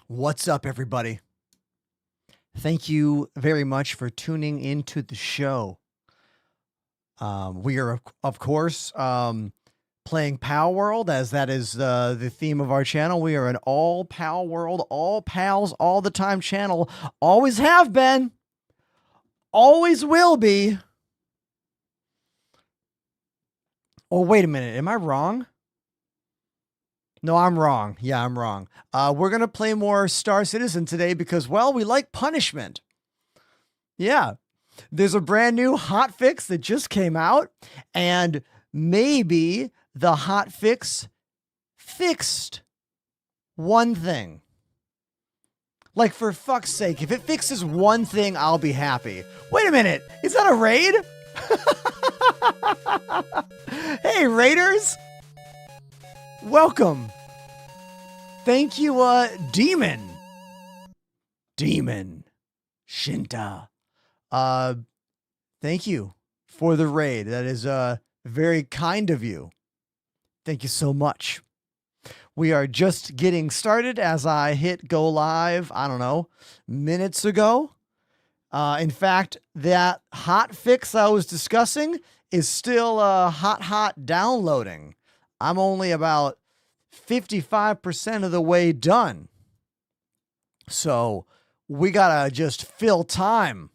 What's up, everybody? Thank you very much for tuning into the show. We are, of course, playing Pal World, as that is the theme of our channel. We are an all Pal World, all pals, all the time channel. Always have been, always will be. Oh, wait a minute. Am I wrong? No, I'm wrong. Yeah, I'm wrong. We're going to play more Star Citizen today because, well, we like punishment. Yeah. There's a brand new hotfix that just came out, and maybe the hotfix fixed one thing. Like, for fuck's sake, if it fixes one thing, I'll be happy. Wait a minute. Is that a raid? Hey, raiders. Welcome. Thank you, Demon Shinta. Thank you for the raid. That is very kind of you. Thank you so much. We are just getting started as I hit go live, I don't know, minutes ago. In fact, that hot fix I was discussing is still hot downloading. I'm only about 55% of the way done. So we gotta just fill time.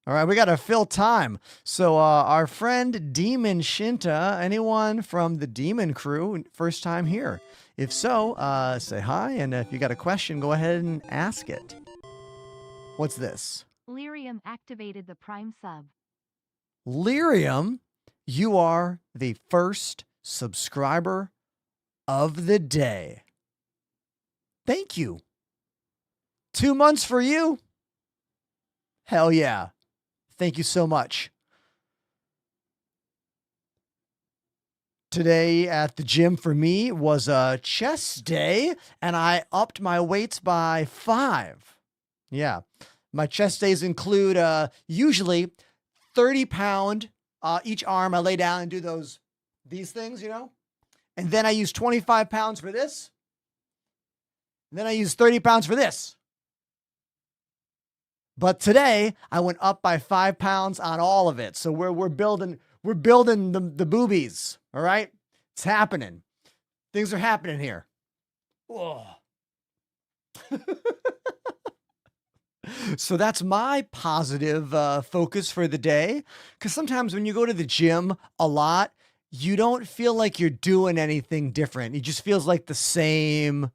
All right, we got to fill time. So our friend Demon Shinta, anyone from the Demon crew, first time here? If so, say hi, and if you got a question, go ahead and ask it. What's this? Lyrium activated the Prime sub. Lyrium, you are the first subscriber of the day. Thank you. 2 months for you. Hell yeah. Thank you so much. Today at the gym for me was a chest day, and I upped my weights by 5. Yeah. My chest days include usually 30-pound each arm. I lay down and do these things, you know? And then I use 25 pounds for this. And then I use 30 pounds for this. But today I went up by 5 pounds on all of it. So we're building the boobies. All right. It's happening. Things are happening here. Oh. So that's my positive focus for the day. Because sometimes when you go to the gym a lot, you don't feel like you're doing anything different. It just feels like the same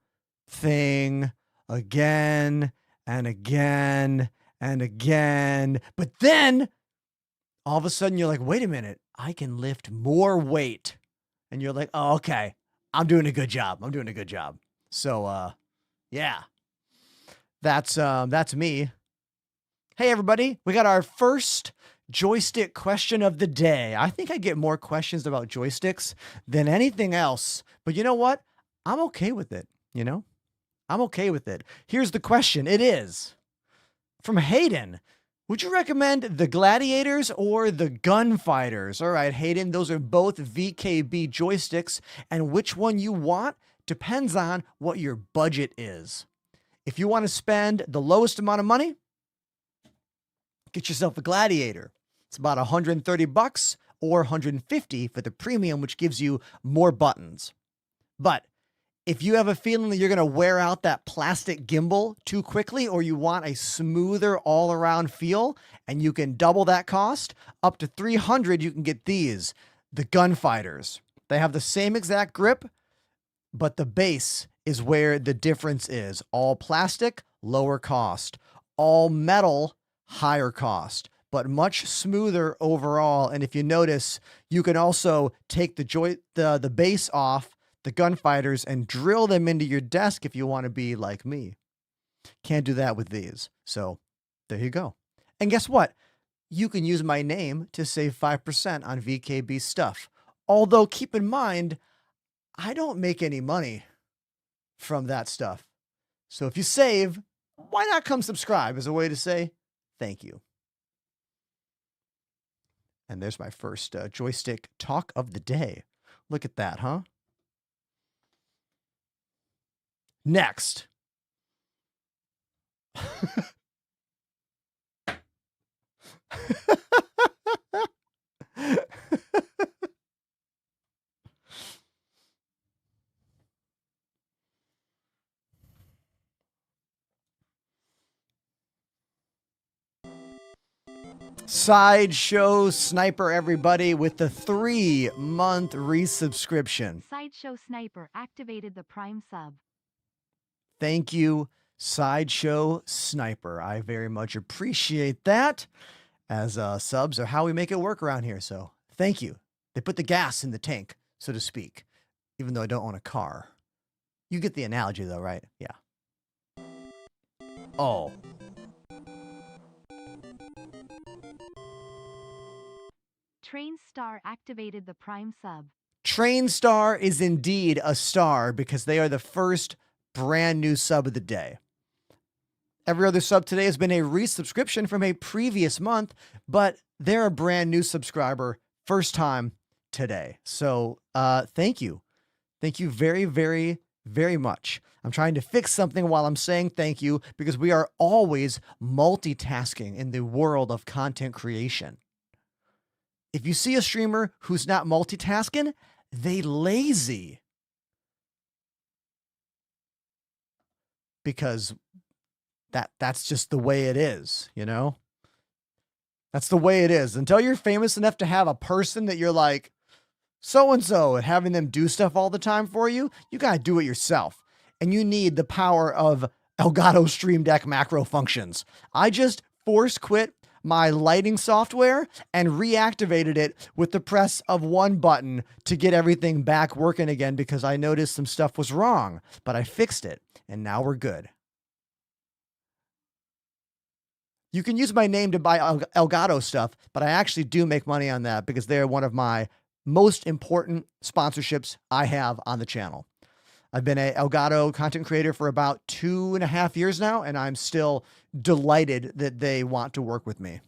thing again and again and again. But then all of a sudden you're like, wait a minute, I can lift more weight. And you're like, oh, okay, I'm doing a good job. I'm doing a good job. So, yeah, that's me. Hey, everybody, we got our first joystick question of the day. I think I get more questions about joysticks than anything else. But you know what? I'm okay with it. You know, I'm okay with it. Here's the question. It is from Hayden. Would you recommend the Gladiators or the Gunfighters? All right, Hayden, those are both VKB joysticks, and which one you want depends on what your budget is. If you want to spend the lowest amount of money, get yourself a Gladiator. It's about $130 or $150 for the premium, which gives you more buttons. But if you have a feeling that you're going to wear out that plastic gimbal too quickly, or you want a smoother all-around feel, and you can double that cost, up to $300, you can get these, the Gunfighters. They have the same exact grip, but the base is where the difference is. All plastic, lower cost. All metal, higher cost, but much smoother overall. And if you notice, you can also take the base off the Gunfighters and drill them into your desk if you want to be like me. Can't do that with these. So there you go. And guess what? You can use my name to save 5% on VKB stuff. Although keep in mind, I don't make any money from that stuff. So if you save, why not come subscribe as a way to say thank you. And there's my first joystick talk of the day. Look at that, huh? Next, Sideshow Sniper, everybody, with the 3-month resubscription. Sideshow Sniper activated the Prime sub. Thank you, Sideshow Sniper. I very much appreciate that, as subs are how we make it work around here. So thank you. They put the gas in the tank, so to speak, even though I don't own a car. You get the analogy, though, right? Yeah. Oh. Train Star activated the Prime sub. Train Star is indeed a star because they are the first brand new sub of the day. Every other sub today has been a resubscription from a previous month, but they're a brand new subscriber, first time today. So thank you. Thank you very, very, very much. I'm trying to fix something while I'm saying thank you because we are always multitasking in the world of content creation. If you see a streamer who's not multitasking, they lazy. Because that's just the way it is, you know? That's the way it is. Until you're famous enough to have a person that you're like, so-and-so, and having them do stuff all the time for you, you got to do it yourself. And you need the power of Elgato Stream Deck macro functions. I just force quit my lighting software and reactivated it with the press of one button to get everything back working again because I noticed some stuff was wrong, but I fixed it and now we're good. You can use my name to buy Elgato stuff, but I actually do make money on that because they're one of my most important sponsorships I have on the channel. I've been a Elgato content creator for about 2.5 years now, and I'm still delighted that they want to work with me.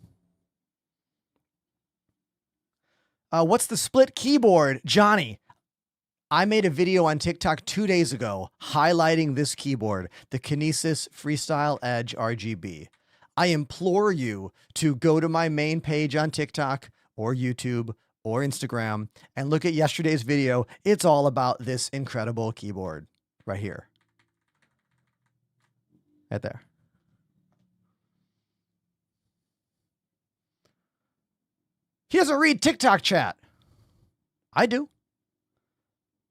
What's the split keyboard? Johnny, I made a video on TikTok 2 days ago highlighting this keyboard, the Kinesis Freestyle Edge RGB. I implore you to go to my main page on TikTok or YouTube or Instagram and look at yesterday's video. It's all about this incredible keyboard right here. Right there. He doesn't read TikTok chat. I do.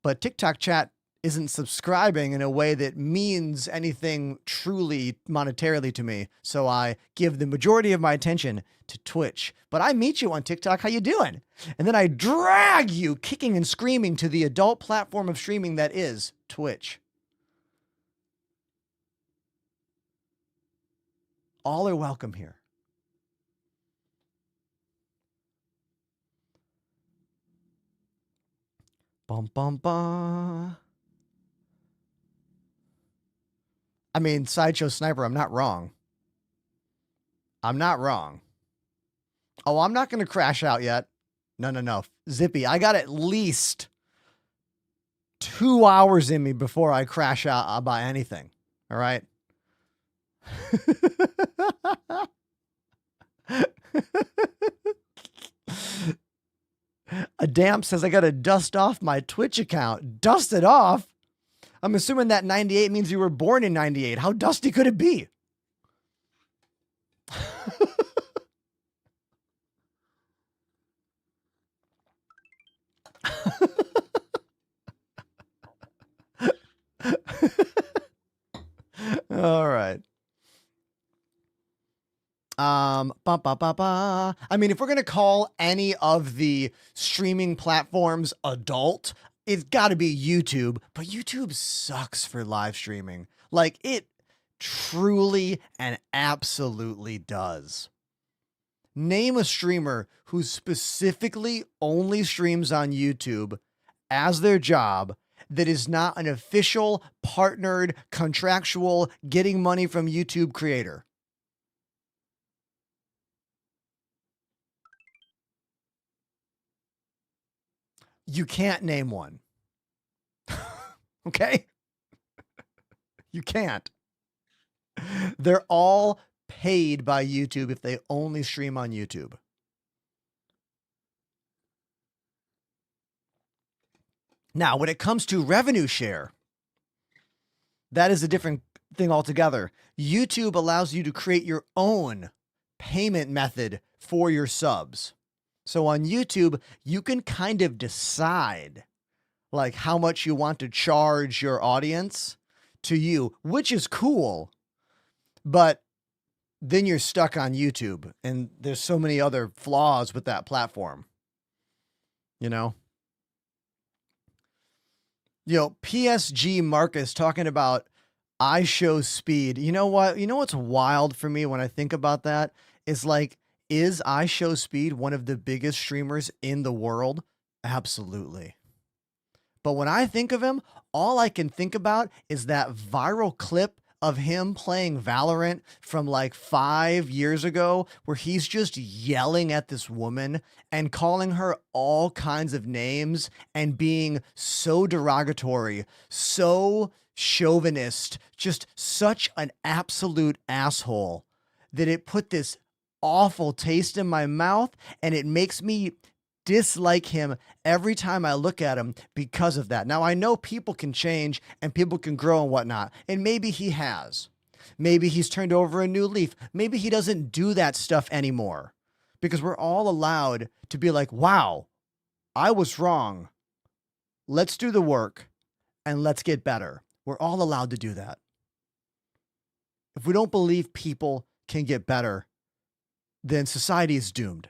But TikTok chat isn't subscribing in a way that means anything truly monetarily to me. So I give the majority of my attention to Twitch. But I meet you on TikTok. How you doing? And then I drag you kicking and screaming to the adult platform of streaming that is Twitch. All are welcome here. Bum, bum, bum. I mean, Sideshow Sniper, I'm not wrong. I'm not wrong. Oh, I'm not going to crash out yet. No. Zippy, I got at least 2 hours in me before I crash out about anything. All right. A damp says I got to dust off my Twitch account. Dust it off? I'm assuming that 98 means you were born in 98. How dusty could it be? All right. I mean, if we're going to call any of the streaming platforms adult, it's got to be YouTube, but YouTube sucks for live streaming. Like, it truly and absolutely does. Name a streamer who specifically only streams on YouTube as their job that is not an official, partnered, contractual, getting money from YouTube creator. You can't name one. Okay? You can't. They're all paid by YouTube if they only stream on YouTube. Now, when it comes to revenue share, that is a different thing altogether. YouTube allows you to create your own payment method for your subs. So on YouTube, you can kind of decide like how much you want to charge your audience to you, which is cool. But then you're stuck on YouTube, and there's so many other flaws with that platform. You know, PSG Marcus talking about I show speed. You know what? You know what's wild for me when I think about that is like, is I show speed one of the biggest streamers in the world? Absolutely. But when I think of him, all I can think about is that viral clip of him playing Valorant from like 5 years ago, where he's just yelling at this woman and calling her all kinds of names and being so derogatory, so chauvinist, just such an absolute asshole that it put this awful taste in my mouth, and it makes me dislike him every time I look at him because of that. Now, I know people can change and people can grow and whatnot, and maybe he has. Maybe he's turned over a new leaf. Maybe he doesn't do that stuff anymore, because we're all allowed to be like, wow, I was wrong. Let's do the work and let's get better. We're all allowed to do that. If we don't believe people can get better, then society is doomed.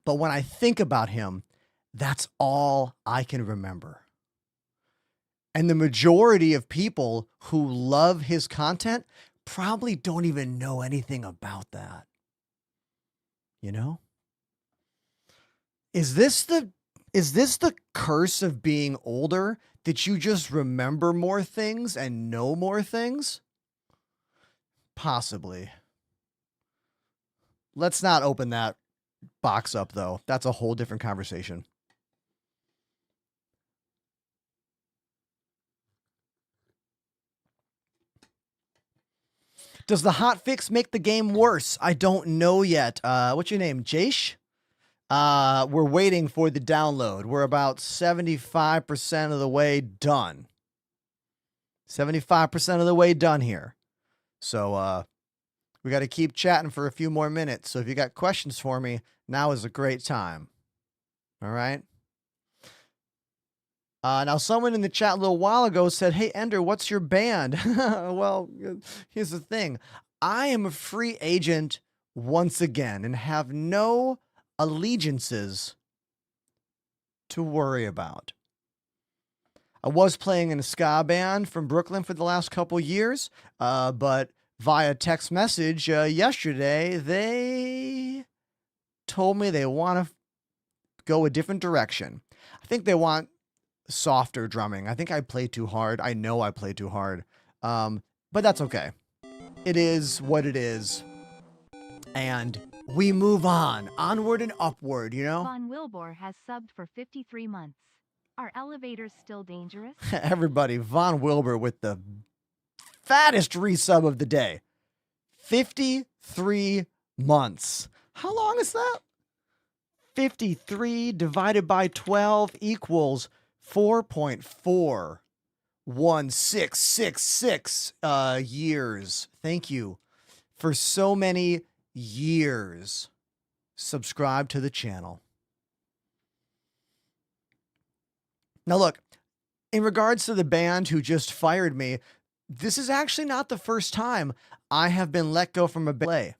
But when I think about him, that's all I can remember. And the majority of people who love his content probably don't even know anything about that. You know? Is this the curse of being older, that you just remember more things and know more things? Possibly. Let's not open that box up, though. That's a whole different conversation. Does the hotfix make the game worse? I don't know yet. What's your name? Jace? We're waiting for the download. We're about 75% of the way done. 75% of the way done here. So, we got to keep chatting for a few more minutes. So if you got questions for me, now is a great time. All right. Now, someone in the chat a little while ago said, hey, Ender, what's your band? Well, here's the thing. I am a free agent once again and have no allegiances to worry about. I was playing in a ska band from Brooklyn for the last couple years, but via text message yesterday, they told me they want to go a different direction. I think they want softer drumming. I think I play too hard. I know I play too hard. But that's okay. It is what it is. And we move on. Onward and upward, you know? Von Wilbur has subbed for 53 months. Are elevators still dangerous? Everybody, Von Wilbur with the fattest resub of the day. 53 months. How long is that? 53 divided by 12 equals 4.41666 years. Thank you for so many years. Subscribe to the channel. Now look, in regards to the band who just fired me, this is actually not the first time I have been let go from a band.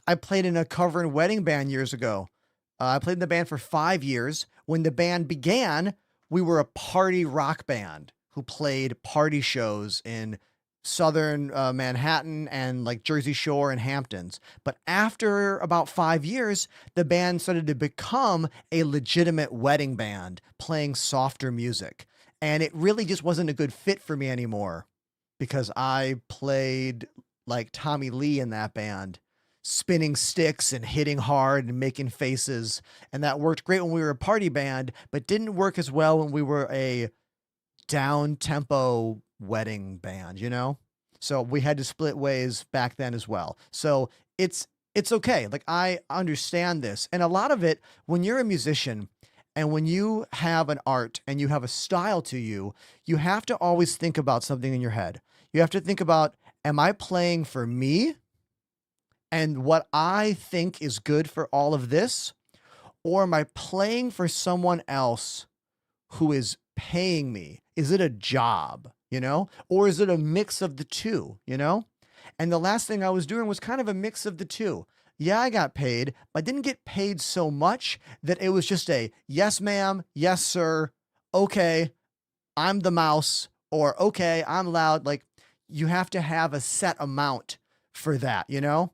I played in a cover and wedding band years ago. I played in the band for 5 years. When the band began, we were a party rock band who played party shows in southern Manhattan and like Jersey Shore and Hamptons. But after about 5 years, the band started to become a legitimate wedding band playing softer music. And it really just wasn't a good fit for me anymore, because I played like Tommy Lee in that band, spinning sticks and hitting hard and making faces. And that worked great when we were a party band, but didn't work as well when we were a down tempo wedding band, you know? So we had to split ways back then as well. So it's okay. Like I understand this. And a lot of it, when you're a musician and when you have an art and you have a style to you, you have to always think about something in your head. You have to think about, am I playing for me and what I think is good for all of this? Or am I playing for someone else who is paying me? Is it a job, you know? Or is it a mix of the two, you know? And the last thing I was doing was kind of a mix of the two. Yeah, I got paid, but I didn't get paid so much that it was just a yes, ma'am, yes, sir, okay, I'm the mouse, or okay, I'm loud. Like you have to have a set amount for that, you know?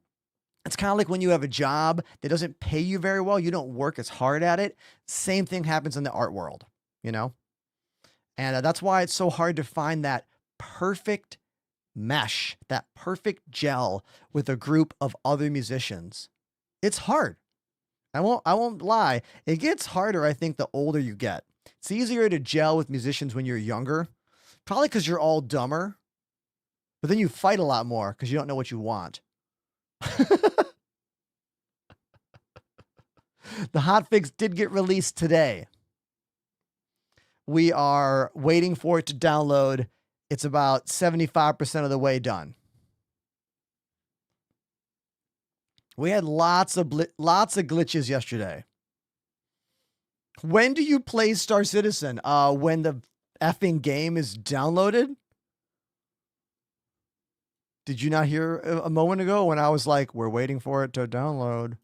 It's kind of like when you have a job that doesn't pay you very well, you don't work as hard at it. Same thing happens in the art world, you know? And that's why it's so hard to find that perfect mesh, that perfect gel with a group of other musicians. It's hard. I won't lie. It gets harder, I think, the older you get. It's easier to gel with musicians when you're younger, probably because you're all dumber, but then you fight a lot more because you don't know what you want. The hotfix did get released today. We are waiting for it to download. It's about 75% of the way done. We had lots of glitches yesterday. When do you play Star Citizen? When the effing game is downloaded? Did you not hear a moment ago when I was like, we're waiting for it to download?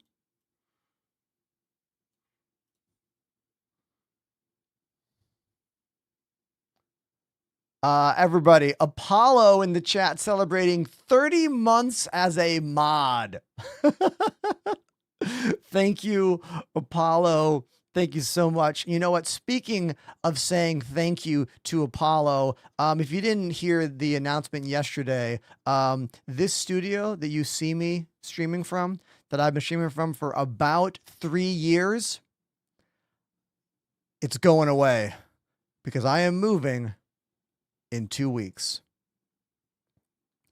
Everybody, Apollo in the chat celebrating 30 months as a mod. Thank you, Apollo. Thank you so much. You know what? Speaking of saying thank you to Apollo, if you didn't hear the announcement yesterday, this studio that you see me streaming from, that I've been streaming from for about 3 years, it's going away because I am moving in 2 weeks.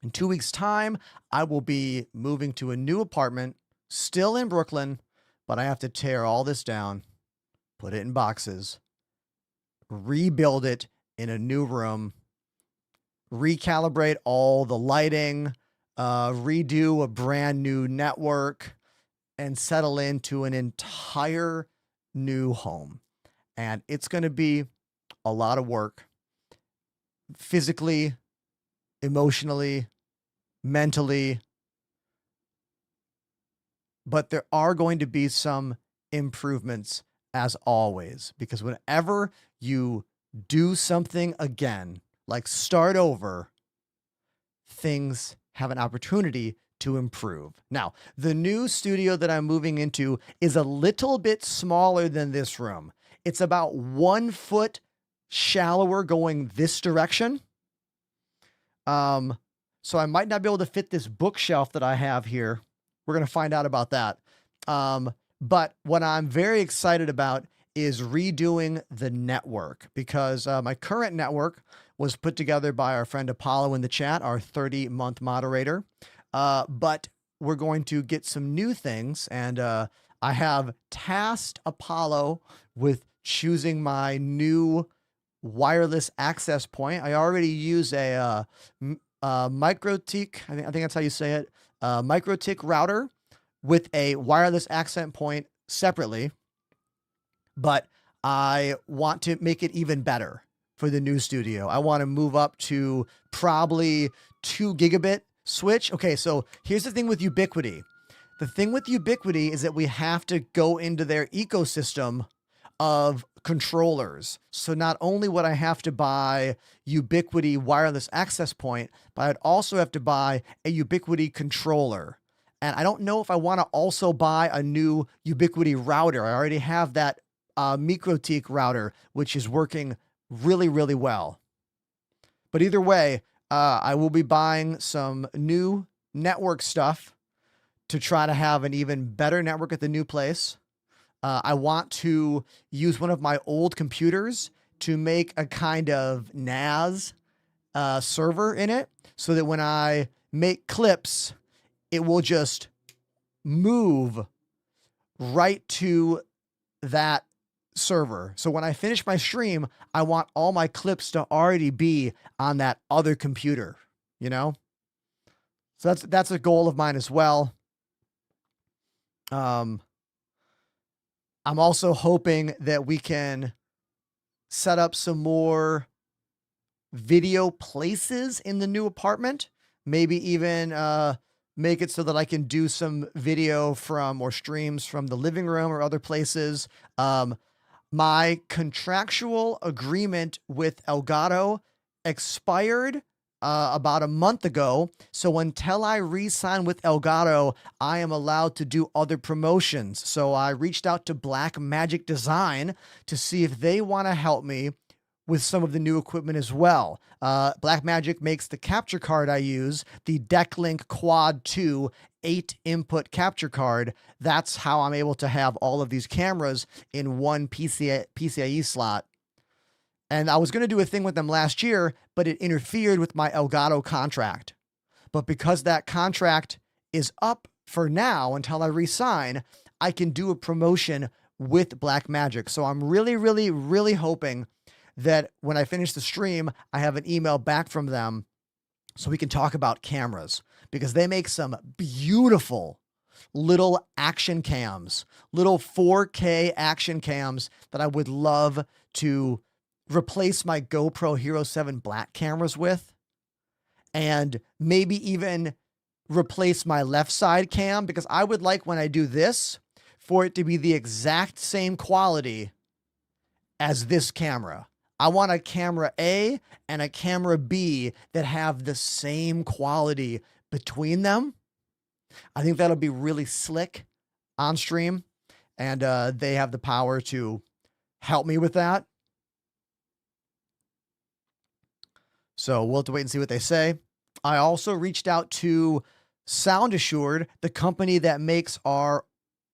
In 2 weeks' time, I will be moving to a new apartment, still in Brooklyn, but I have to tear all this down, put it in boxes, rebuild it in a new room, recalibrate all the lighting, redo a brand new network, and settle into an entire new home. And it's going to be a lot of work. Physically, emotionally, mentally, but there are going to be some improvements as always, because whenever you do something again, like start over, things have an opportunity to improve. Now, the new studio that I'm moving into is a little bit smaller than this room. It's about 1 foot shallower going this direction. So I might not be able to fit this bookshelf that I have here. We're going to find out about that. But what I'm very excited about is redoing the network, because my current network was put together by our friend Apollo in the chat, our 30-month moderator. But we're going to get some new things, and I have tasked Apollo with choosing my new wireless access point. I already use a MikroTik, I think that's how you say it, MikroTik router with a wireless access point separately, but I want to make it even better for the new studio. I want to move up to probably 2 gigabit switch. Okay, so here's the thing with Ubiquiti. The thing with Ubiquiti is that we have to go into their ecosystem of controllers. So not only would I have to buy Ubiquiti wireless access point, but I'd also have to buy a Ubiquiti controller. And I don't know if I want to also buy a new Ubiquiti router. I already have that MikroTik router, which is working really, really well. But either way, I will be buying some new network stuff to try to have an even better network at the new place. I want to use one of my old computers to make a kind of NAS server in it so that when I make clips, it will just move right to that server. So when I finish my stream, I want all my clips to already be on that other computer, you know? So that's a goal of mine as well. I'm also hoping that we can set up some more video places in the new apartment. Maybe even make it so that I can do some video from or streams from the living room or other places. My contractual agreement with Elgato expired about a month ago. So until I re-sign with Elgato, I am allowed to do other promotions. So I reached out to Black Magic Design to see if they want to help me with some of the new equipment as well. Blackmagic makes the capture card I use, the Decklink Quad 2 8-input capture card. That's how I'm able to have all of these cameras in one PCIe slot. And I was going to do a thing with them last year, but it interfered with my Elgato contract. But because that contract is up for now until I resign, I can do a promotion with Blackmagic. So I'm really, really, really hoping that when I finish the stream, I have an email back from them so we can talk about cameras, because they make some beautiful little action cams, little 4K action cams that I would love to replace my GoPro Hero 7 Black cameras with, and maybe even replace my left side cam, because I would like when I do this for it to be the exact same quality as this camera. I want a camera A and a camera B that have the same quality between them. I think that'll be really slick on stream, and they have the power to help me with that. So we'll have to wait and see what they say. I also reached out to Sound Assured, the company that makes our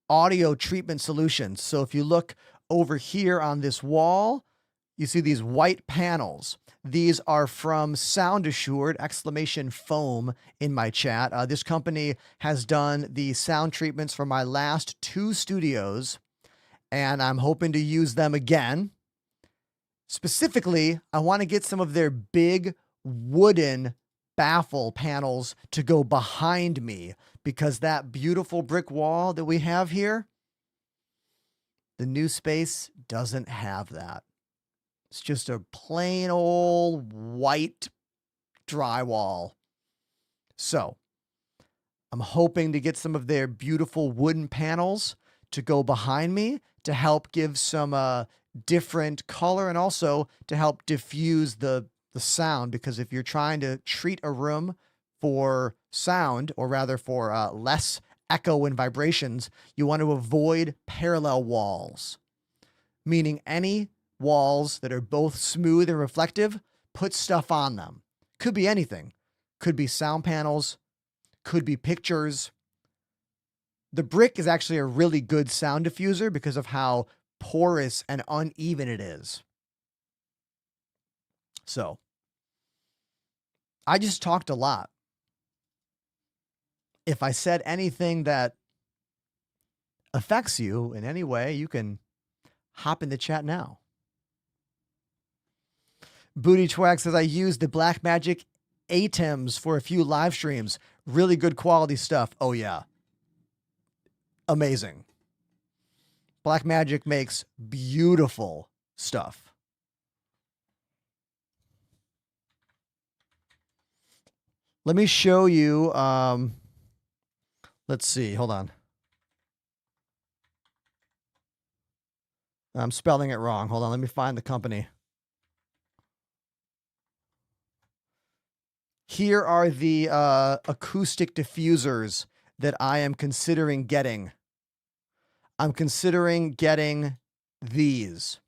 audio treatment solutions. So if you look over here on this wall, you see these white panels. These are from Sound Assured, exclamation foam in my chat. This company has done the sound treatments for my last 2 studios, and I'm hoping to use them again. Specifically, I want to get some of their big wooden baffle panels to go behind me, because that beautiful brick wall that we have here, the new space doesn't have that. It's just a plain old white drywall. So I'm hoping to get some of their beautiful wooden panels to go behind me to help give some different color, and also to help diffuse the sound, because if you're trying to treat a room for sound, or rather for less echo and vibrations, you want to avoid parallel walls, meaning any walls that are both smooth and reflective, put stuff on them. Could be anything. Could be sound panels, could be pictures. The brick is actually a really good sound diffuser because of how porous and uneven it is. So I just talked a lot. If I said anything that affects you in any way, you can hop in the chat now. Booty Twag says, I used the Blackmagic ATEMs for a few live streams. Really good quality stuff. Oh, yeah. Amazing. Blackmagic makes beautiful stuff. Let me show you. Let's see. Hold on. I'm spelling it wrong. Hold on. Let me find the company. Here are the acoustic diffusers that I am considering getting. I'm considering getting these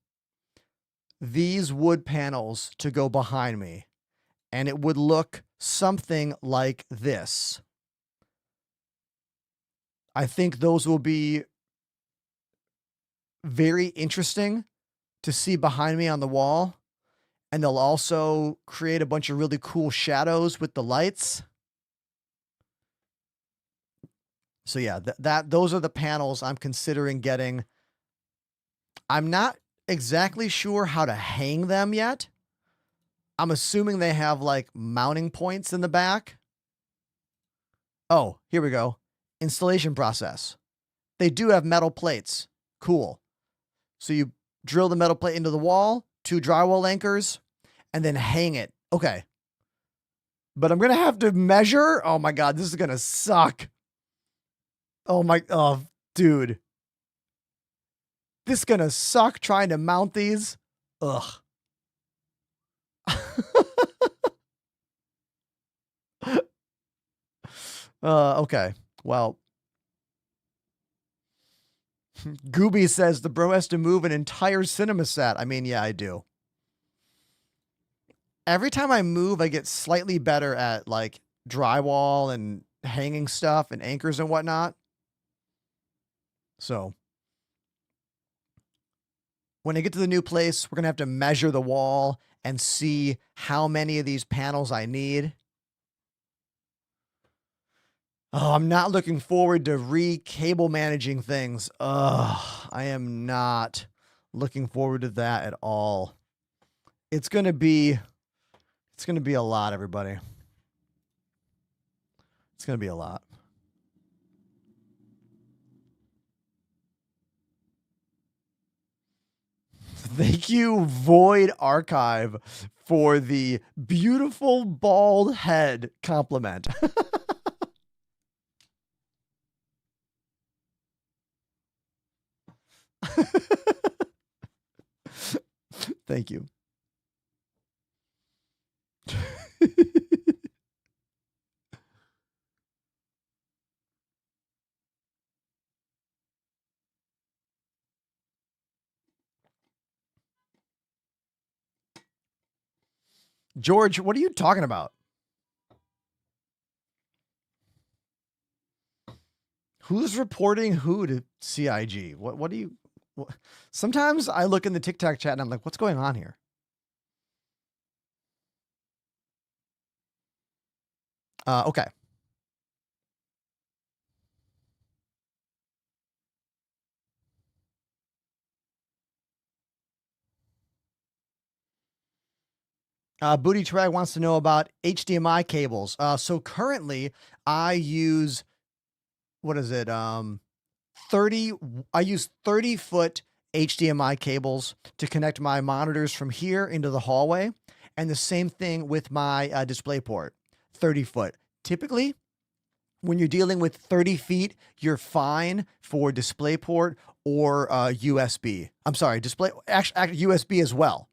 wood panels to go behind me, and it would look something like this. I think those will be very interesting to see behind me on the wall. And they'll also create a bunch of really cool shadows with the lights. So yeah, those are the panels I'm considering getting. I'm not exactly sure how to hang them yet. I'm assuming they have like mounting points in the back. Oh, here we go. Installation process. They do have metal plates. Cool. So you drill the metal plate into the wall, 2 drywall anchors, and then hang it. Okay. But I'm going to have to measure. Oh my God, this is going to suck. Oh, dude. This is going to suck trying to mount these. Ugh. Okay. Well, Gooby says the bro has to move an entire cinema set. I mean, yeah, I do. Every time I move, I get slightly better at like drywall and hanging stuff and anchors and whatnot. So when I get to the new place, we're going to have to measure the wall and see how many of these panels I need. Oh, I'm not looking forward to re-cable managing things. Ugh, I am not looking forward to that at all. It's going to be a lot, everybody. It's going to be a lot. Thank you, Void Archive, for the beautiful bald head compliment. Thank you. George, what are you talking about? Who's reporting who to CIG? What do you... What? Sometimes I look in the TikTok chat and I'm like, what's going on here? Okay. Booty Trag wants to know about HDMI cables. So currently I use, what is it? 30-foot HDMI cables to connect my monitors from here into the hallway. And the same thing with my display port, 30-foot. Typically, when you're dealing with 30 feet, you're fine for DisplayPort or USB. I'm sorry, actually USB as well.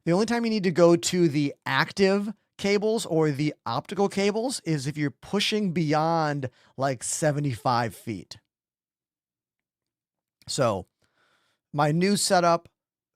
The only time you need to go to the active cables or the optical cables is if you're pushing beyond like 75 feet. So my new setup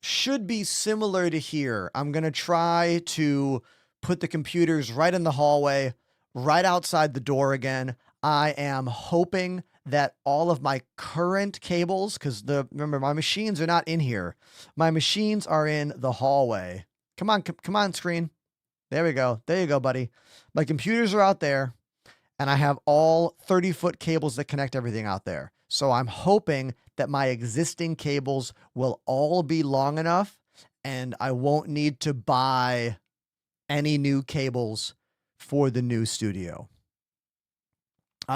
should be similar to here. I'm going to try to put the computers right in the hallway, right outside the door again. I am hoping that all of my current cables, because remember, my machines are not in here. My machines are in the hallway. Come on, screen. There we go. There you go, buddy. My computers are out there, and I have all 30-foot cables that connect everything out there. So I'm hoping that my existing cables will all be long enough, and I won't need to buy any new cables for the new studio.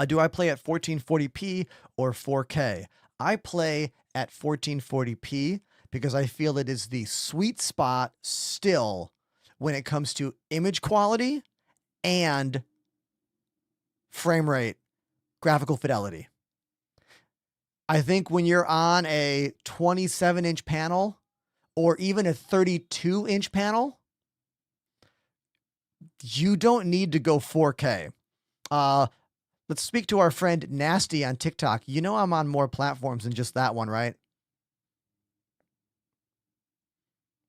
Do I play at 1440p or 4K? I play at 1440p because I feel it is the sweet spot still when it comes to image quality and frame rate, graphical fidelity. I think when you're on a 27-inch panel or even a 32-inch panel, you don't need to go 4K. Let's speak to our friend Nasty on TikTok. You know I'm on more platforms than just that one, right?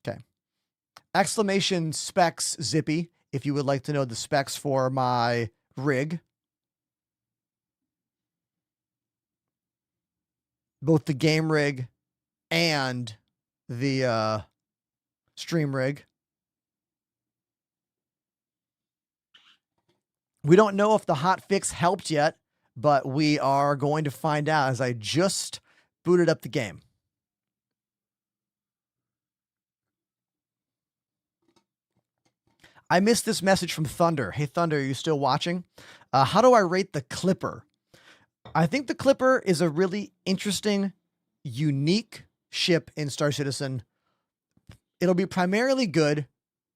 Okay. Exclamation specs Zippy, if you would like to know the specs for my rig. Both the game rig and the stream rig. We don't know if the hotfix helped yet, but we are going to find out as I just booted up the game. I missed this message from Thunder. Hey, Thunder, are you still watching? How do I rate the Clipper? I think the Clipper is a really interesting, unique ship in Star Citizen. It'll be primarily good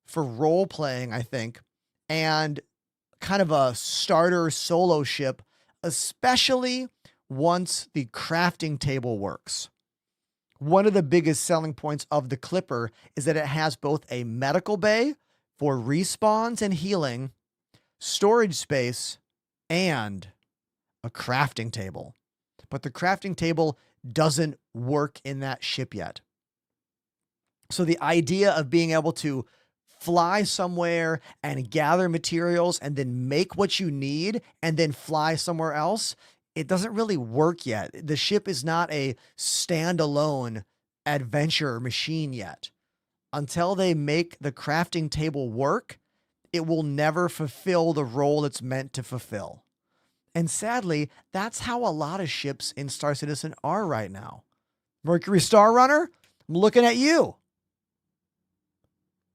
for role playing, I think, and kind of a starter solo ship, especially once the crafting table works. One of the biggest selling points of the Clipper is that it has both a medical bay for respawns and healing, storage space, and a crafting table. But the crafting table doesn't work in that ship yet. So the idea of being able to fly somewhere and gather materials and then make what you need and then fly somewhere else, it doesn't really work yet. The ship is not a standalone adventure machine yet. Until they make the crafting table work, it will never fulfill the role it's meant to fulfill. And sadly, that's how a lot of ships in Star Citizen are right now. Mercury Star Runner, I'm looking at you.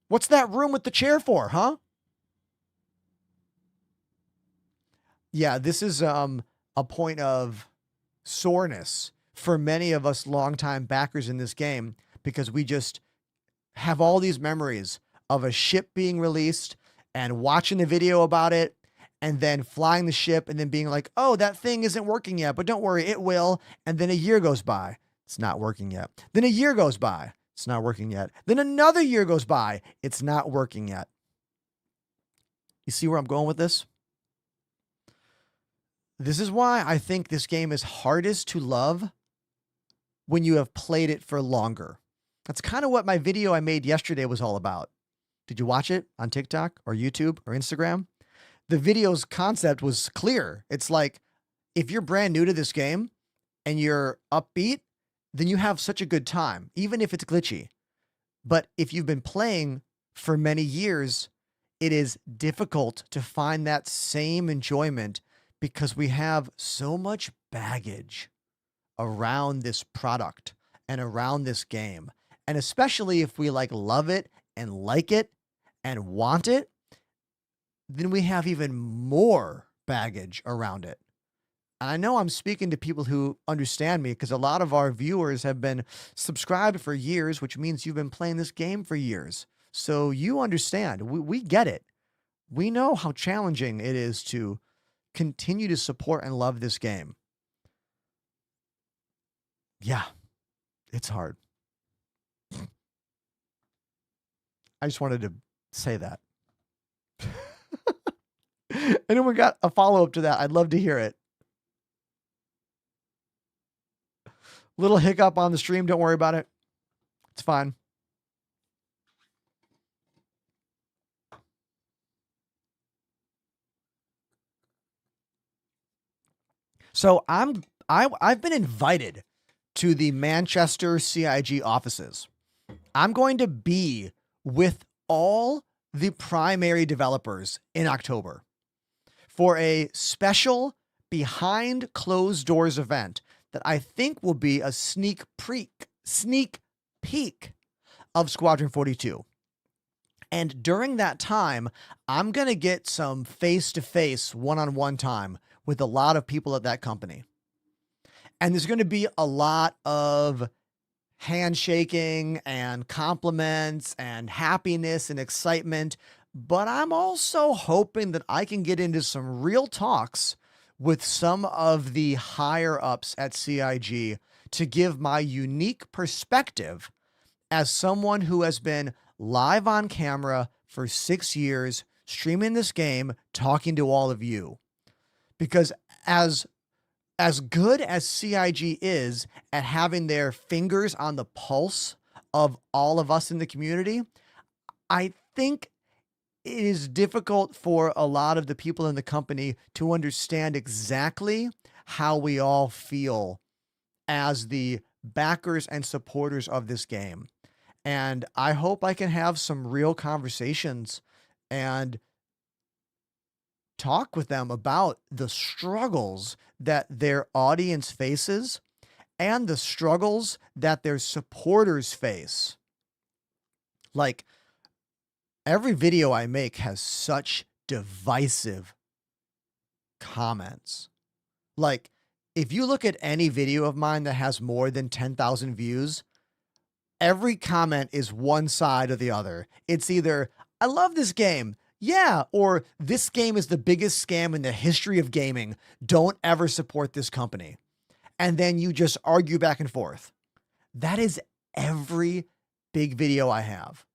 What's that room with the chair for, huh? Yeah, this is a point of soreness for many of us longtime backers in this game, because we just have all these memories of a ship being released and watching the video about it and then flying the ship and then being like, oh, that thing isn't working yet, but don't worry, it will. And then a year goes by. It's not working yet. Then a year goes by. It's not working yet. Then another year goes by. It's not working yet. You see where I'm going with this? This is why I think this game is hardest to love when you have played it for longer. That's kind of what my video I made yesterday was all about. Did you watch it on TikTok or YouTube or Instagram? The video's concept was clear. It's like, if you're brand new to this game and you're upbeat, then you have such a good time, even if it's glitchy. But if you've been playing for many years, it is difficult to find that same enjoyment because we have so much baggage around this product and around this game. And especially if we love it and like it and want it, then we have even more baggage around it. And I know I'm speaking to people who understand me, because a lot of our viewers have been subscribed for years, which means you've been playing this game for years. So you understand. We get it. We know how challenging it is to continue to support and love this game. Yeah, it's hard. I just wanted to say that. Anyone got a follow-up to that? I'd love to hear it. Little hiccup on the stream. Don't worry about it. It's fine. So I've been invited to the Manchester CIG offices. I'm going to be with all the primary developers in October for a special behind closed doors event that I think will be a sneak peek of Squadron 42. And during that time, I'm going to get some face-to-face, one-on-one time with a lot of people at that company. And there's going to be a lot of handshaking and compliments and happiness and excitement. But I'm also hoping that I can get into some real talks with some of the higher ups at CIG to give my unique perspective as someone who has been live on camera for 6 years, streaming this game, talking to all of you. Because as good as CIG is at having their fingers on the pulse of all of us in the community, I think it is difficult for a lot of the people in the company to understand exactly how we all feel as the backers and supporters of this game. And I hope I can have some real conversations and talk with them about the struggles that their audience faces and the struggles that their supporters face. Like, every video I make has such divisive comments. Like, if you look at any video of mine that has more than 10,000 views, every comment is one side or the other. It's either, I love this game, yeah, or this game is the biggest scam in the history of gaming. Don't ever support this company. And then you just argue back and forth. That is every big video I have.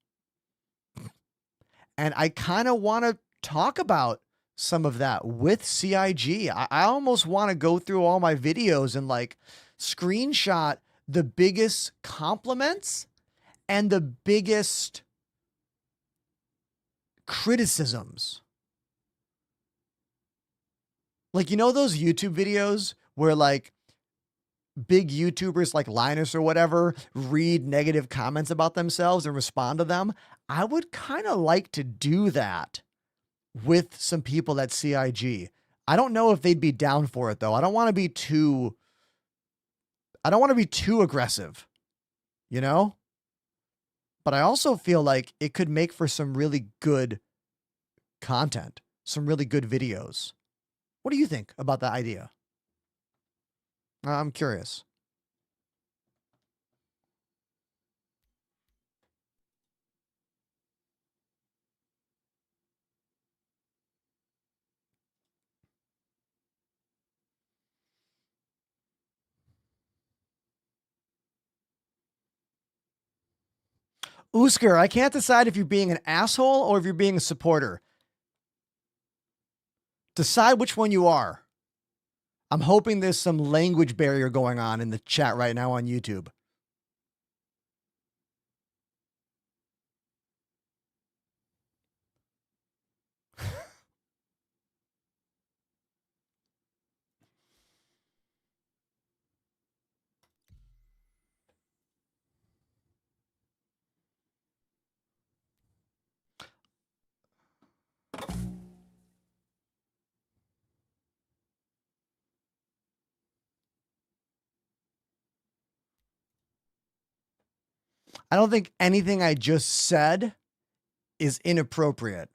And I kind of want to talk about some of that with CIG. I almost want to go through all my videos and like screenshot the biggest compliments and the biggest criticisms. Like, you know, those YouTube videos where like big YouTubers like Linus or whatever read negative comments about themselves and respond to them? I would kind of like to do that with some people at CIG. I don't know if they'd be down for it though. I don't want to be too aggressive, you know? But I also feel like it could make for some really good content, some really good videos. What do you think about that idea? I'm curious. Usker, I can't decide if you're being an asshole or if you're being a supporter. Decide which one you are. I'm hoping there's some language barrier going on in the chat right now on YouTube. I don't think anything I just said is inappropriate.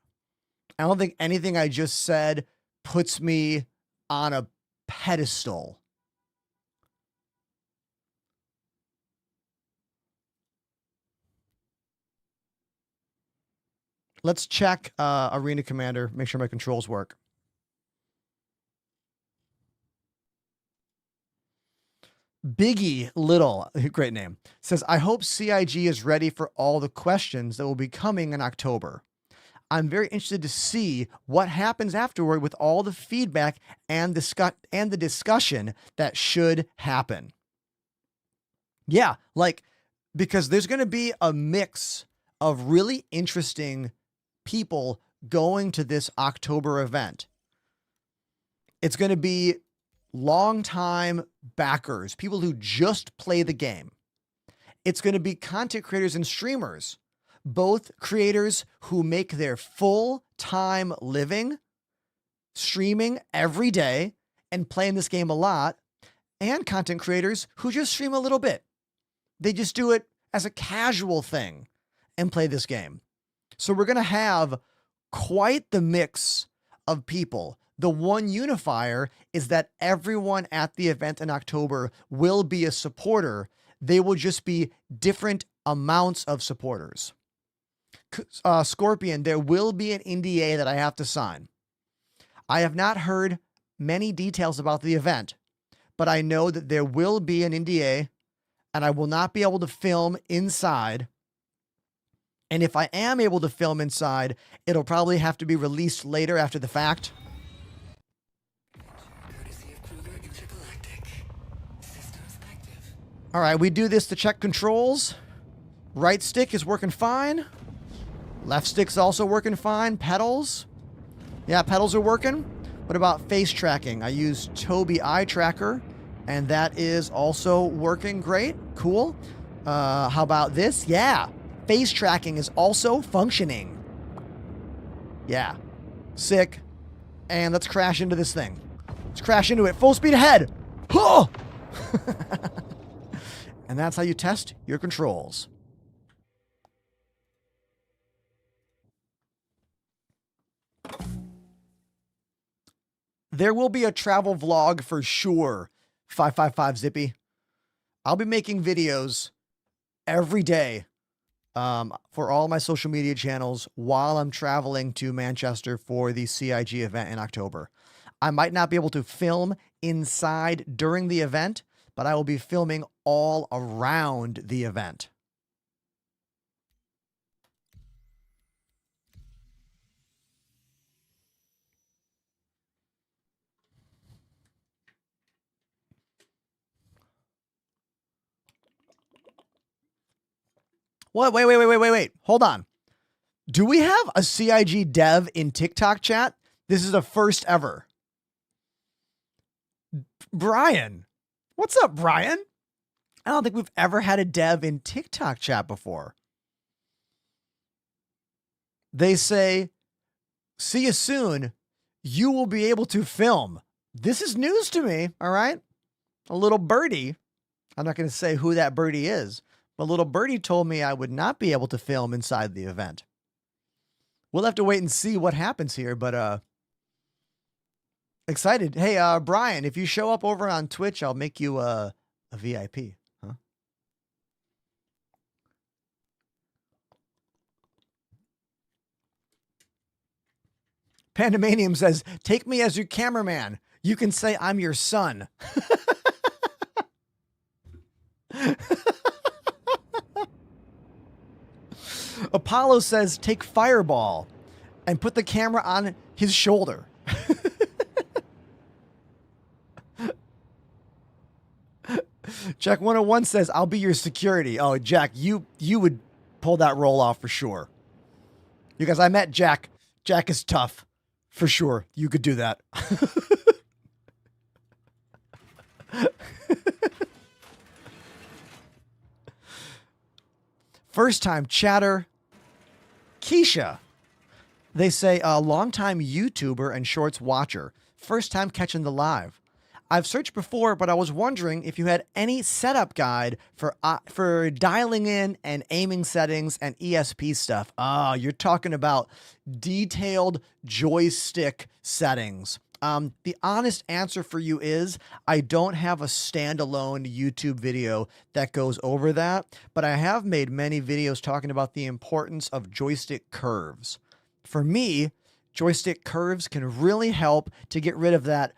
I don't think anything I just said puts me on a pedestal. Let's check Arena Commander, make sure my controls work. Biggie Little, great name, says, I hope CIG is ready for all the questions that will be coming in October. I'm very interested to see what happens afterward with all the feedback and the discussion that should happen. Yeah, like, because there's going to be a mix of really interesting people going to this October event. It's going to be longtime backers, people who just play the game. It's going to be content creators and streamers, both creators who make their full-time living streaming every day and playing this game a lot, and content creators who just stream a little bit. They just do it as a casual thing and play this game. So we're going to have quite the mix of people. The one unifier is that everyone at the event in October will be a supporter. They will just be different amounts of supporters. Scorpion, there will be an NDA that I have to sign. I have not heard many details about the event, but I know that there will be an NDA and I will not be able to film inside. And if I am able to film inside, it'll probably have to be released later after the fact. All right, we do this to check controls. Right stick is working fine. Left stick's also working fine. Pedals. Yeah, pedals are working. What about face tracking? I use Tobii Eye Tracker, and that is also working great. Cool. How about this? Yeah, face tracking is also functioning. Yeah, sick. And let's crash into this thing. Let's crash into it. Full speed ahead. Oh! And that's how you test your controls. There will be a travel vlog for sure, 555 Zippy. I'll be making videos every day for all my social media channels while I'm traveling to Manchester for the CIG event in October. I might not be able to film inside during the event, but I will be filming all around the event. What? Wait. Hold on. Do we have a CIG dev in TikTok chat? This is the first ever. Brian. What's up, Brian? I don't think we've ever had a dev in TikTok chat before. They say, see you soon. You will be able to film. This is news to me, all right? A little birdie. I'm not going to say who that birdie is, but a little birdie told me I would not be able to film inside the event. We'll have to wait and see what happens here, but excited. Hey, Brian, if you show up over on Twitch, I'll make you a VIP. Huh? Pandemanium says, take me as your cameraman. You can say I'm your son. Apollo says, take Fireball and put the camera on his shoulder. Jack 101 says, I'll be your security. Oh, Jack, you would pull that role off for sure. Because I met Jack. Jack is tough. For sure. You could do that. First time chatter. Keisha. They say a longtime YouTuber and shorts watcher. First time catching the live. I've searched before, but I was wondering if you had any setup guide for dialing in and aiming settings and ESP stuff. Ah, you're talking about detailed joystick settings. The honest answer for you is I don't have a standalone YouTube video that goes over that, but I have made many videos talking about the importance of joystick curves. For me, joystick curves can really help to get rid of that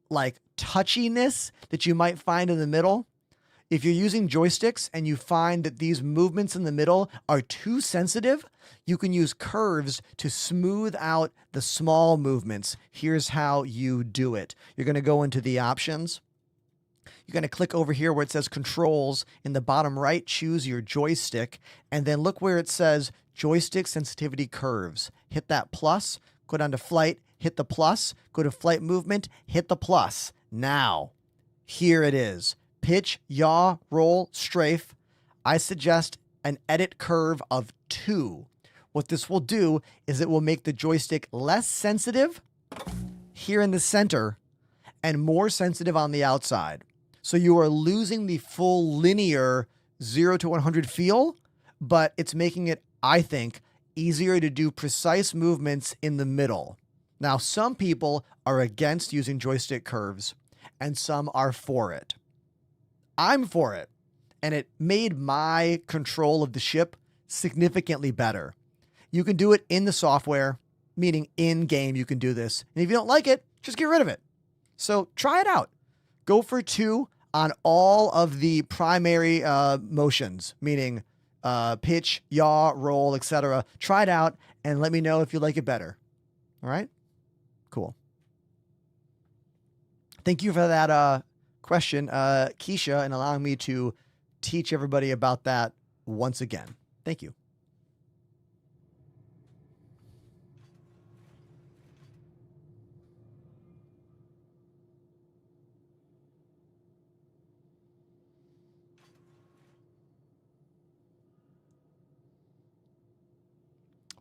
like touchiness that you might find in the middle. If you're using joysticks and you find that these movements in the middle are too sensitive, you can use curves to smooth out the small movements. Here's how you do it. You're going to go into the options. You're going to click over here where it says controls. In the bottom right, choose your joystick, and then look where it says joystick sensitivity curves. Hit that plus, go down to flight, hit the plus, go to flight movement, hit the plus. Now, here it is. Pitch, yaw, roll, strafe. I suggest an edit curve of 2. What this will do is it will make the joystick less sensitive here in the center and more sensitive on the outside. So you are losing the full linear 0 to 100 feel, but it's making it, I think, easier to do precise movements in the middle. Now, some people are against using joystick curves and some are for it. I'm for it, and it made my control of the ship significantly better. You can do it in the software, meaning in-game you can do this. And if you don't like it, just get rid of it. So try it out. Go for 2 on all of the primary motions, meaning pitch, yaw, roll, etc. Try it out and let me know if you like it better. All right? Cool. Thank you for that question, Keisha, and allowing me to teach everybody about that once again. Thank you.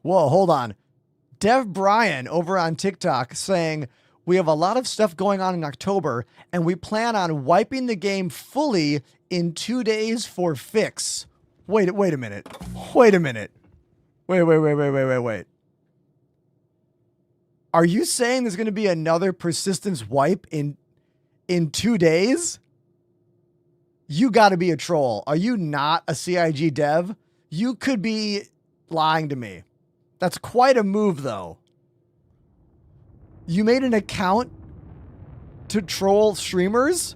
Whoa, hold on. Dev Brian over on TikTok saying, We have a lot of stuff going on in October, and we plan on wiping the game fully in 2 days for fix. Wait a minute. Wait a minute. Wait. Are you saying there's going to be another persistence wipe in 2 days? You got to be a troll. Are you not a CIG dev? You could be lying to me. That's quite a move, though. You made an account to troll streamers?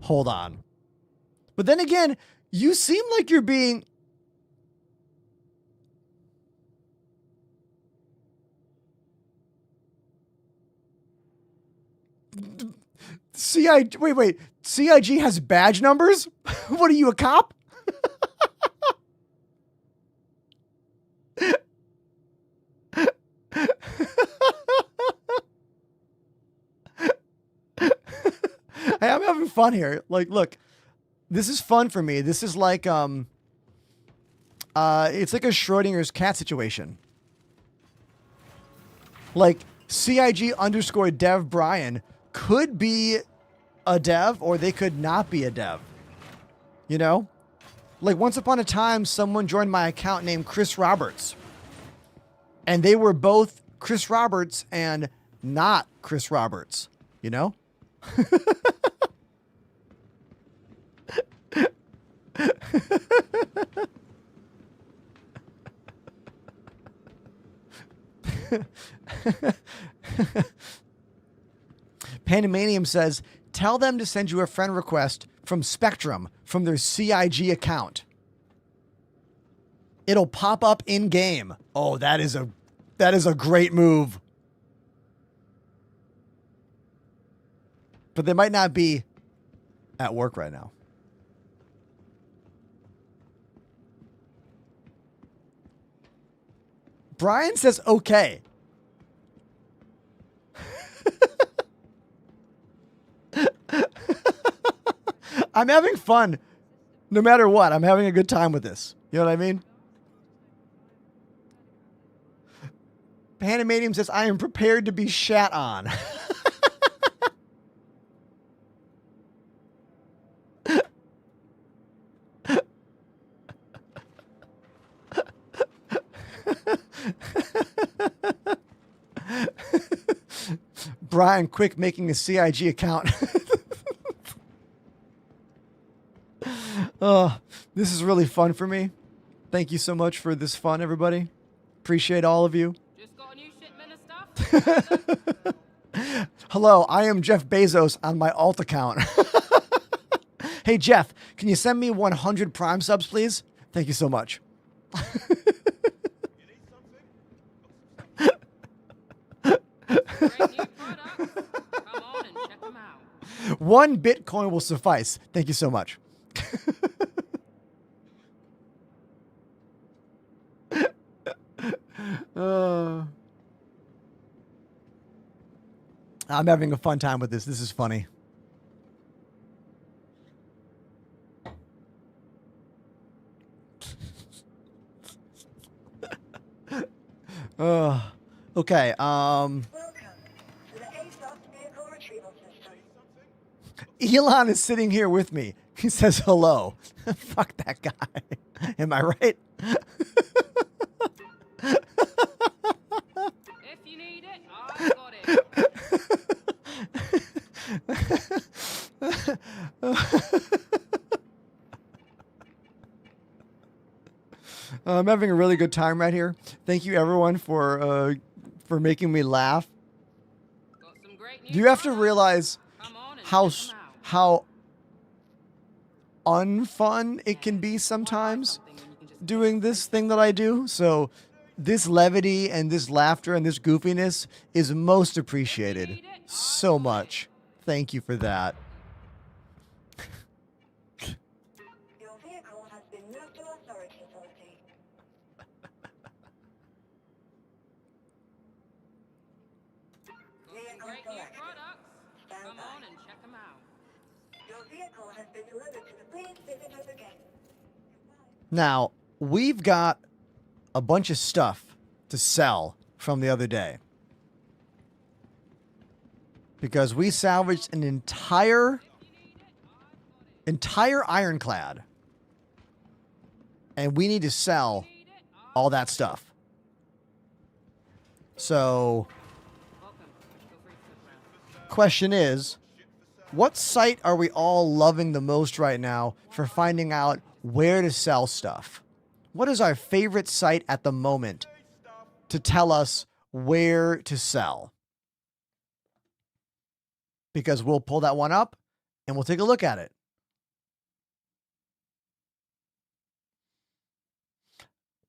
Hold on. But then again, you seem like you're being... Wait. CIG has badge numbers? What are you, a cop? Hey, I'm having fun here. Like, look, this is fun for me. This is like, it's like a Schrodinger's cat situation. Like, CIG underscore dev Brian could be a dev or they could not be a dev. You know? Like, once upon a time, someone joined my account named Chris Roberts. And they were both Chris Roberts and not Chris Roberts. You know? Pandemanium says, tell them to send you a friend request from Spectrum from their CIG account. It'll pop up in game. Oh, that is a great move. But they might not be at work right now. Brian says okay. I'm having fun. No matter what, I'm having a good time with this. You know what I mean? Panamanium says, I am prepared to be shat on. Brian, quick, making a CIG account. Oh, this is really fun for me. Thank you so much for this fun, everybody. Appreciate all of you. Just got a new shipment of stuff. Hello, I am Jeff Bezos on my alt account. Hey, Jeff, can you send me 100 Prime subs, please? Thank you so much. Great new products. Come on and check them out. 1 Bitcoin will suffice. Thank you so much. I'm having a fun time with this. This is funny. Okay. Elon is sitting here with me. He says hello. Fuck that guy. Am I right? If you need it, I've got it. I'm having a really good time right here. Thank you, everyone, for making me laugh. Got some great new Do you have to products. realize Come on and how check 'em out. how unfun it can be sometimes doing this thing that I do? So this levity and this laughter and this goofiness is most appreciated so much. Thank you for that. Your vehicle has been moved to authority authority. Got some Vehicle great new selected. products. Stand Come by. on and check them out. Your vehicle has been delivered to the Queen's City of the Game. Now, we've got a bunch of stuff to sell from the other day. Because we salvaged an entire ironclad. And we need to sell all that stuff. So, question is, what site are we all loving the most right now for finding out where to sell stuff? What is our favorite site at the moment to tell us where to sell? Because we'll pull that one up and we'll take a look at it.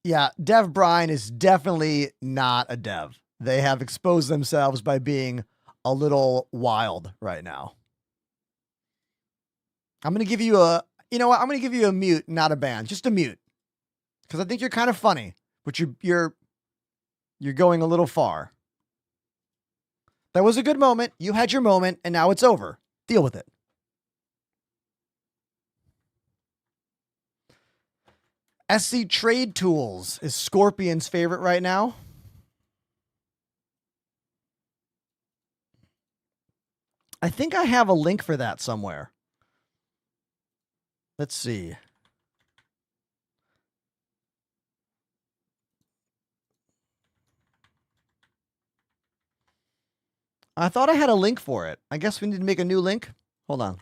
Yeah, Dev Brine is definitely not a dev. They have exposed themselves by being a little wild right now. I'm going to give you a, you know what? I'm going to give you a mute, not a ban, just a mute. Because I think you're kind of funny, but you're going a little far. That was a good moment. You had your moment, and now it's over. Deal with it. SC Trade Tools is Scorpion's favorite right now. I think I have a link for that somewhere. Let's see. I thought I had a link for it. I guess we need to make a new link. Hold on.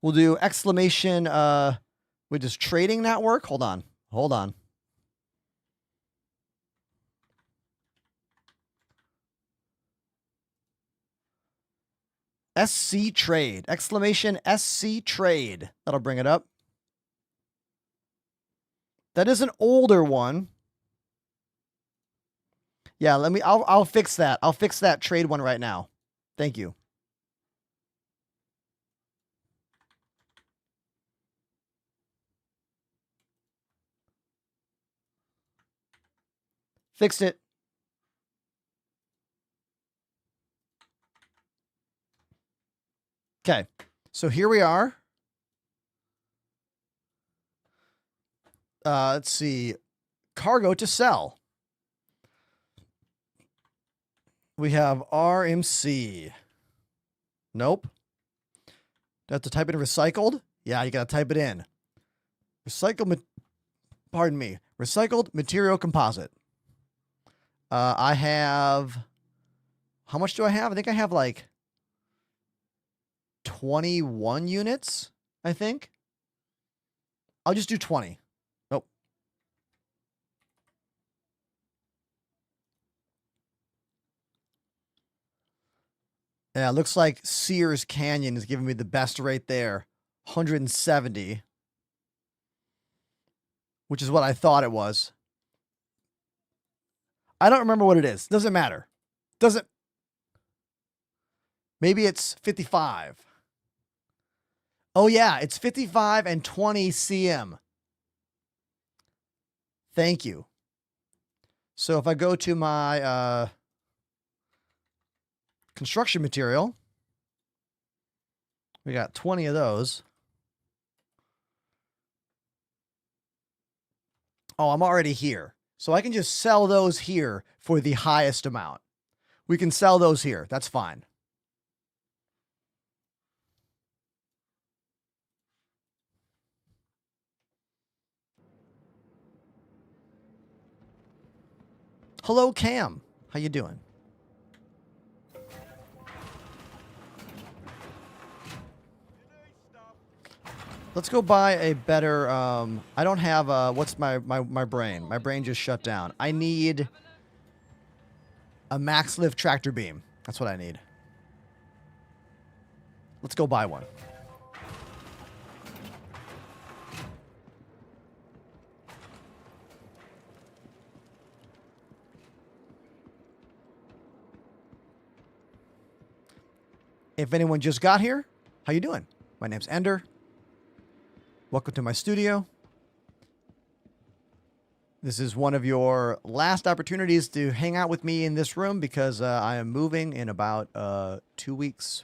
We'll do exclamation, with this trading network. Hold on. Hold on. SC Trade. Exclamation SC Trade. That'll bring it up. That is an older one. Yeah, I'll fix that. I'll fix that trade one right now. Thank you. Fixed it. Okay. So here we are. Let's see. Cargo to sell. We have RMC. Nope. Do I have to type in recycled? Yeah, you got to type it in. Pardon me. Recycled material composite. I have, how much do I have? I think I have like 21 units, I think. I'll just do 20. Nope. Yeah, it looks like Sears Canyon is giving me the best rate there. 170. Which is what I thought it was. I don't remember what it is. Doesn't matter. Doesn't. Maybe it's 55. Oh, yeah. It's 55 and 20 CM. Thank you. So if I go to my construction material, we got 20 of those. Oh, I'm already here. So I can just sell those here for the highest amount. We can sell those here. That's fine. Hello, Cam. How you doing? Let's go buy a better, I don't have, what's my brain? My brain just shut down. I need a max lift tractor beam. That's what I need. Let's go buy one. If anyone just got here, how you doing? My name's Ender. Welcome to my studio. This is one of your last opportunities to hang out with me in this room because I am moving in about 2 weeks.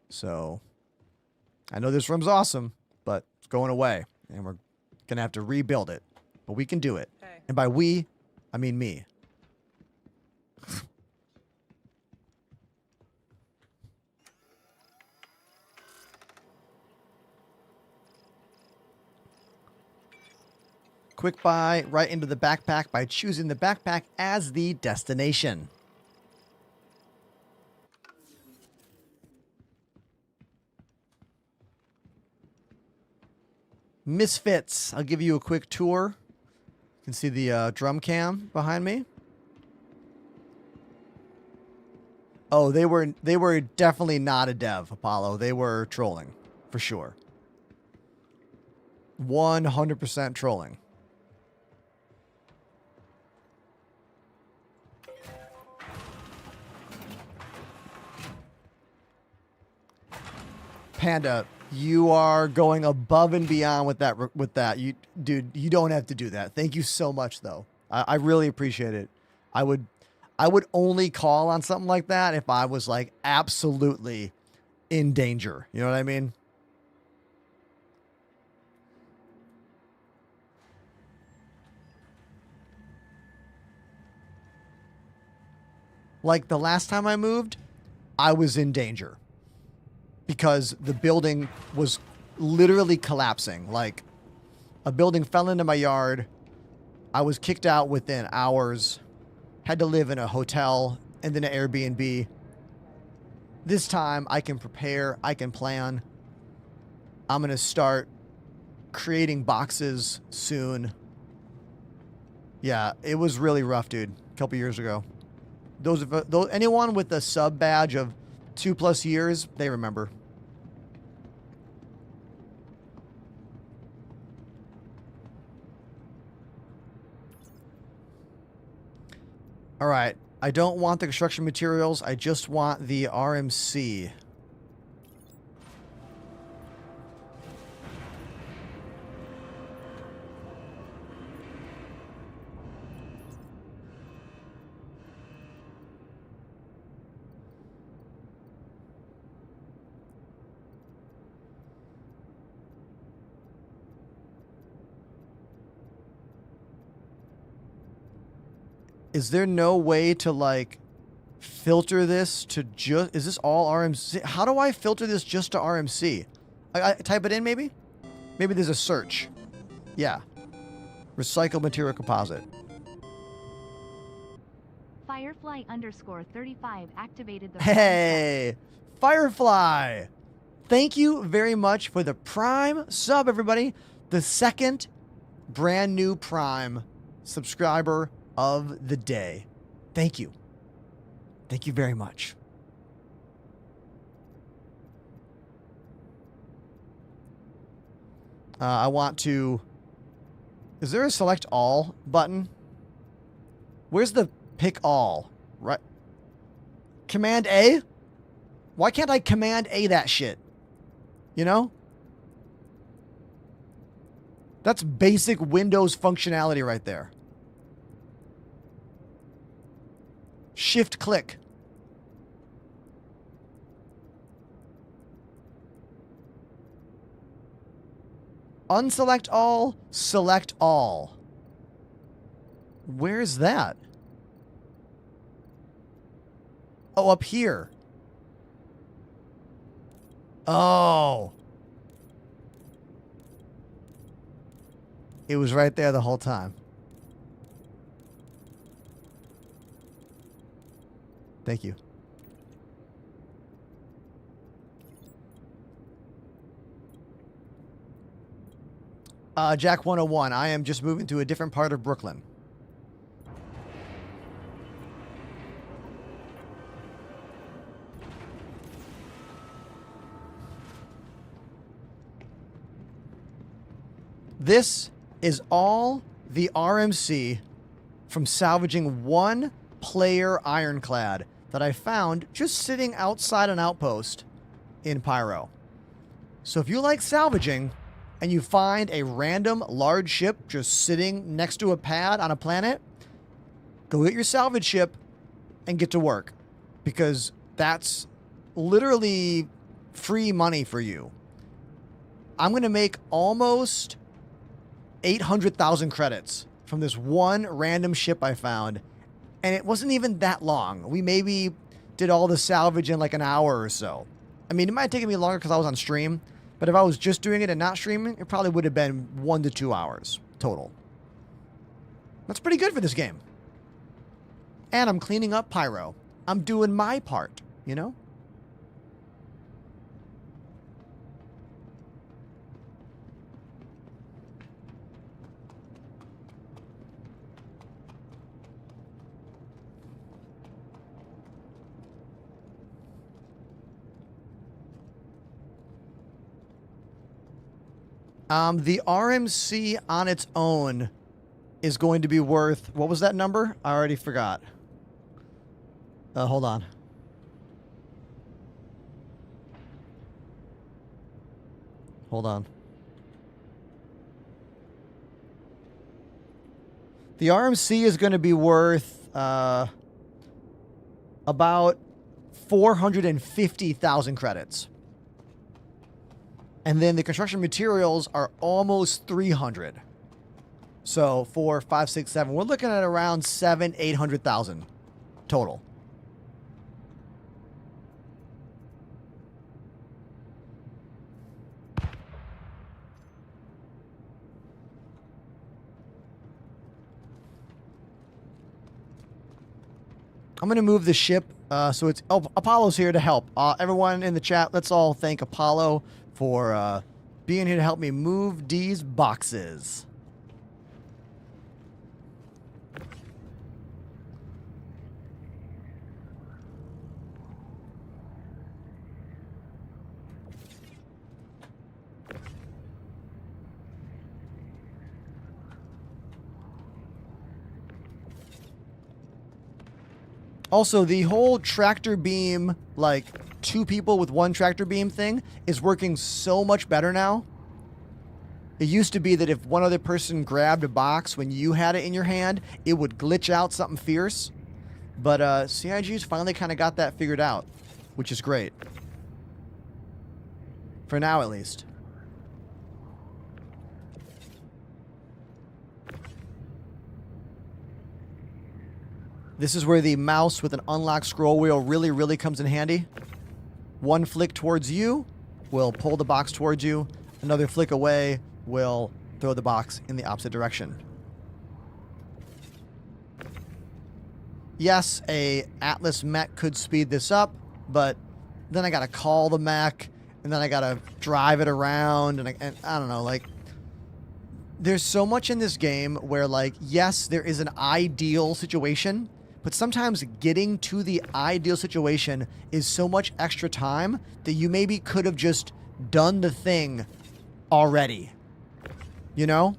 So I know this room's awesome, but it's going away, and we're gonna have to rebuild it. But we can do it. Hey. And by we, I mean me. Quick buy right into the backpack by choosing the backpack as the destination. Misfits. I'll give you a quick tour. You can see the drum cam behind me. Oh, they were definitely not a dev, Apollo. They were trolling, for sure. 100% trolling. Panda, you are going above and beyond with that. Dude, you don't have to do that. Thank you so much, though. I really appreciate it. I would only call on something like that if I was like absolutely in danger. You know what I mean? Like the last time I moved, I was in danger because the building was literally collapsing. Like a building fell into my yard. I was kicked out within hours. Had to live in a hotel and then an Airbnb. This time I can prepare, I can plan. I'm going to start creating boxes soon. Yeah, it was really rough, dude. A couple years ago. Anyone with a sub badge of 2+ years, they remember. All right. I don't want the construction materials. I just want the RMC. Is there no way to like filter this to just, is this all RMC? How do I filter this just to RMC? I type it in maybe? Maybe there's a search. Yeah. Recycled material composite. Firefly_35 activated the Hey, Firefly. Thank you very much for the Prime sub, everybody. The second brand new Prime subscriber of the day. Thank you. Thank you very much. I want to... Is there a select all button? Where's the pick all? Right. Command A? Why can't I Command A that shit? You know? That's basic Windows functionality right there. Shift click. Unselect all, select all. Where's that? Oh, up here. Oh. It was right there the whole time. Thank you. Jack 101, I am just moving to a different part of Brooklyn. This is all the RMC from salvaging one player ironclad that I found just sitting outside an outpost in Pyro. So if you like salvaging and you find a random large ship just sitting next to a pad on a planet, go get your salvage ship and get to work, because that's literally free money for you. I'm going to make almost 800,000 credits from this one random ship I found. And it wasn't even that long. We maybe did all the salvage in like an hour or so. I mean, it might have taken me longer because I was on stream. But if I was just doing it and not streaming, it probably would have been 1 to 2 hours total. That's pretty good for this game. And I'm cleaning up Pyro. I'm doing my part, you know? The RMC on its own is going to be worth... What was that number? I already forgot. Hold on. Hold on. The RMC is going to be worth about 450,000 credits. And then the construction materials are almost 300. So 4, 5, 6, 7. We're looking at around 800,000 total. I'm going to move the ship. So it's... Oh, Apollo's here to help. Everyone in the chat, let's all thank Apollo for being here to help me move these boxes. Also, the whole tractor beam, like 2 people with 1 tractor beam thing, is working so much better now. It used to be that if one other person grabbed a box when you had it in your hand, it would glitch out something fierce. But CIG's finally kind of got that figured out, which is great. For now, at least. This is where the mouse with an unlocked scroll wheel really comes in handy. 1 flick towards you will pull the box towards you. Another flick away will throw the box in the opposite direction. Yes, a Atlas mech could speed this up, but then I gotta call the mech, and then I gotta drive it around, and I don't know, like... There's so much in this game where, like, yes, there is an ideal situation, but sometimes getting to the ideal situation is so much extra time that you maybe could have just done the thing already. You know?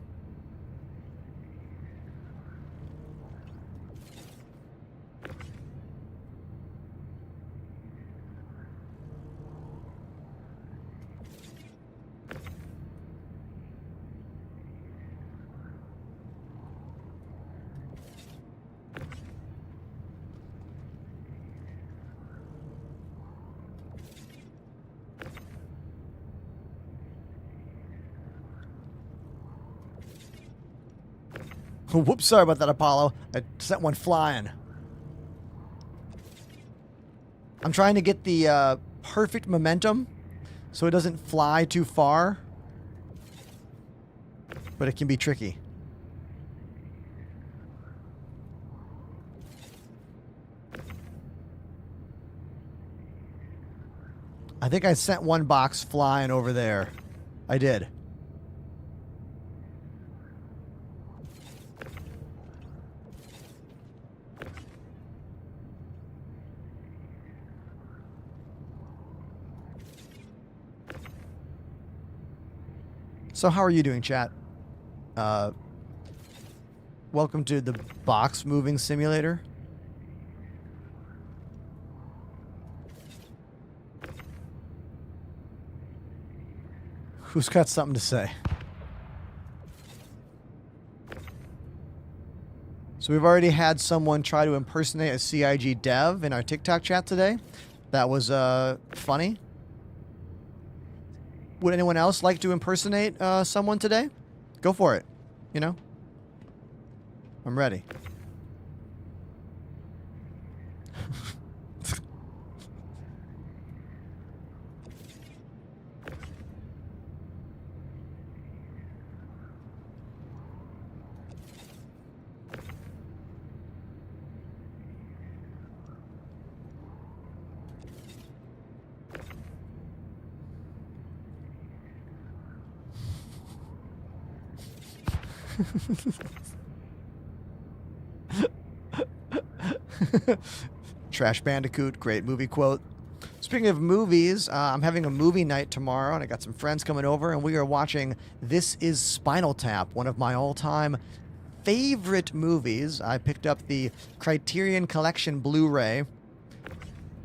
Whoops, sorry about that, Apollo. I sent one flying. I'm trying to get the perfect momentum so it doesn't fly too far. But it can be tricky. I think I sent one box flying over there. I did. So how are you doing, chat? Welcome to the box moving simulator. Who's got something to say? So we've already had someone try to impersonate a CIG dev in our TikTok chat today. That was funny. Would anyone else like to impersonate someone today? Go for it. You know? I'm ready. Trash Bandicoot, great movie quote. Speaking of movies, I'm having a movie night tomorrow, and I got some friends coming over, and we are watching This Is Spinal Tap, one of my all-time favorite movies. I picked up the Criterion Collection Blu-ray.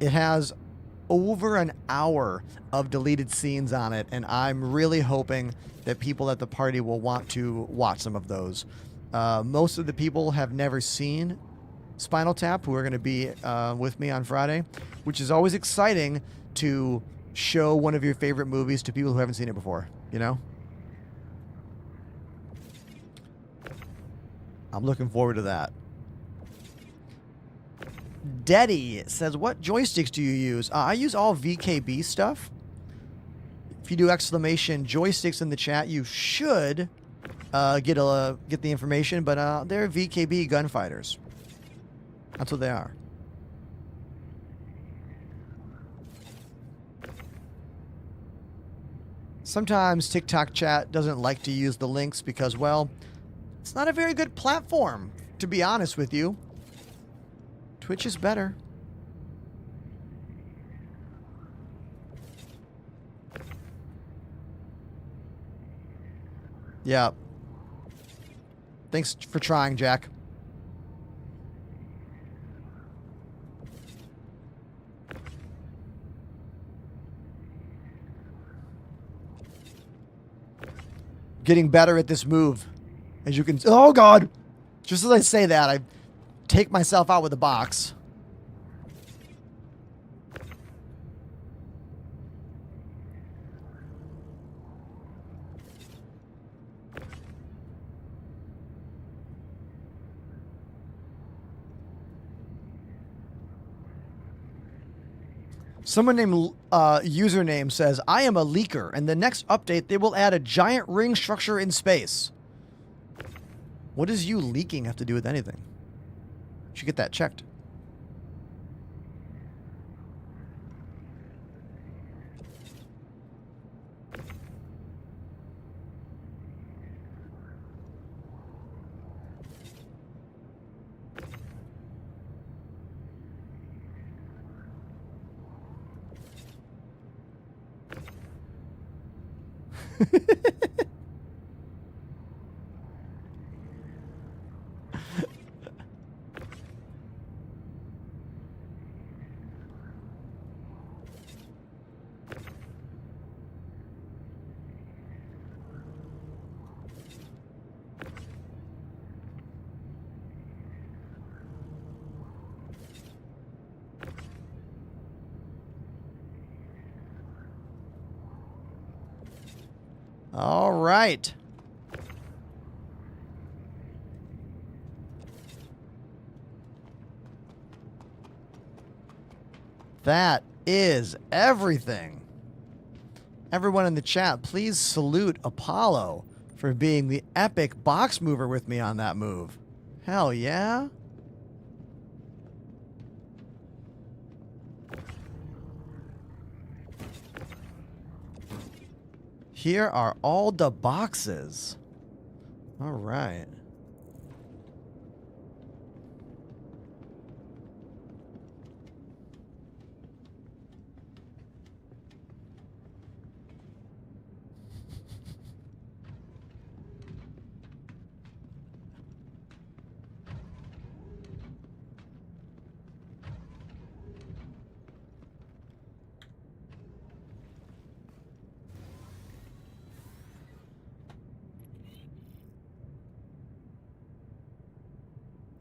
It has over an hour of deleted scenes on it, and I'm really hoping that people at the party will want to watch some of those. Most of the people have never seen Spinal Tap, who are going to be with me on Friday, which is always exciting to show one of your favorite movies to people who haven't seen it before, you know? I'm looking forward to that. Deddy says, what joysticks do you use? I use all VKB stuff. If you do exclamation joysticks in the chat, you should get the information, but they're VKB gunfighters. That's what they are. Sometimes TikTok chat doesn't like to use the links because, well, it's not a very good platform, to be honest with you. Twitch is better. Yeah. Thanks for trying, Jack. Getting better at this move. As you can... Oh, God! Just as I say that, I take myself out with a box. Someone named username says, I am a leaker, and the next update they will add a giant ring structure in space. What does you leaking have to do with anything? You should get that checked. All right. That is everything. Everyone in the chat, please salute Apollo for being the epic box mover with me on that move. Hell yeah. Here are all the boxes. All right.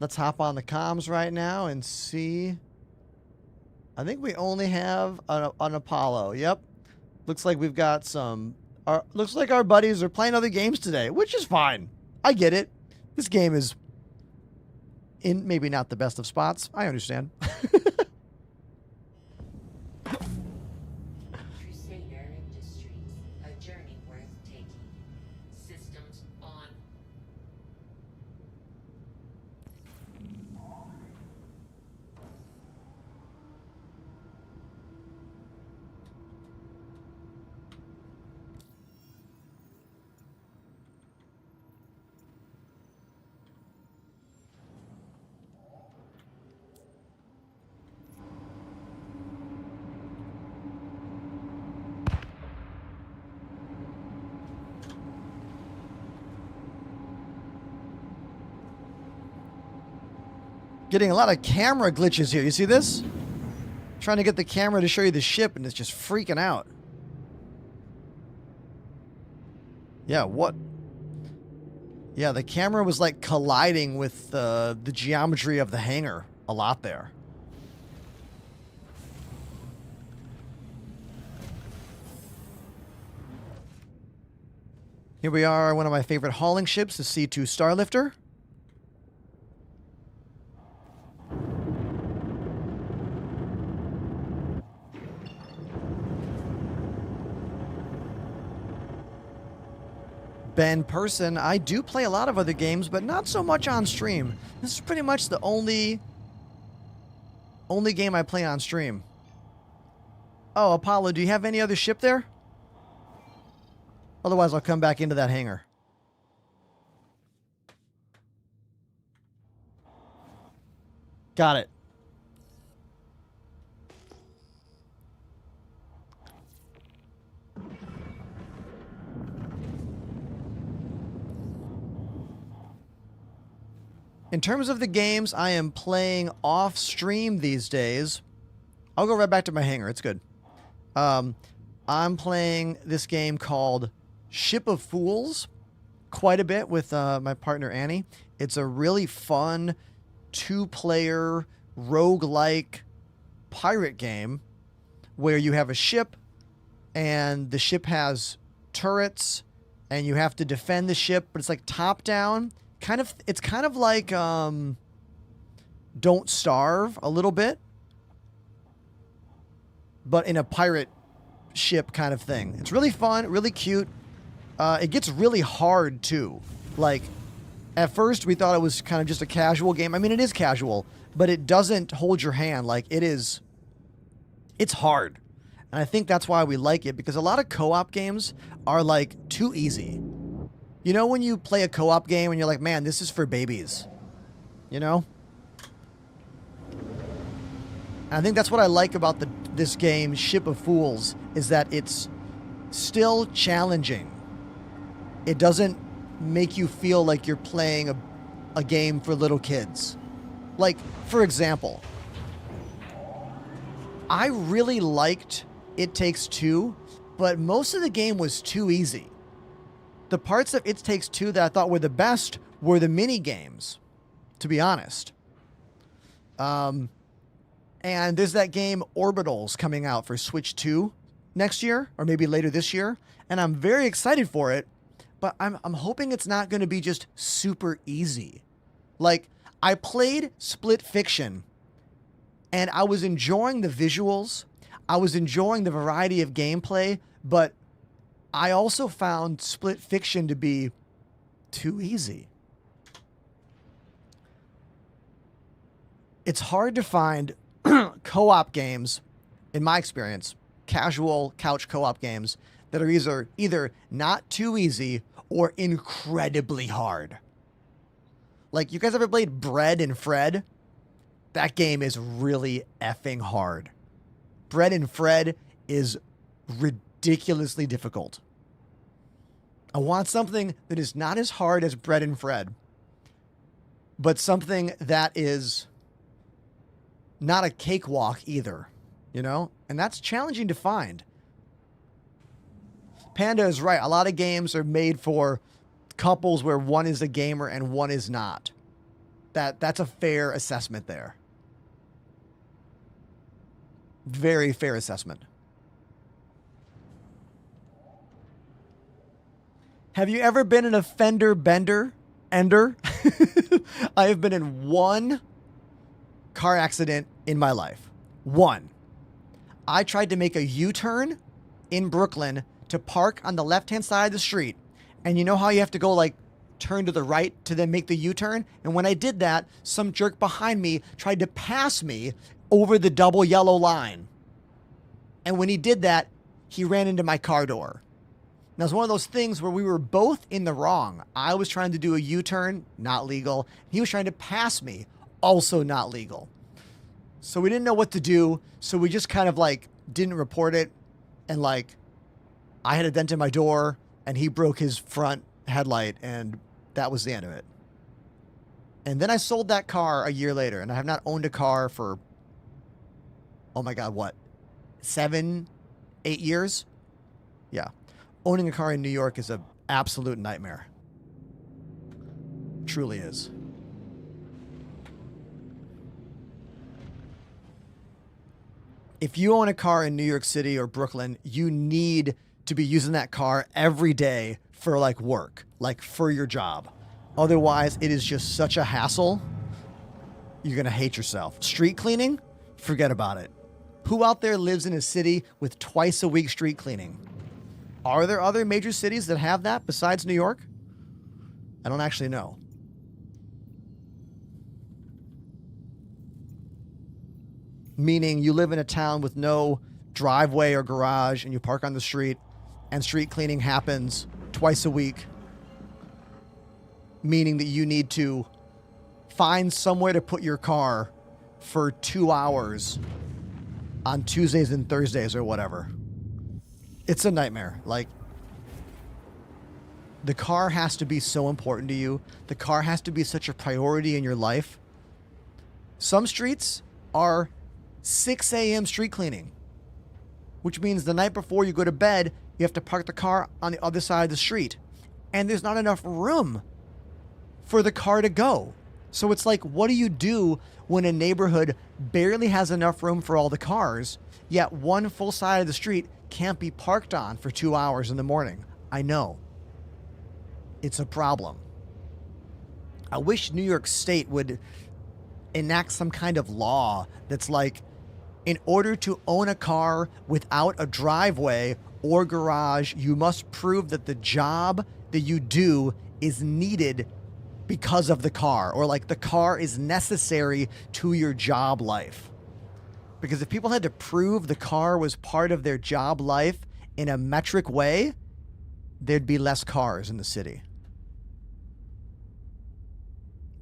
Let's hop on the comms right now and see. I think we only have an Apollo. Yep. Looks like we've got some Looks like our buddies are playing other games today, which is fine. I get it. This game is in maybe not the best of spots. I understand. Crusader Industries, a journey worth taking. Systems on. Getting a lot of camera glitches here. You see this? Trying to get the camera to show you the ship and it's just freaking out. Yeah, what? Yeah, the camera was like colliding with the geometry of the hangar a lot there. Here we are, one of my favorite hauling ships, the C2 Starlifter. Ben Person, I do play a lot of other games, but not so much on stream. This is pretty much the only game I play on stream. Oh, Apollo, do you have any other ship there? Otherwise, I'll come back into that hangar. Got it. In terms of the games I am playing off stream these days, I'll go right back to my hangar. It's good. I'm playing this game called Ship of Fools quite a bit with my partner Annie. It's a really fun two-player roguelike pirate game where you have a ship and the ship has turrets and you have to defend the ship, but it's like top-down. It's kind of like Don't Starve a little bit, but in a pirate ship kind of thing. It's really fun, really cute. It gets really hard too. Like, at first we thought it was kind of just a casual game. I mean, it is casual, but it doesn't hold your hand. Like, it's hard. And I think that's why we like it, because a lot of co-op games are like too easy. You know when you play a co-op game and you're like, man, this is for babies. You know? And I think that's what I like about this game, Ship of Fools, is that it's still challenging. It doesn't make you feel like you're playing a game for little kids. Like, for example, I really liked It Takes Two, but most of the game was too easy. The parts of It Takes Two that I thought were the best were the mini games, to be honest. And there's that game Orbitals coming out for Switch 2 next year, or maybe later this year, and I'm very excited for it, but I'm hoping it's not going to be just super easy. Like, I played Split Fiction, and I was enjoying the visuals, I was enjoying the variety of gameplay, but I also found Split Fiction to be too easy. It's hard to find co-op games, in my experience, casual couch co-op games that are either not too easy or incredibly hard. Like, you guys ever played Bread and Fred? That game is really effing hard. Bread and Fred is ridiculously difficult. I want something that is not as hard as Bread and Fred, but something that is not a cakewalk either, you know? And that's challenging to find. Panda is right. A lot of games are made for couples where one is a gamer and one is not. That's a fair assessment there. Very fair assessment. Have you ever been in a fender bender? Ender? I have been in one car accident in my life. One. I tried to make a U-turn in Brooklyn to park on the left-hand side of the street. And you know how you have to go like turn to the right to then make the U-turn? And when I did that, some jerk behind me tried to pass me over the double yellow line. And when he did that, he ran into my car door. Now, it's one of those things where we were both in the wrong. I was trying to do a U-turn, not legal. He was trying to pass me, also not legal. So we didn't know what to do. So we just kind of like didn't report it. And like, I had a dent in my door and he broke his front headlight and that was the end of it. And then I sold that car a year later and I have not owned a car for, oh my God, what? 7, 8 years? Yeah. Owning a car in New York is an absolute nightmare. Truly is. If you own a car in New York City or Brooklyn, you need to be using that car every day for like work, like for your job. Otherwise, it is just such a hassle. You're going to hate yourself. Street cleaning? Forget about it. Who out there lives in a city with twice a week street cleaning? Are there other major cities that have that besides New York? I don't actually know. Meaning you live in a town with no driveway or garage and you park on the street and street cleaning happens twice a week. Meaning that you need to find somewhere to put your car for 2 hours on Tuesdays and Thursdays or whatever. It's a nightmare. Like, the car has to be so important to you. The car has to be such a priority in your life. Some streets are 6 a.m. street cleaning, which means the night before you go to bed, you have to park the car on the other side of the street. And there's not enough room for the car to go. So it's like, what do you do when a neighborhood barely has enough room for all the cars, yet one full side of the street can't be parked on for 2 hours in the morning? I know. It's a problem. I wish New York State would enact some kind of law that's like, in order to own a car without a driveway or garage, you must prove that the job that you do is needed because of the car, or like the car is necessary to your job life. Because if people had to prove the car was part of their job life in a metric way, there'd be less cars in the city.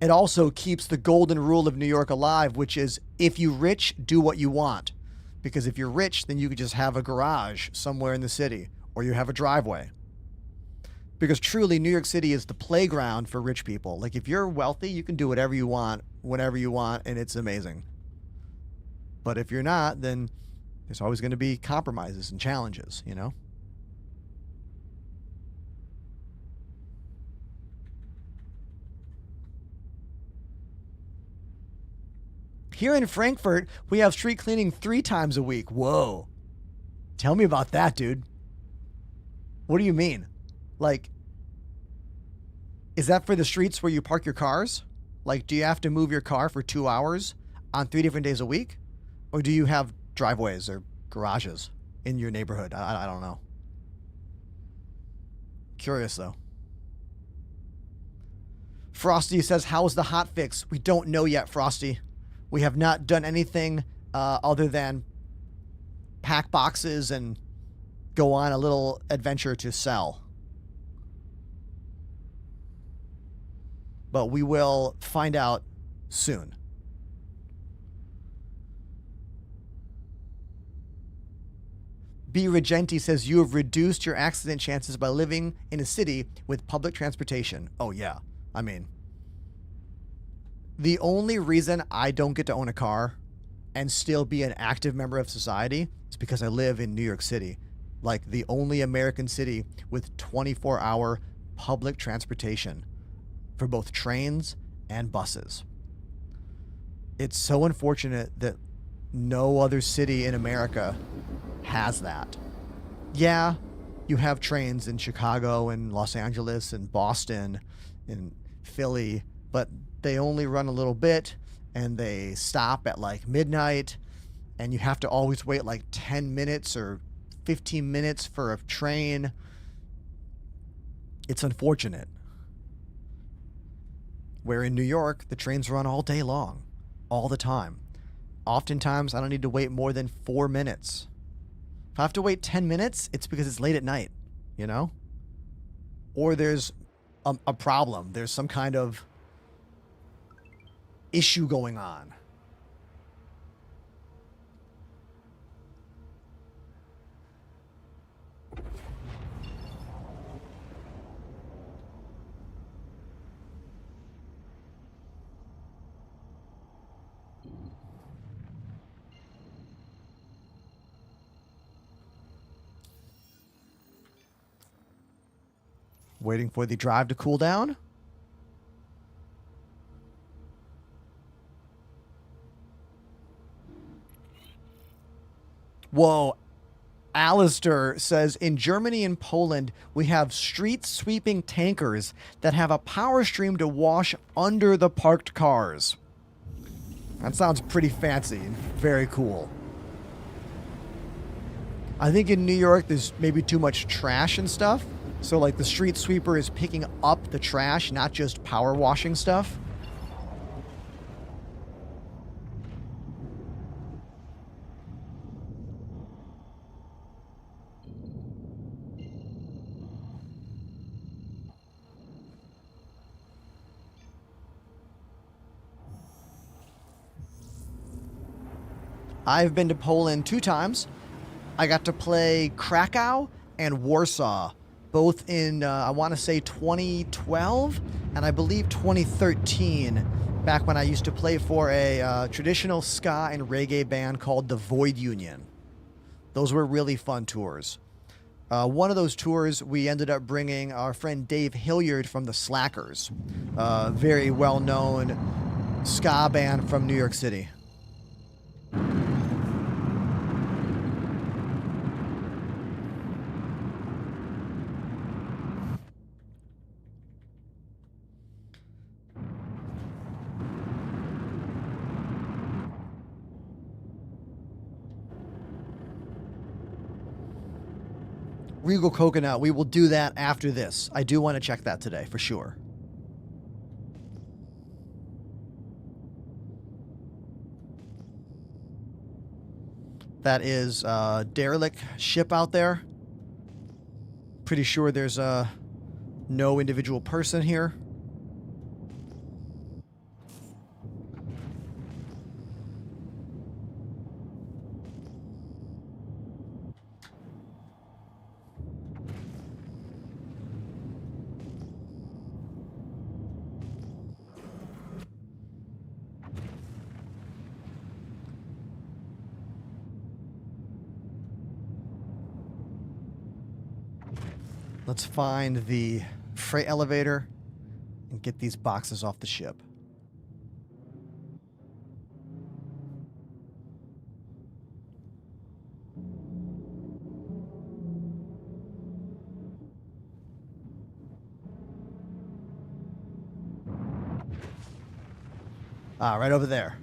It also keeps the golden rule of New York alive, which is if you're rich, do what you want. Because if you're rich, then you could just have a garage somewhere in the city, or you have a driveway. Because truly, New York City is the playground for rich people. Like, if you're wealthy, you can do whatever you want, whenever you want, and it's amazing. But if you're not, then there's always going to be compromises and challenges, you know? Here in Frankfurt, we have street cleaning 3 times a week. Whoa. Tell me about that, dude. What do you mean? Like, is that for the streets where you park your cars? Like, do you have to move your car for 2 hours on 3 different days a week? Or do you have driveways or garages in your neighborhood? I don't know. Curious, though. Frosty says, how's the hotfix? We don't know yet, Frosty. We have not done anything other than pack boxes and go on a little adventure to sell. But we will find out soon. B. Regenti says, you have reduced your accident chances by living in a city with public transportation. Oh, yeah. I mean, the only reason I don't get to own a car and still be an active member of society is because I live in New York City, like the only American city with 24-hour public transportation for both trains and buses. It's so unfortunate that no other city in America has that. Yeah, you have trains in Chicago and Los Angeles and Boston and Philly, but they only run a little bit and they stop at like midnight, and you have to always wait like 10 minutes or 15 minutes for a train. It's unfortunate. Where in New York, the trains run all day long, all the time. Oftentimes, I don't need to wait more than 4 minutes. If I have to wait 10 minutes, it's because it's late at night, you know? Or there's a problem. There's some kind of issue going on. Waiting for the drive to cool down. Whoa. Alistair says, in Germany and Poland, we have street sweeping tankers that have a power stream to wash under the parked cars. That sounds pretty fancy and very cool. I think in New York, there's maybe too much trash and stuff. So, like, the street sweeper is picking up the trash, not just power washing stuff. I've been to Poland 2 times. I got to play Krakow and Warsaw, both in, I want to say 2012, and I believe 2013, back when I used to play for a traditional ska and reggae band called the Void Union. Those were really fun tours. One of those tours, we ended up bringing our friend Dave Hilliard from the Slackers, very well-known ska band from New York City. Regal Coconut, we will do that after this. I do want to check that today, for sure. That is a derelict ship out there. Pretty sure there's no individual person here. Let's find the freight elevator and get these boxes off the ship. Ah, right over there.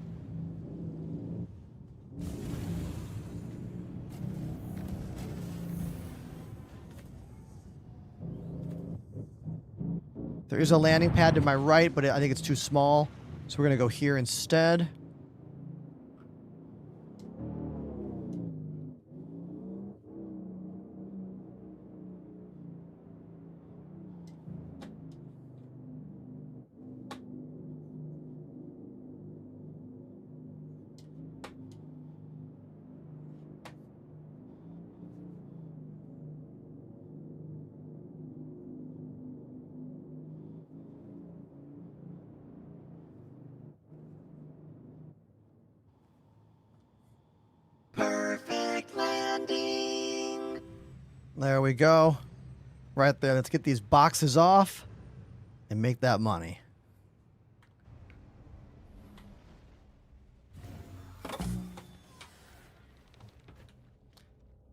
There is a landing pad to my right, but I think it's too small. So we're going to go here instead. Perfect landing. There we go. Right there. Let's get these boxes off and make that money.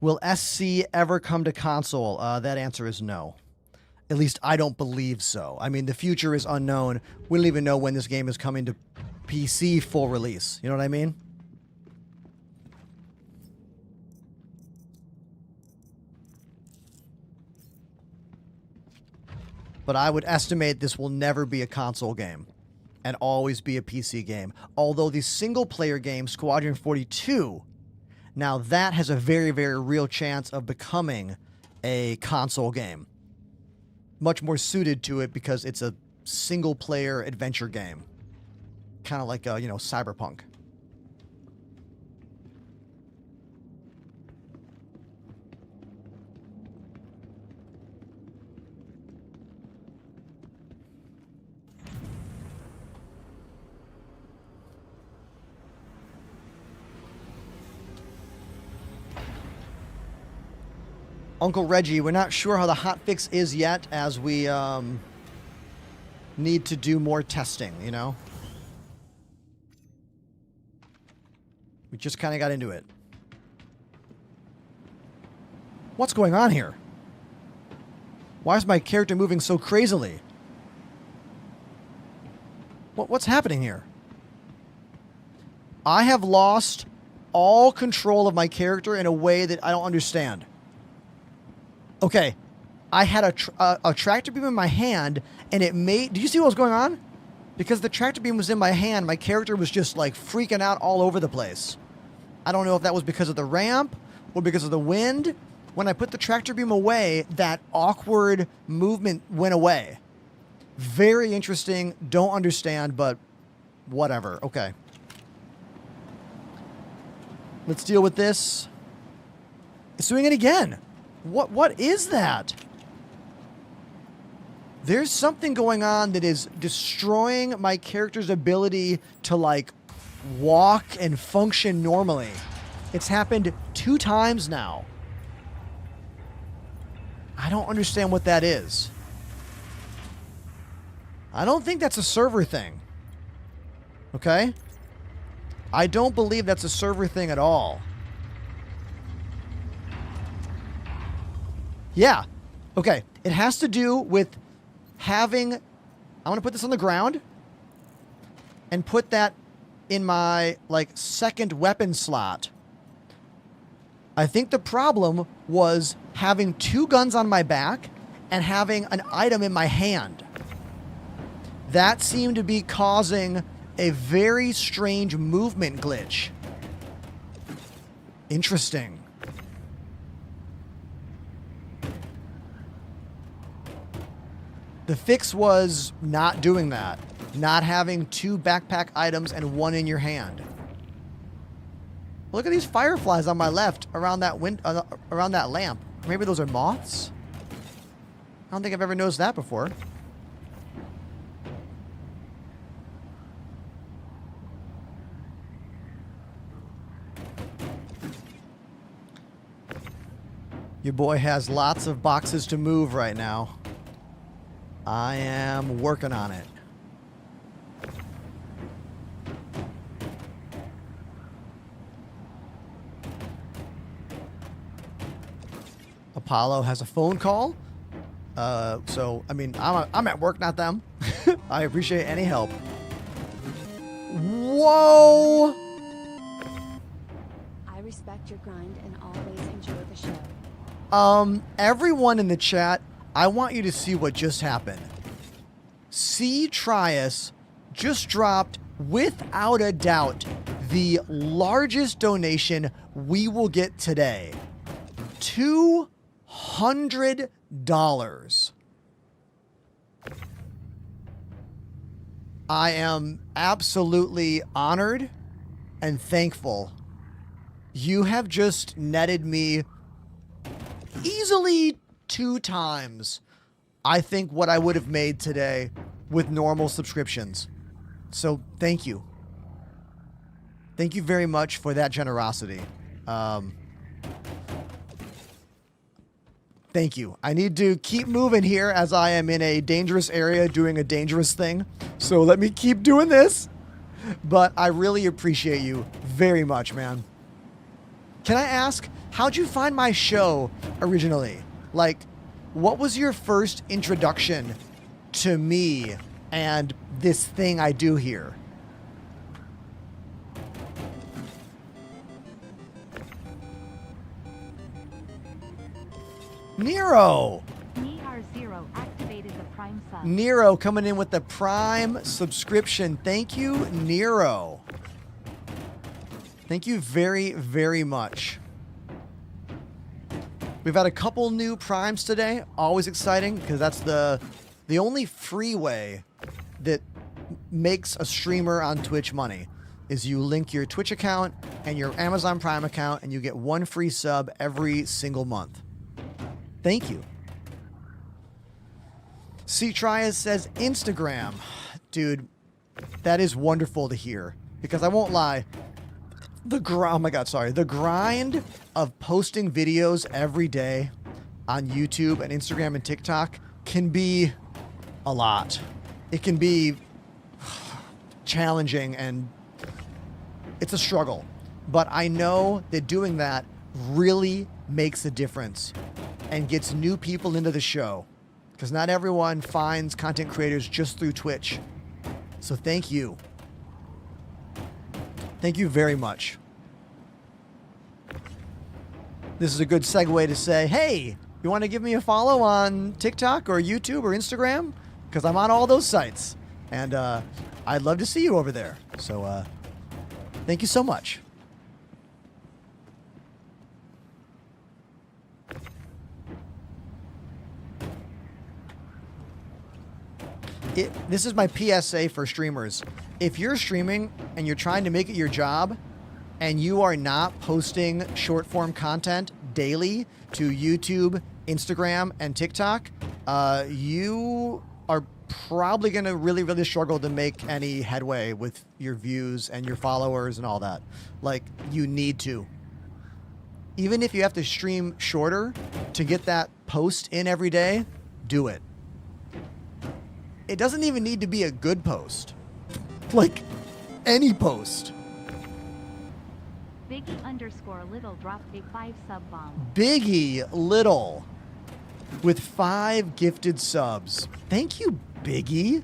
Will SC ever come to console? That answer is no. At least I don't believe so. I mean, the future is unknown. We don't even know when this game is coming to PC full release. You know what I mean? But I would estimate this will never be a console game and always be a PC game. Although the single-player game, Squadron 42, now that has a very, very real chance of becoming a console game. Much more suited to it because it's a single-player adventure game. Kind of like, Cyberpunk. Uncle Reggie, we're not sure how the hotfix is yet, as we need to do more testing, you know? We just kind of got into it. What's going on here? Why is my character moving so crazily? What's happening here? I have lost all control of my character in a way that I don't understand. Okay, I had a tractor beam in my hand, and it made... Did you see what was going on? Because the tractor beam was in my hand, my character was just, like, freaking out all over the place. I don't know if that was because of the ramp or because of the wind. When I put the tractor beam away, that awkward movement went away. Very interesting. Don't understand, but whatever. Okay. Let's deal with this. It's doing it again. What is that? There's something going on that is destroying my character's ability to, like, walk and function normally. It's happened 2 times now. I don't understand what that is. I don't think that's a server thing. Okay? I don't believe that's a server thing at all. Yeah. Okay. It has to do with having... I'm going to put this on the ground and put that in my, like, second weapon slot. I think the problem was having 2 guns on my back and having an item in my hand. That seemed to be causing a very strange movement glitch. Interesting. The fix was not doing that. Not having 2 backpack items and 1 in your hand. Look at these fireflies on my left around that around that lamp. Maybe those are moths? I don't think I've ever noticed that before. Your boy has lots of boxes to move right now. I am working on it. Apollo has a phone call. So, I mean, I'm at work, not them. I appreciate any help. Whoa! I respect your grind and always enjoy the show. Everyone in the chat, I want you to see what just happened. C. Trias just dropped, without a doubt, the largest donation we will get today. $200. I am absolutely honored and thankful. You have just netted me easily 2 times, I think, what I would have made today with normal subscriptions. So thank you. Thank you very much for that generosity. Thank you. I need to keep moving here as I am in a dangerous area doing a dangerous thing. So let me keep doing this. But I really appreciate you very much, man. Can I ask, how'd you find my show originally? Like, what was your first introduction to me and this thing I do here? Nero! Nihar0 activated the Prime sub. Nero coming in with the Prime subscription. Thank you, Nero. Thank you very, very much. We've had a couple new Primes today. Always exciting because that's the only free way that makes a streamer on Twitch money is you link your Twitch account and your Amazon Prime account and you get one free sub every single month. Thank you. C. Trias says Instagram. Dude, that is wonderful to hear because I won't lie. Oh my God, sorry. The grind of posting videos every day on YouTube and Instagram and TikTok can be a lot. It can be challenging and it's a struggle. But I know that doing that really makes a difference and gets new people into the show because not everyone finds content creators just through Twitch. So thank you. Thank you very much. This is a good segue to say, hey, you want to give me a follow on TikTok or YouTube or Instagram? Because I'm on all those sites. And I'd love to see you over there. So thank you so much. This is my PSA for streamers. If you're streaming and you're trying to make it your job and you are not posting short form content daily to YouTube, Instagram, and TikTok, you are probably going to really, really struggle to make any headway with your views and your followers and all that. Like, you need to. Even if you have to stream shorter to get that post in every day, do it. It doesn't even need to be a good post. Like, any post. Biggie_Little dropped a 5 sub bomb. Biggie Little with 5 gifted subs. Thank you, Biggie.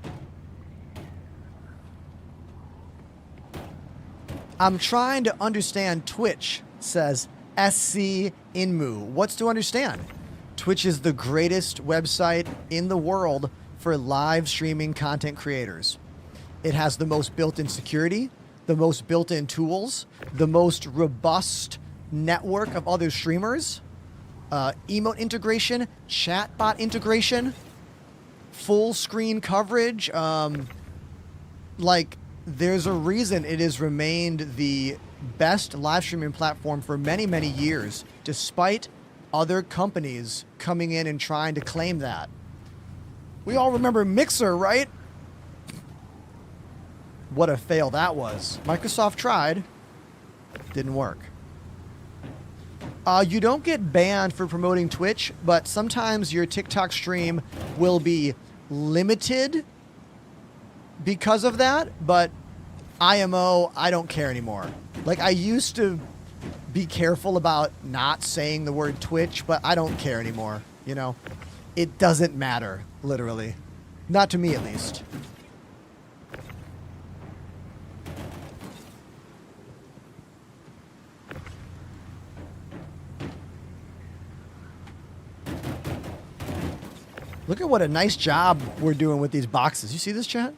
I'm trying to understand Twitch, says SC Inmu. What's to understand? Twitch is the greatest website in the world for live streaming content creators. It has the most built-in security, the most built-in tools, the most robust network of other streamers, emote integration, chatbot integration, full screen coverage. Like, there's a reason it has remained the best live streaming platform for many, many years, despite other companies coming in and trying to claim that. We all remember Mixer, right? What a fail that was. Microsoft tried. Didn't work. You don't get banned for promoting Twitch, but sometimes your TikTok stream will be limited because of that, but IMO, I don't care anymore. Like, I used to be careful about not saying the word Twitch, but I don't care anymore, you know? It doesn't matter, literally. Not to me, at least. Look at what a nice job we're doing with these boxes. You see this, chat?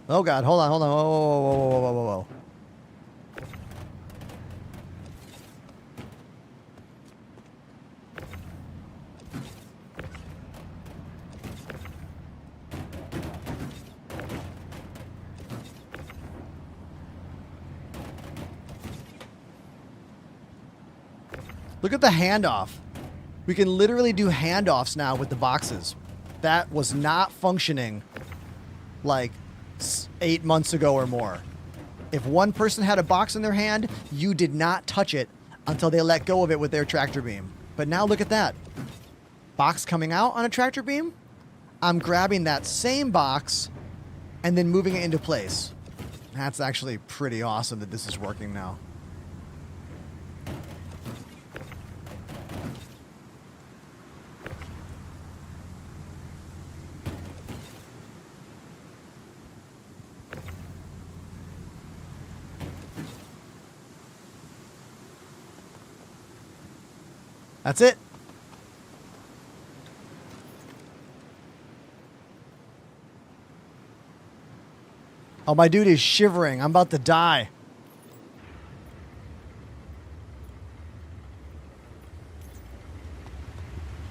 Oh God, hold on. Whoa, whoa, whoa, whoa, whoa, whoa, whoa. Look at the handoff. We can literally do handoffs now with the boxes. That was not functioning like 8 months ago or more. If one person had a box in their hand, you did not touch it until they let go of it with their tractor beam. But now look at that. Box coming out on a tractor beam. I'm grabbing that same box and then moving it into place. That's actually pretty awesome that this is working now. That's it. Oh, my dude is shivering. I'm about to die.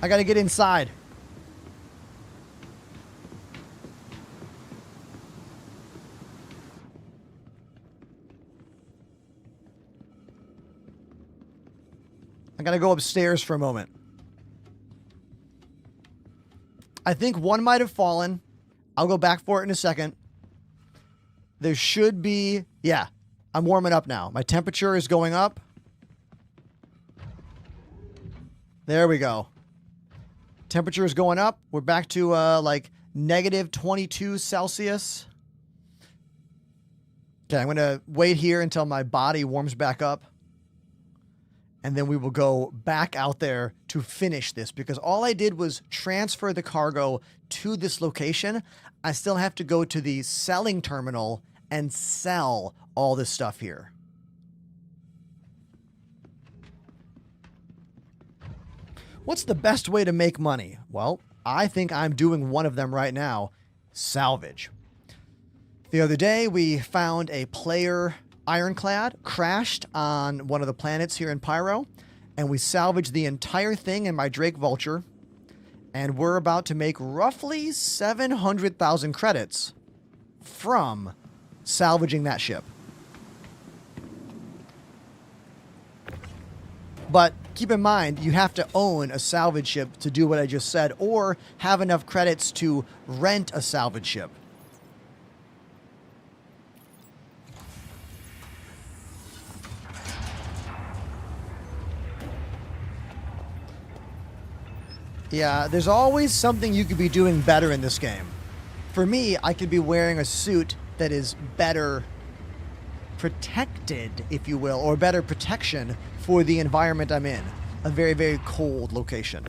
I gotta get inside. I gotta go upstairs for a moment. I think one might have fallen. I'll go back for it in a second. There should be... Yeah, I'm warming up now. My temperature is going up. There we go. Temperature is going up. We're back to like negative 22 Celsius. Okay, I'm going to wait here until my body warms back up. And then we will go back out there to finish this, because all I did was transfer the cargo to this location. I still have to go to the selling terminal and sell all this stuff here. What's the best way to make money? Well, I think I'm doing one of them right now. Salvage. The other day, we found a player ironclad crashed on one of the planets here in Pyro, and we salvaged the entire thing in my Drake Vulture, and we're about to make roughly 700,000 credits from salvaging that ship. But keep in mind, you have to own a salvage ship to do what I just said, or have enough credits to rent a salvage ship. Yeah, there's always something you could be doing better in this game. For me, I could be wearing a suit that is better protected, if you will, or better protection for the environment I'm in. A very, very cold location.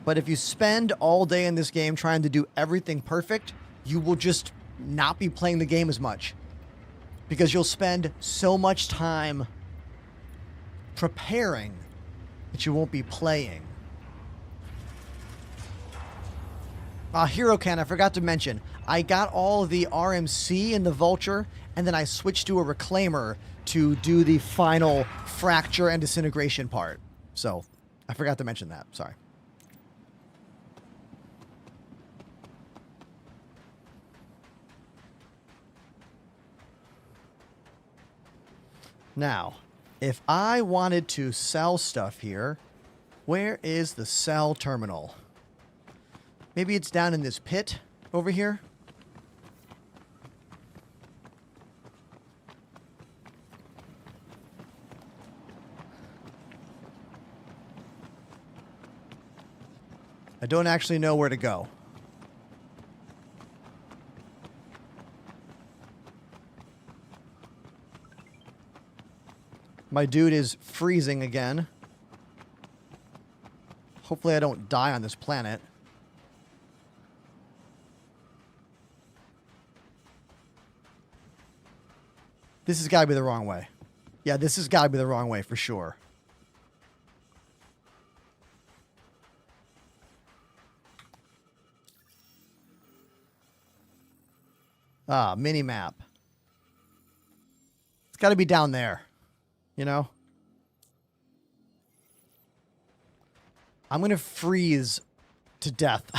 But if you spend all day in this game trying to do everything perfect, you will just not be playing the game as much. Because you'll spend so much time preparing that you won't be playing. Hero Can, I forgot to mention, I got all the RMC in the Vulture, and then I switched to a Reclaimer to do the final fracture and disintegration part. So, I forgot to mention that. Sorry. Now, if I wanted to sell stuff here, where is the sell terminal? Maybe it's down in this pit over here. I don't actually know where to go. My dude is freezing again. Hopefully I don't die on this planet. This has got to be the wrong way. Yeah, this has got to be the wrong way for sure. Mini-map. It's got to be down there. You know? I'm going to freeze to death.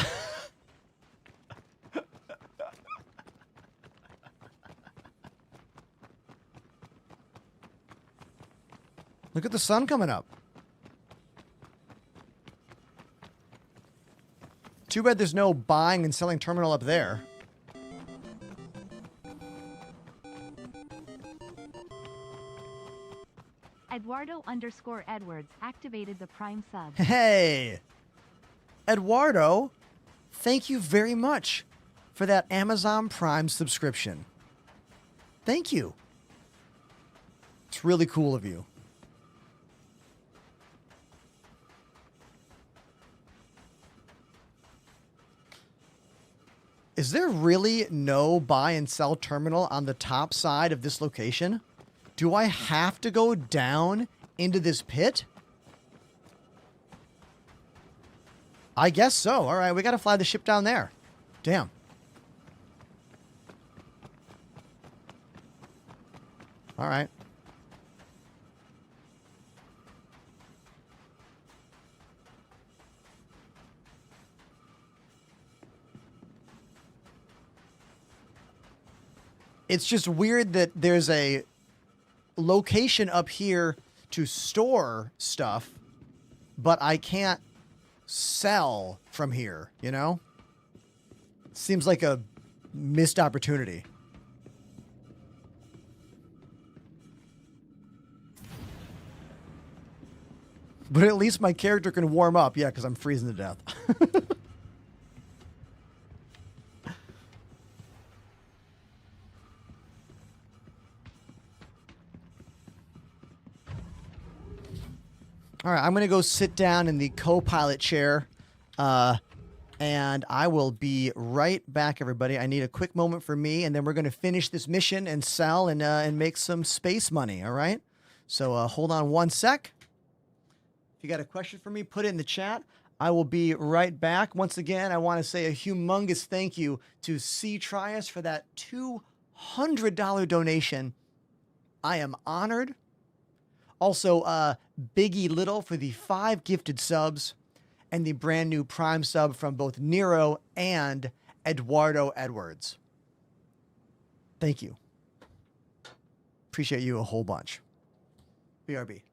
Look at the sun coming up. Too bad there's no buying and selling terminal up there. Eduardo_Edwards activated the Prime sub. Hey, Eduardo, thank you very much for that Amazon Prime subscription. Thank you. It's really cool of you. Is there really no buy and sell terminal on the top side of this location? Do I have to go down into this pit? I guess so. All right, we got to fly the ship down there. Damn. All right. It's just weird that there's a location up here to store stuff, but I can't sell from here, you know? Seems like a missed opportunity. But at least my character can warm up. Yeah, because I'm freezing to death. All right, I'm going to go sit down in the co-pilot chair, and I will be right back, everybody. I need a quick moment for me, and then we're going to finish this mission and sell and make some space money, all right? So hold on one sec. If you got a question for me, put it in the chat. I will be right back. Once again, I want to say a humongous thank you to C. Trias for that $200 donation. I am honored. Also, Biggie Little for the 5 gifted subs and the brand new Prime sub from both Nero and Eduardo Edwards. Thank you. Appreciate you a whole bunch. BRB.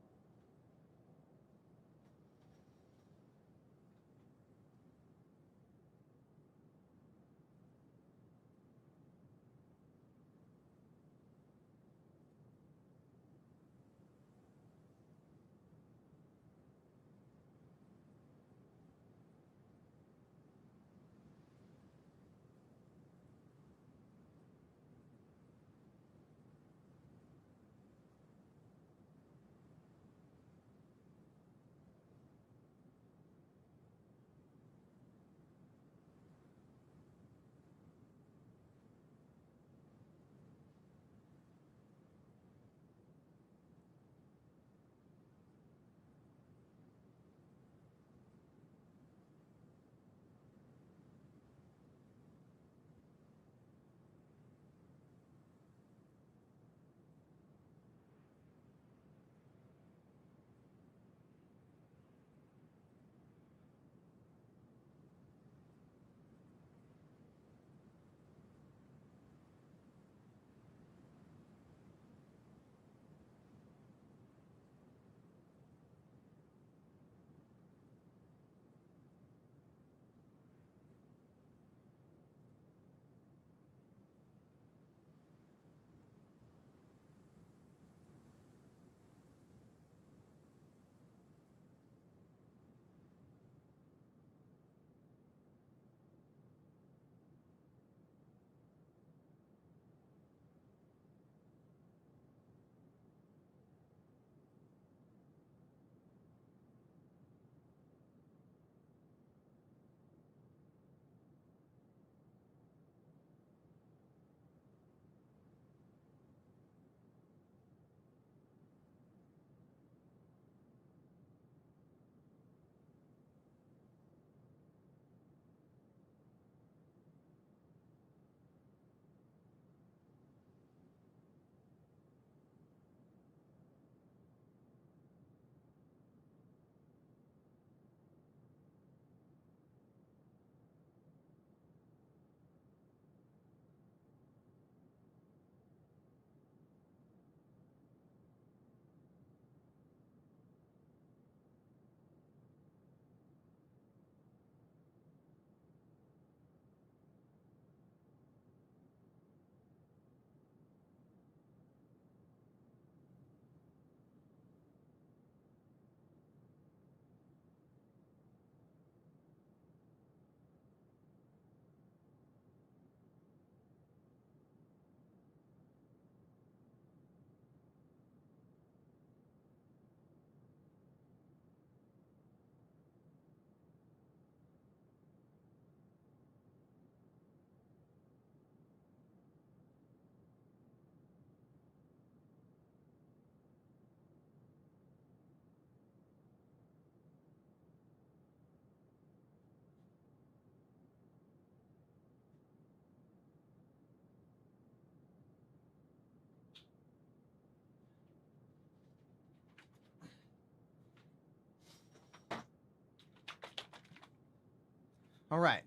All right.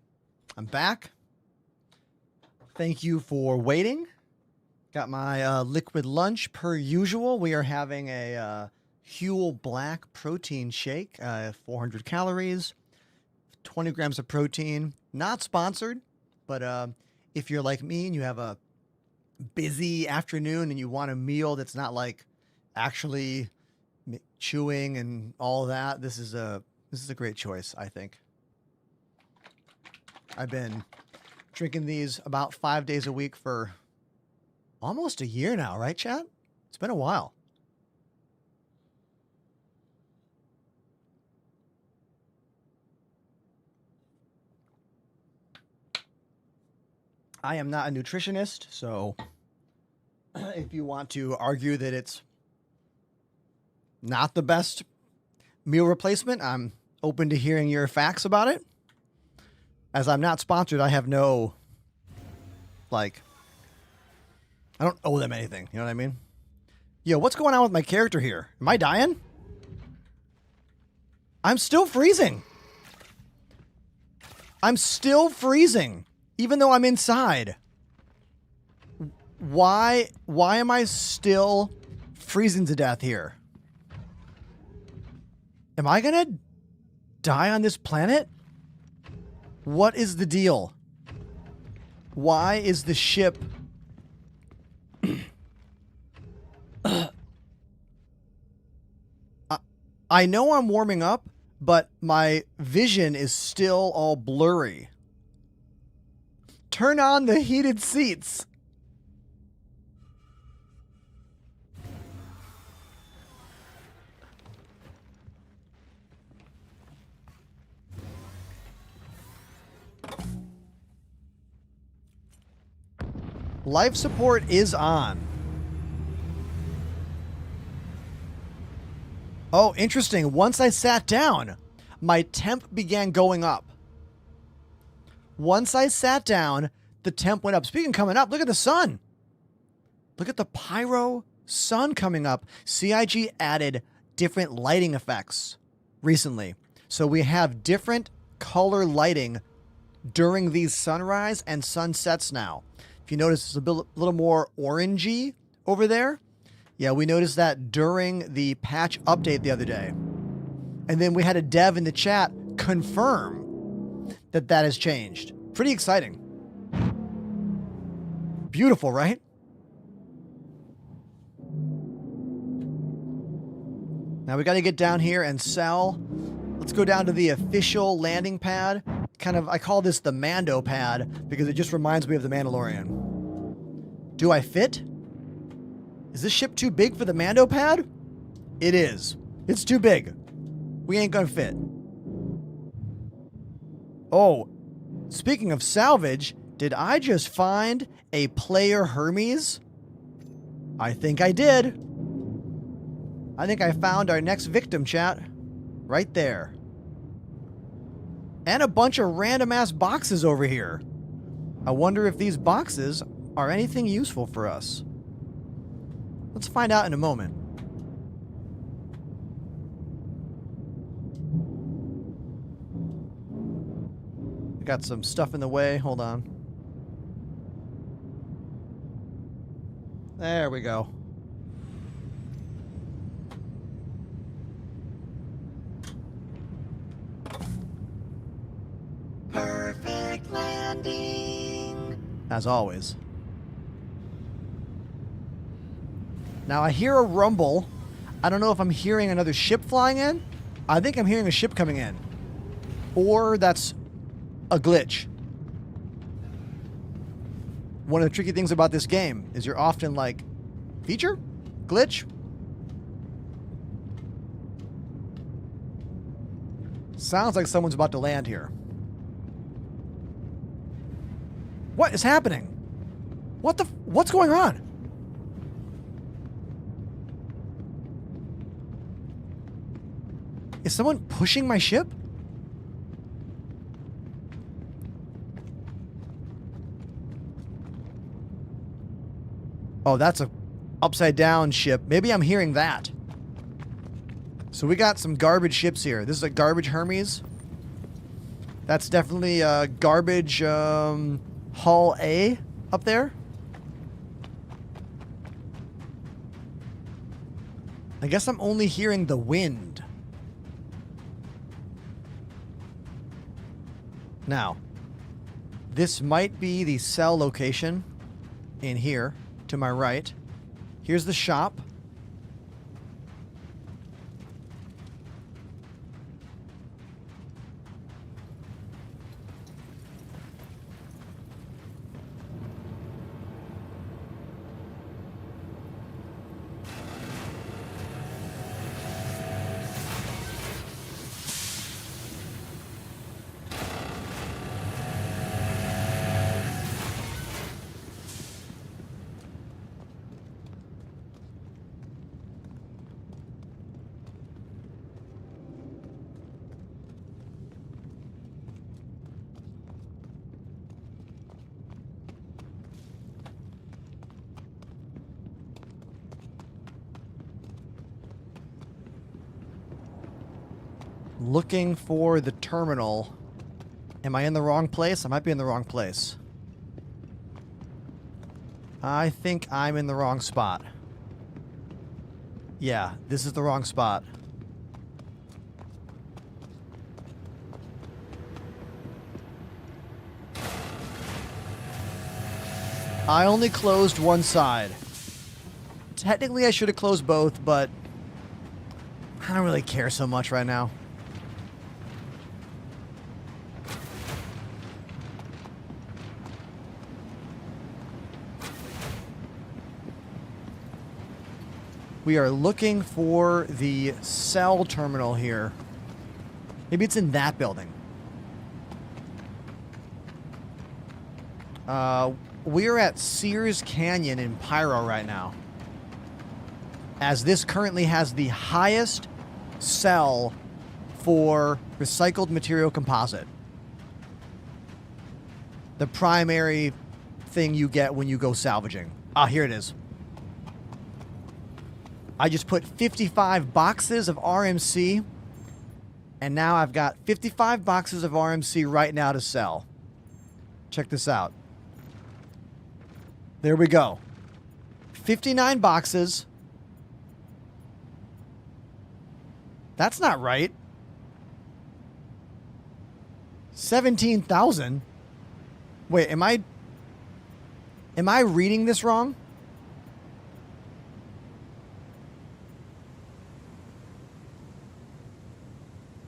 I'm back. Thank you for waiting. Got my liquid lunch per usual. We are having a Huel Black protein shake, 400 calories, 20 grams of protein. Not sponsored, but if you're like me and you have a busy afternoon and you want a meal that's not like actually chewing and all that, this is a great choice, I think. I've been drinking these about 5 days a week for almost a year now, right, chat? It's been a while. I am not a nutritionist, so if you want to argue that it's not the best meal replacement, I'm open to hearing your facts about it. As I'm not sponsored, I have no, like, I don't owe them anything. You know what I mean? Yo, what's going on with my character here? Am I dying? I'm still freezing. I'm still freezing, even though I'm inside. Why am I still freezing to death here? Am I gonna die on this planet? What is the deal? Why is the ship... I know I'm warming up, but my vision is still all blurry. Turn on the heated seats. Life support is on. Oh, interesting. Once I sat down, my temp began going up. Once I sat down, the temp went up. Speaking of coming up, look at the sun. Look at the pyro sun coming up. CIG added different lighting effects recently. So we have different color lighting during these sunrise and sunsets now. If you notice, it's a little more orangey over there. Yeah, we noticed that during the patch update the other day. And then we had a dev in the chat confirm that that has changed. Pretty exciting. Beautiful, right? Now we got to get down here and sell. Let's go down to the official landing pad. I call this the Mando pad because it just reminds me of the Mandalorian. Do I fit? Is this ship too big for the Mando pad? It is. It's too big. We ain't gonna fit. Oh, speaking of salvage, did I just find a player Hermes? I think I did. I think I found our next victim, chat. Right there. And a bunch of random ass boxes over here. I wonder if these boxes are anything useful for us. Let's find out in a moment. We got some stuff in the way. Hold on. There we go. Perfect landing. As always. Now I hear a rumble. I don't know if I'm hearing another ship flying in. I think I'm hearing a ship coming in. Or that's a glitch. One of the tricky things about this game is you're often like, feature? Glitch? Sounds like someone's about to land here. What is happening? What's going on? Is someone pushing my ship? Oh, that's a upside down ship. Maybe I'm hearing that. So we got some garbage ships here. This is a garbage Hermes. That's definitely garbage Hall A up there. I guess I'm only hearing the wind. Now, this might be the cell location in here to my right. Here's the shop. Looking for the terminal. Am I in the wrong place? I might be in the wrong place. I think I'm in the wrong spot. Yeah, this is the wrong spot. I only closed one side. Technically, I should have closed both, but I don't really care so much right now. We are looking for the cell terminal here. Maybe it's in that building. We are at Sears Canyon in Pyro right now, as this currently has the highest sell for recycled material composite. The primary thing you get when you go salvaging. Ah, here it is. I just put 55 boxes of RMC, and now I've got 55 boxes of RMC right now to sell. Check this out. There we go. 59 boxes. That's not right. 17,000. Wait, am I reading this wrong?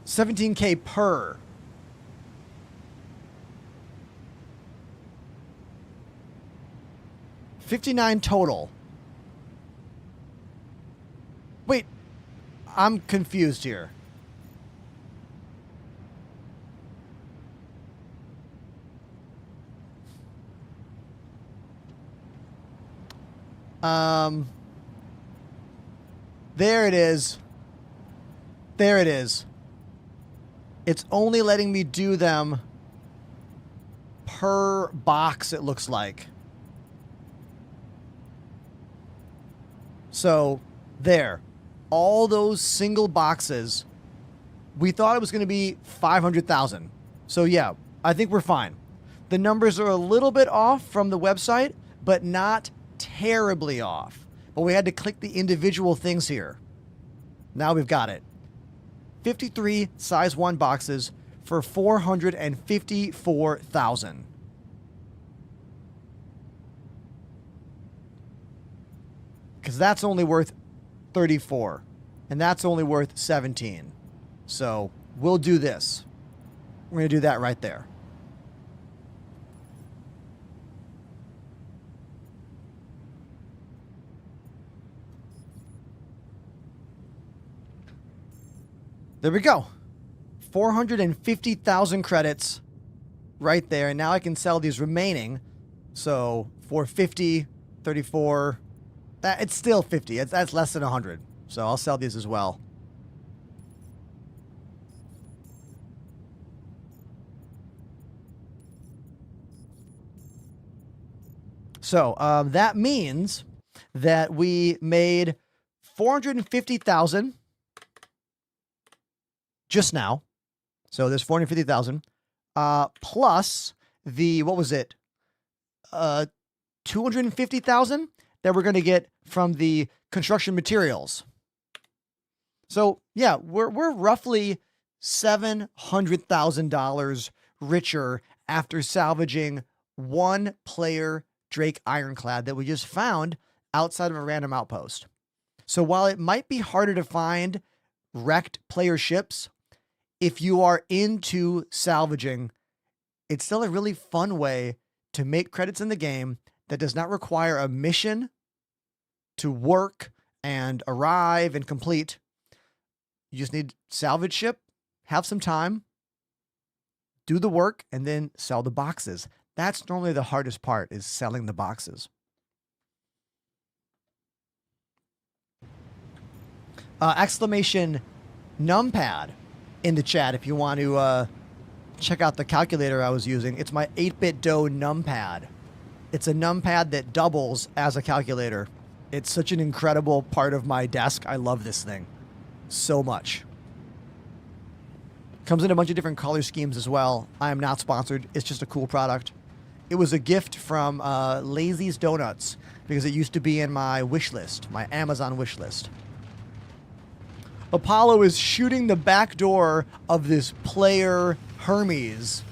$17K per. $59 total. Wait, I'm confused here. There it is. There it is. It's only letting me do them per box, it looks like. So, there. All those single boxes, we thought it was going to be 500,000. So, yeah, I think we're fine. The numbers are a little bit off from the website, but not terribly off. But we had to click the individual things here. Now we've got it. 53 size 1 boxes for 454,000. Because that's only worth 34. And that's only worth 17. So we'll do this. We're going to do that right there. There we go. 450,000 credits right there. And now I can sell these remaining. So 450, 34. It's still 50. That's less than 100. So I'll sell these as well. So that means that we made 450,000 just now. So there's 450,000. plus the, what was it? 250,000 that we're going to get from the construction materials. So yeah, we're roughly $700,000 richer after salvaging one player Drake Ironclad that we just found outside of a random outpost. So while it might be harder to find wrecked player ships, if you are into salvaging, it's still a really fun way to make credits in the game that does not require a mission to work and arrive and complete. You just need salvage ship, have some time, do the work, and then sell the boxes. That's normally the hardest part, is selling the boxes. Exclamation numpad in the chat if you want to check out the calculator I was using. It's my 8-bit dough numpad. It's a numpad that doubles as a calculator. It's such an incredible part of my desk. I love this thing so much. Comes in a bunch of different color schemes as well. I am not sponsored. It's just a cool product. It was a gift from Lazy's Donuts because it used to be in my wish list, my Amazon wish list. Apollo is shooting the back door of this player Hermes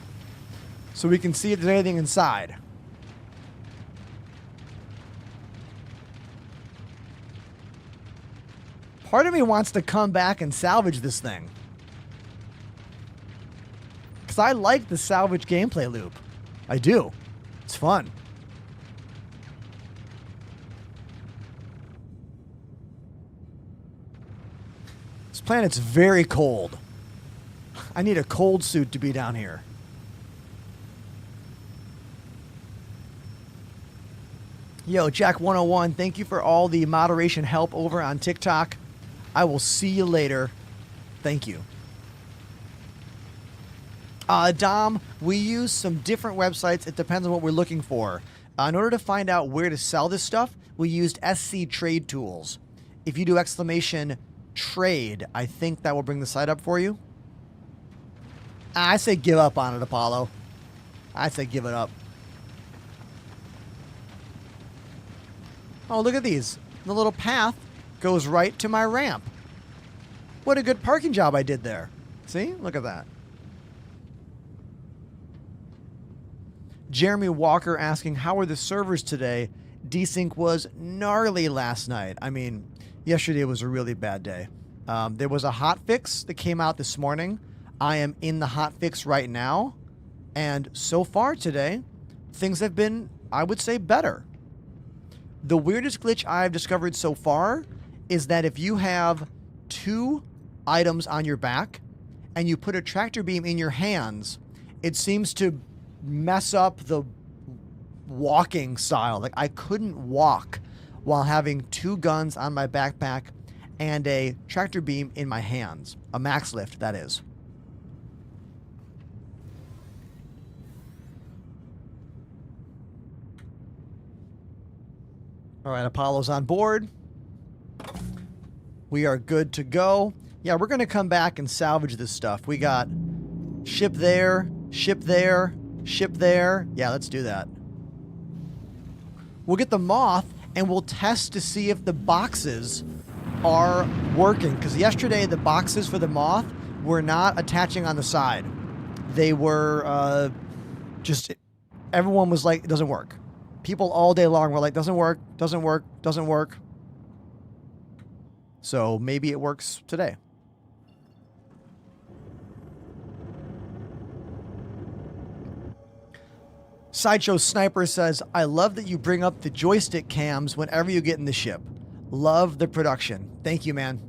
so we can see if there's anything inside. Part of me wants to come back and salvage this thing, because I like the salvage gameplay loop. I do. It's fun. This planet's very cold. I need a cold suit to be down here. Yo, Jack101, thank you for all the moderation help over on TikTok. I will see you later. Thank you. Dom, we use some different websites. It depends on what we're looking for. In order to find out where to sell this stuff, we used SC Trade Tools. If you do exclamation trade, I think that will bring the site up for you. I say give up on it, Apollo. I say give it up. Oh, look at these. The little path goes right to my ramp. What a good parking job I did there. See? Look at that. Jeremy Walker asking, how are the servers today? Desync was gnarly last night. I mean, yesterday was a really bad day. There was a hotfix that came out this morning. I am in the hotfix right now. And so far today, things have been, I would say, better. The weirdest glitch I've discovered so far is that if you have 2 items on your back and you put a tractor beam in your hands, it seems to mess up the walking style. Like, I couldn't walk while having 2 guns on my backpack and a tractor beam in my hands. A max lift, that is. All right, Apollo's on board. We are good to go. Yeah, we're going to come back and salvage this stuff. We got ship there, ship there, ship there. Yeah, let's do that. We'll get the moth and we'll test to see if the boxes are working. Because yesterday, the boxes for the moth were not attaching on the side. They were just, everyone was like, it doesn't work. People all day long were like, doesn't work, doesn't work, doesn't work. So maybe it works today. Sideshow Sniper says, I love that you bring up the joystick cams whenever you get in the ship. Love the production. Thank you, man.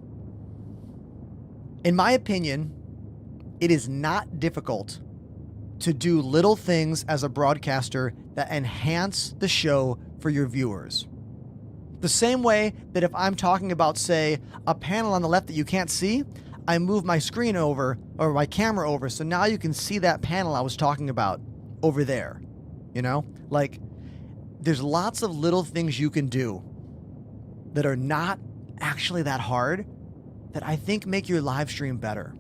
In my opinion, it is not difficult to do little things as a broadcaster that enhance the show for your viewers. The same way that if I'm talking about, say, a panel on the left that you can't see, I move my screen over, or my camera over, so now you can see that panel I was talking about over there. You know? Like, there's lots of little things you can do that are not actually that hard that I think make your live stream better.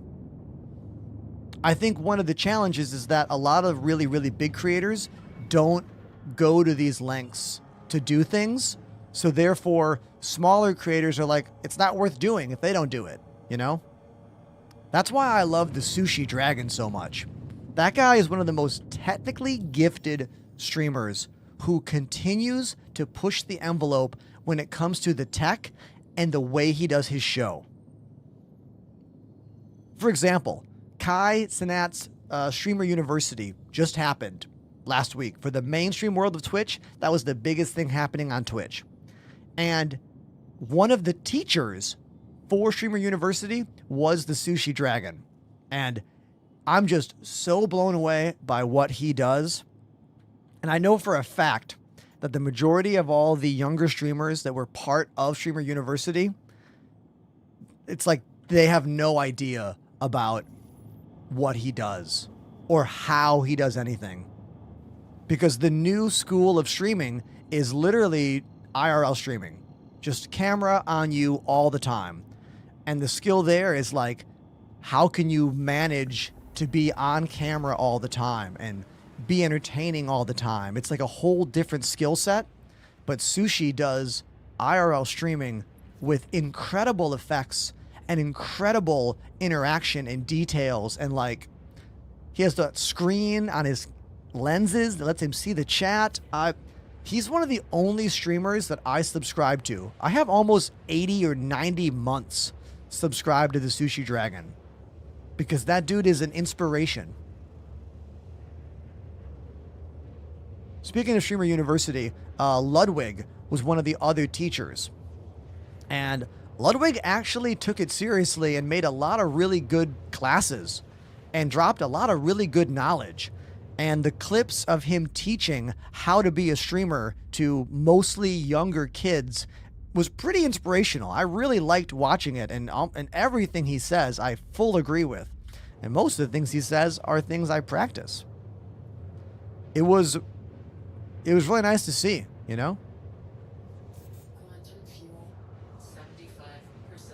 I think one of the challenges is that a lot of really, really big creators don't go to these lengths to do things. So therefore, smaller creators are like, it's not worth doing if they don't do it, you know? That's why I love the Sushi Dragon so much. That guy is one of the most technically gifted streamers who continues to push the envelope when it comes to the tech and the way he does his show. For example, Kai Cenat's Streamer University just happened last week. For the mainstream world of Twitch, that was the biggest thing happening on Twitch. And one of the teachers for Streamer University was the Sushi Dragon. And I'm just so blown away by what he does. And I know for a fact that the majority of all the younger streamers that were part of Streamer University, it's like they have no idea about what he does or how he does anything. Because the new school of streaming is literally IRL streaming. Just camera on you all the time. And the skill there is like, how can you manage to be on camera all the time and be entertaining all the time? It's like a whole different skill set. But Sushi does IRL streaming with incredible effects and incredible interaction and details. And like, he has the screen on his lenses that lets him see the chat. He's one of the only streamers that I subscribe to. I have almost 80 or 90 months subscribed to the Sushi Dragon because that dude is an inspiration. Speaking of Streamer University, Ludwig was one of the other teachers. And Ludwig actually took it seriously and made a lot of really good classes and dropped a lot of really good knowledge. And the clips of him teaching how to be a streamer to mostly younger kids was pretty inspirational. I really liked watching it, and everything he says I full agree with. And most of the things he says are things I practice. It was really nice to see, you know? Quantum fuel, 75%.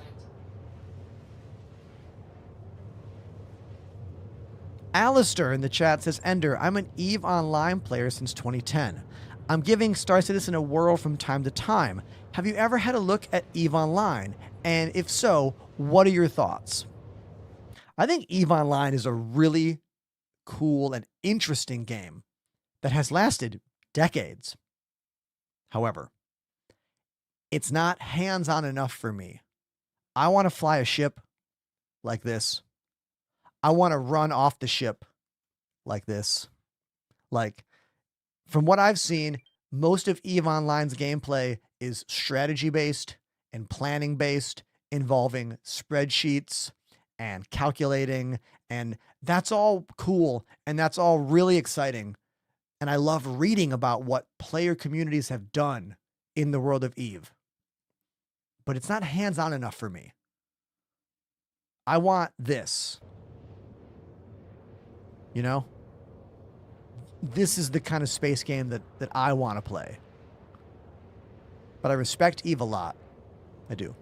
Alistair in the chat says, Ender, I'm an EVE Online player since 2010. I'm giving Star Citizen a whirl from time to time. Have you ever had a look at EVE Online? And if so, what are your thoughts? I think EVE Online is a really cool and interesting game that has lasted decades. However, it's not hands-on enough for me. I want to fly a ship like this. I want to run off the ship like this. Like, from what I've seen, most of EVE Online's gameplay is strategy-based and planning-based, involving spreadsheets and calculating, and that's all cool, and that's all really exciting. And I love reading about what player communities have done in the world of EVE. But it's not hands-on enough for me. I want this. You know? This is the kind of space game that I want to play. But I respect EVE a lot. I do.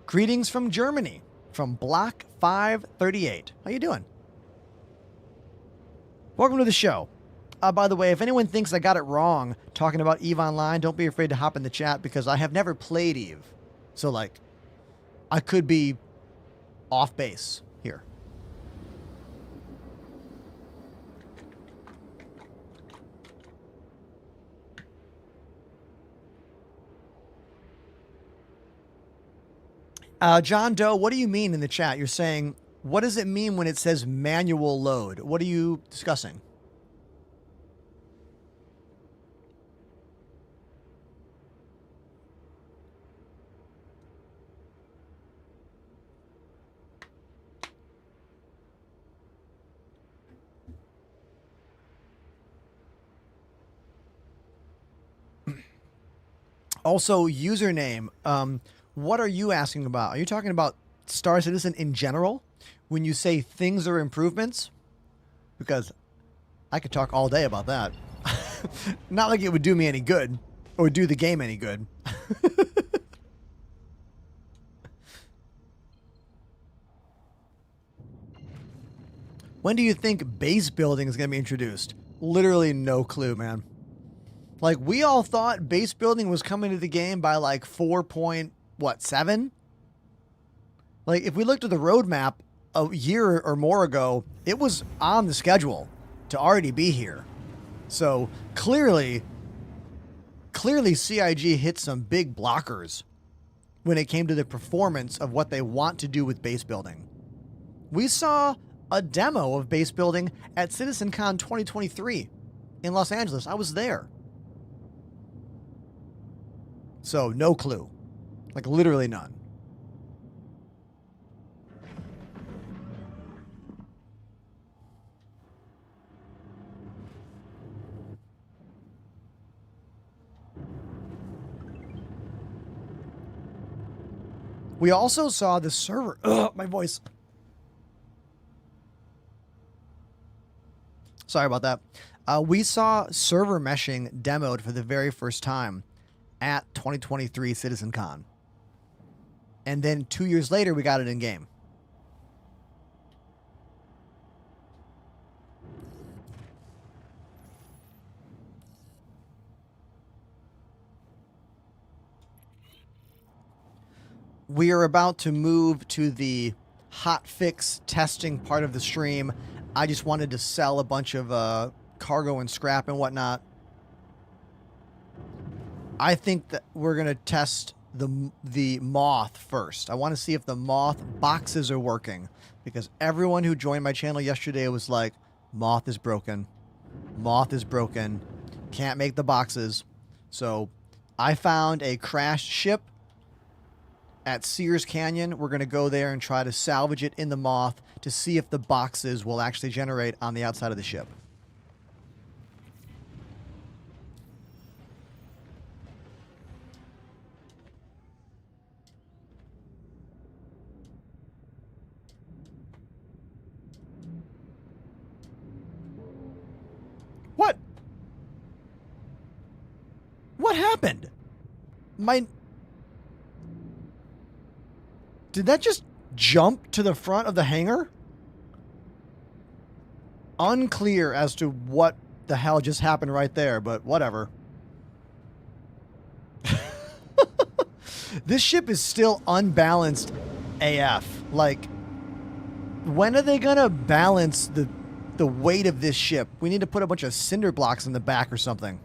Greetings from Germany, from Block 538. How you doing? Welcome to the show. By the way, if anyone thinks I got it wrong talking about EVE Online, don't be afraid to hop in the chat because I have never played EVE. So, like, I could be off base here. John Doe, what do you mean in the chat? You're saying, what does it mean when it says manual load? What are you discussing? Also, username. What are you asking about? Are you talking about Star Citizen in general? When you say things are improvements? Because I could talk all day about that. Not like it would do me any good or do the game any good. When do you think base building is going to be introduced? Literally no clue, man. Like, we all thought base building was coming to the game by like 4.7? Like, if we looked at the roadmap a year or more ago, it was on the schedule to already be here. So clearly CIG hit some big blockers when it came to the performance of what they want to do with base building. We saw a demo of base building at CitizenCon 2023 in Los Angeles. I was there. So no clue. Like, literally none. We also saw the server. Ugh, my voice. Sorry about that. We saw server meshing demoed for the very first time at 2023 CitizenCon. And then 2 years later, we got it in game. We are about to move to the HOTFIX testing part of the stream. I just wanted to sell a bunch of cargo and scrap and whatnot. I think that we're going to test the moth first. I want to see if the moth boxes are working, because everyone who joined my channel yesterday was like, moth is broken. Moth is broken. Can't make the boxes. So I found a crashed ship at Sears Canyon. We're going to go there and try to salvage it in the moth to see if the boxes will actually generate on the outside of the ship. What? What happened? Did that just jump to the front of the hangar? Unclear as to what the hell just happened right there, but whatever. This ship is still unbalanced AF. Like, when are they gonna balance the weight of this ship? We need to put a bunch of cinder blocks in the back or something.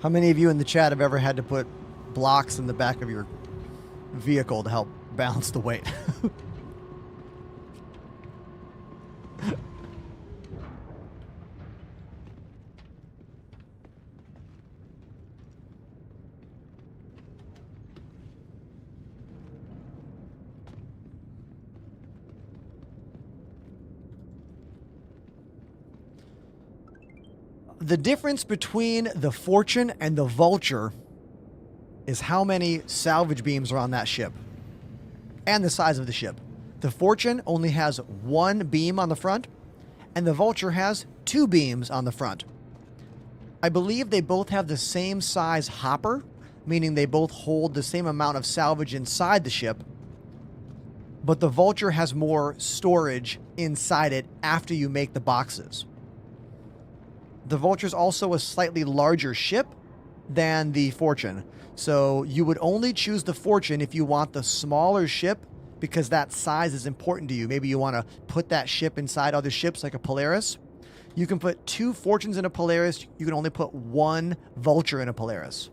How many of you in the chat have ever had to put blocks in the back of your vehicle to help balance the weight? The difference between the Fortune and the Vulture is how many salvage beams are on that ship and the size of the ship. The Fortune only has one beam on the front, and the Vulture has two beams on the front. I believe they both have the same size hopper, meaning they both hold the same amount of salvage inside the ship, but the Vulture has more storage inside it after you make the boxes. The Vulture is also a slightly larger ship than the Fortune. So you would only choose the Fortune if you want the smaller ship, because that size is important to you. Maybe you want to put that ship inside other ships like a Polaris. You can put two Fortunes in a Polaris. You can only put one Vulture in a Polaris.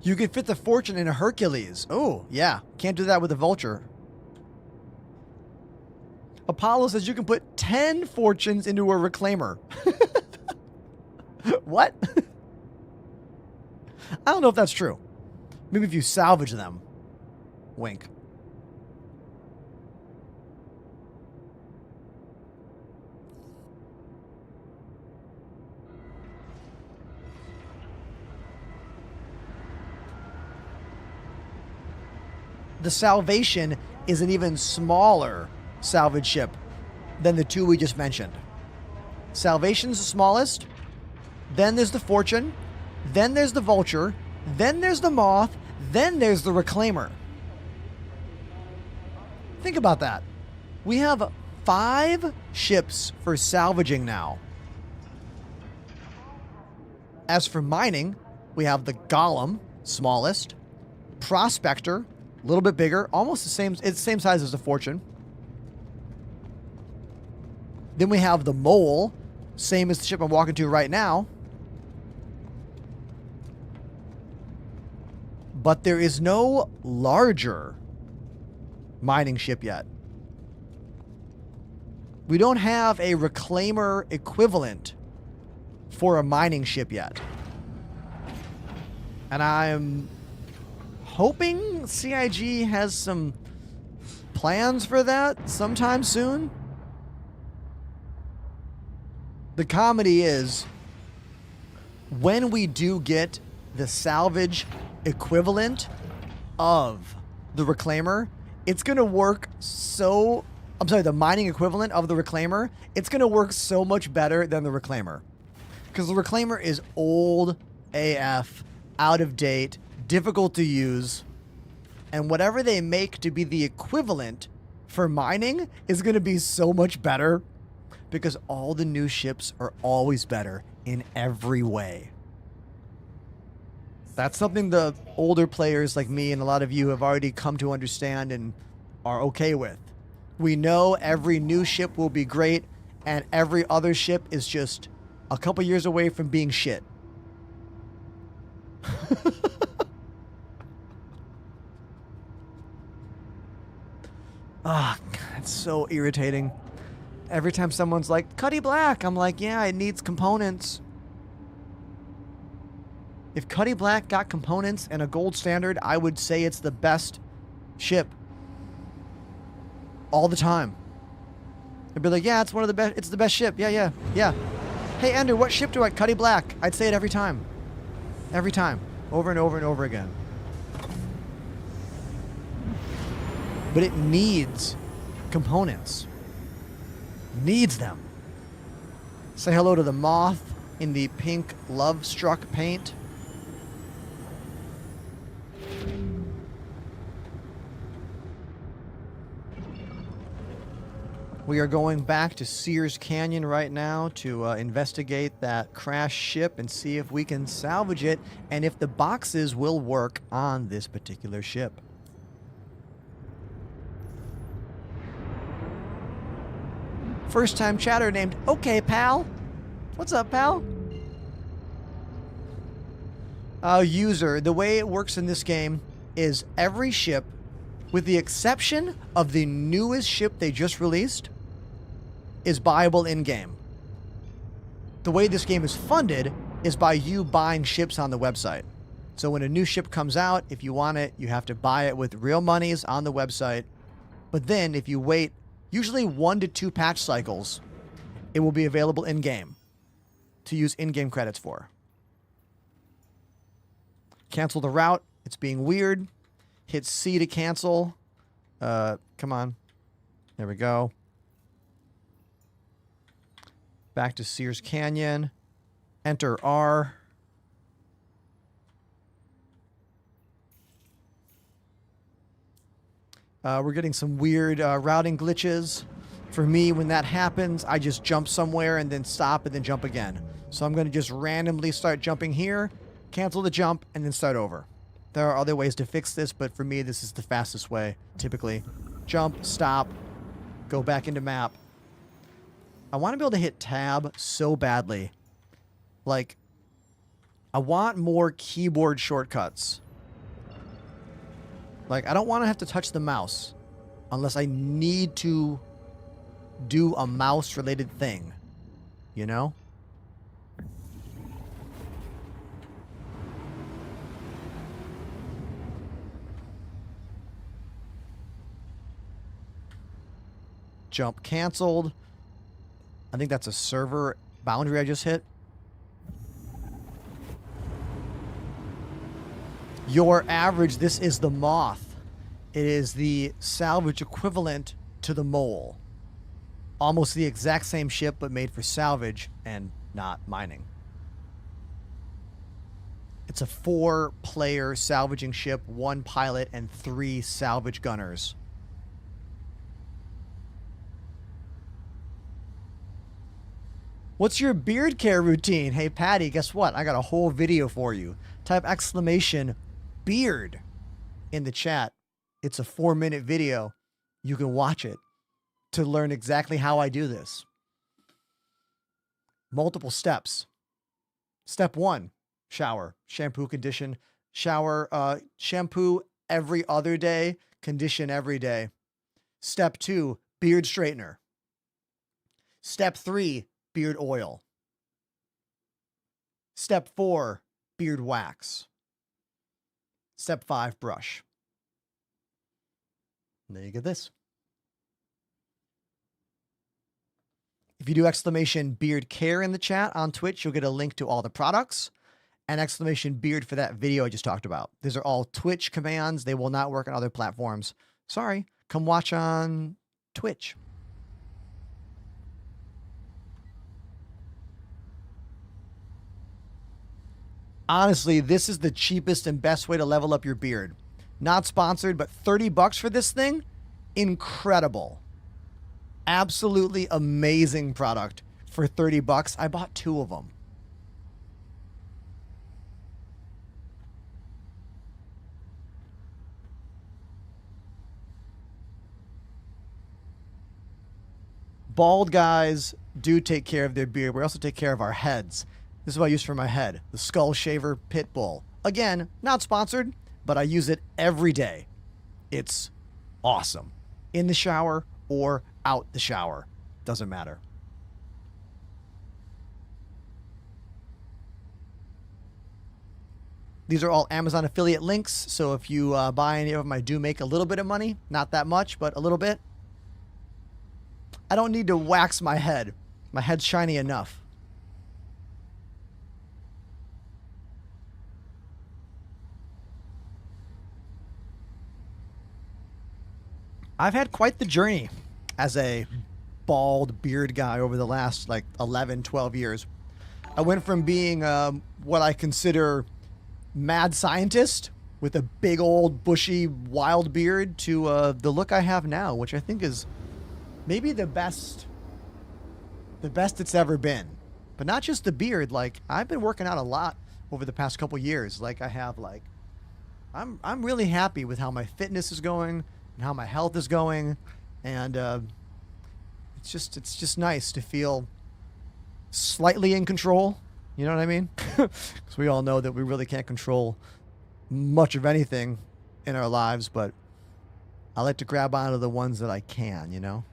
You can fit the Fortune in a Hercules. Oh, yeah. Can't do that with a Vulture. Apollo says you can put 10 Fortunes into a Reclaimer. What? I don't know if that's true. Maybe if you salvage them. Wink. The Salvation is an even smaller salvage ship than the two we just mentioned. Salvation's the smallest, then there's the Fortune, then there's the Vulture, then there's the Moth, then there's the Reclaimer. Think about that. We have 5 ships for salvaging now. As for mining, we have the Golem, smallest, Prospector, a little bit bigger, almost the same, it's the same size as the Fortune. Then we have the Mole, same as the ship I'm walking to right now. But there is no larger mining ship yet. We don't have a Reclaimer equivalent for a mining ship yet. And I'm hoping CIG has some plans for that sometime soon. The comedy is, when we do get the salvage equivalent of the Reclaimer, it's going to work so... I'm sorry, the mining equivalent of the Reclaimer, it's going to work so much better than the Reclaimer. Because the Reclaimer is old AF, out of date, difficult to use, and whatever they make to be the equivalent for mining is going to be so much better, because all the new ships are always better in every way. That's something the older players like me and a lot of you have already come to understand and are okay with. We know every new ship will be great, and every other ship is just a couple years away from being shit. Ah, it's so irritating. Every time someone's like, Cuddy Black, I'm like, yeah, it needs components. If Cuddy Black got components and a gold standard, I would say it's the best ship. All the time. I'd be like, yeah, it's one of the best, it's the best ship. Yeah. Hey, Ender, what ship do I, Cuddy Black? I'd say it every time. Every time. Over and over and over again. But it needs components. Needs them. Say hello to the Moth in the pink Love Struck paint. We are going back to Sears Canyon right now to investigate that crashed ship and see if we can salvage it and if the boxes will work on this particular ship. First time chatter named Okay Pal. What's up, pal? User, the way it works in this game is every ship, with the exception of the newest ship they just released, is buyable in-game. The way this game is funded is by you buying ships on the website. So when a new ship comes out, if you want it, you have to buy it with real monies on the website. But then if you wait usually 1 to 2 patch cycles, it will be available in-game to use in-game credits for. Cancel the route. It's being weird. Hit C to cancel. Come on. There we go. Back to Sears Canyon. Enter R. We're getting some weird routing glitches. For me, when that happens, I just jump somewhere and then stop and then jump again. So I'm going to just randomly start jumping here, cancel the jump, and then start over. There are other ways to fix this, but for me, this is the fastest way, typically. Jump, stop, go back into map. I want to be able to hit tab so badly. Like, I want more keyboard shortcuts Like, I don't want to have to touch the mouse unless I need to do a mouse-related thing, you know? Jump canceled. I think that's a server boundary I just hit. Your average, this is the moth. It is the salvage equivalent to the mole. Almost the exact same ship, but made for salvage and not mining. It's a 4-player salvaging ship, 1 pilot, and 3 salvage gunners. What's your beard care routine? Hey, Patty, guess what? I got a whole video for you. Type exclamation beard in the chat. It's a 4-minute video. You can watch it to learn exactly how I do this. Multiple steps. Step 1, shower, shampoo, condition, shower, shampoo every other day, condition every day. Step 2, beard straightener. Step 3, beard oil. Step 4, beard wax. Step 5, brush. And then you get this. If you do exclamation beard care in the chat on Twitch, you'll get a link to all the products and exclamation beard for that video I just talked about. These are all Twitch commands. They will not work on other platforms. Sorry, come watch on Twitch. Honestly, this is the cheapest and best way to level up your beard. Not sponsored, but $30 for this thing? Incredible. Absolutely amazing product for $30. I bought 2 of them. Bald guys do take care of their beard. We also take care of our heads. This is what I use for my head. The Skull Shaver Pit Bull. Again, not sponsored, but I use it every day. It's awesome. In the shower or out the shower. Doesn't matter. These are all Amazon affiliate links. So if you buy any of them, I do make a little bit of money. Not that much, but a little bit. I don't need to wax my head. My head's shiny enough. I've had quite the journey as a bald beard guy over the last like 11, 12 years. I went from being what I consider mad scientist with a big old bushy wild beard to the look I have now, which I think is maybe the best it's ever been. But not just the beard. Like, I've been working out a lot over the past couple years. Like, I have like, I'm really happy with how my fitness is going and how my health is going, and it's just nice to feel slightly in control. You know what I mean? Because we all know that we really can't control much of anything in our lives, but I like to grab onto the ones that I can, you know?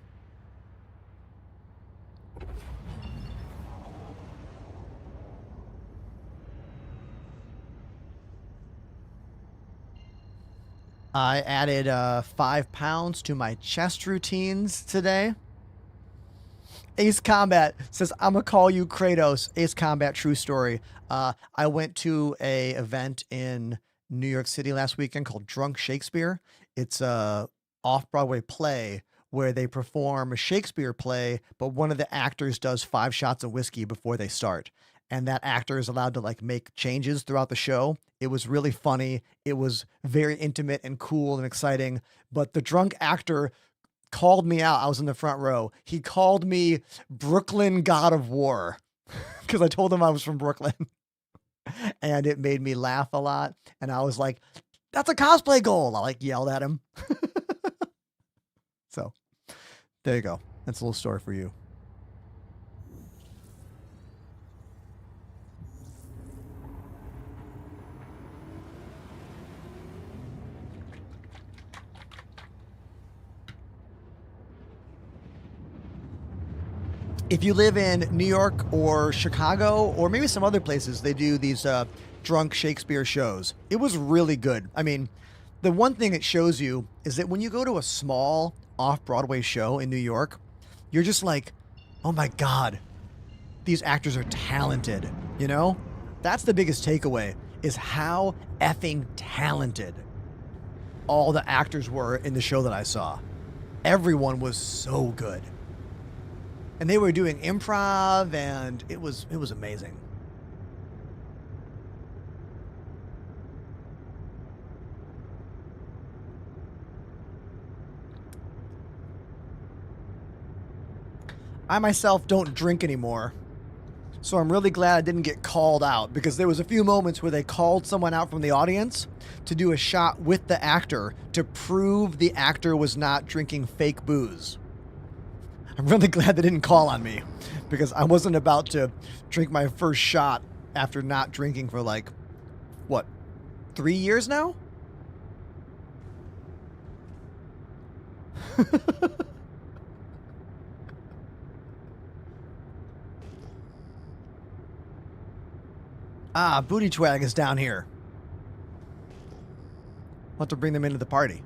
I added 5 pounds to my chest routines today. Ace Combat says, I'm going to call you Kratos. Ace Combat, true story. I went to a event in New York City last weekend called Drunk Shakespeare. It's a off-Broadway play where they perform a Shakespeare play, but one of the actors does 5 shots of whiskey before they start. And that actor is allowed to like make changes throughout the show. It was really funny. It was very intimate and cool and exciting. But the drunk actor called me out. I was in the front row. He called me Brooklyn God of War because I told him I was from Brooklyn. And it made me laugh a lot. And I was like, that's a cosplay goal. I like yelled at him. So there you go. That's a little story for you. If you live in New York or Chicago or maybe some other places, they do these drunk Shakespeare shows. It was really good. I mean, the one thing it shows you is that when you go to a small off-Broadway show in New York, you're just like, oh my God, these actors are talented, you know? That's the biggest takeaway, is how effing talented all the actors were in the show that I saw. Everyone was so good. And they were doing improv, and it was amazing. I myself don't drink anymore, so I'm really glad I didn't get called out, because there was a few moments where they called someone out from the audience to do a shot with the actor to prove the actor was not drinking fake booze. I'm really glad they didn't call on me, because I wasn't about to drink my first shot after not drinking for like, what, 3 years now? Ah, Booty Twag is down here. I'll have to bring them into the party.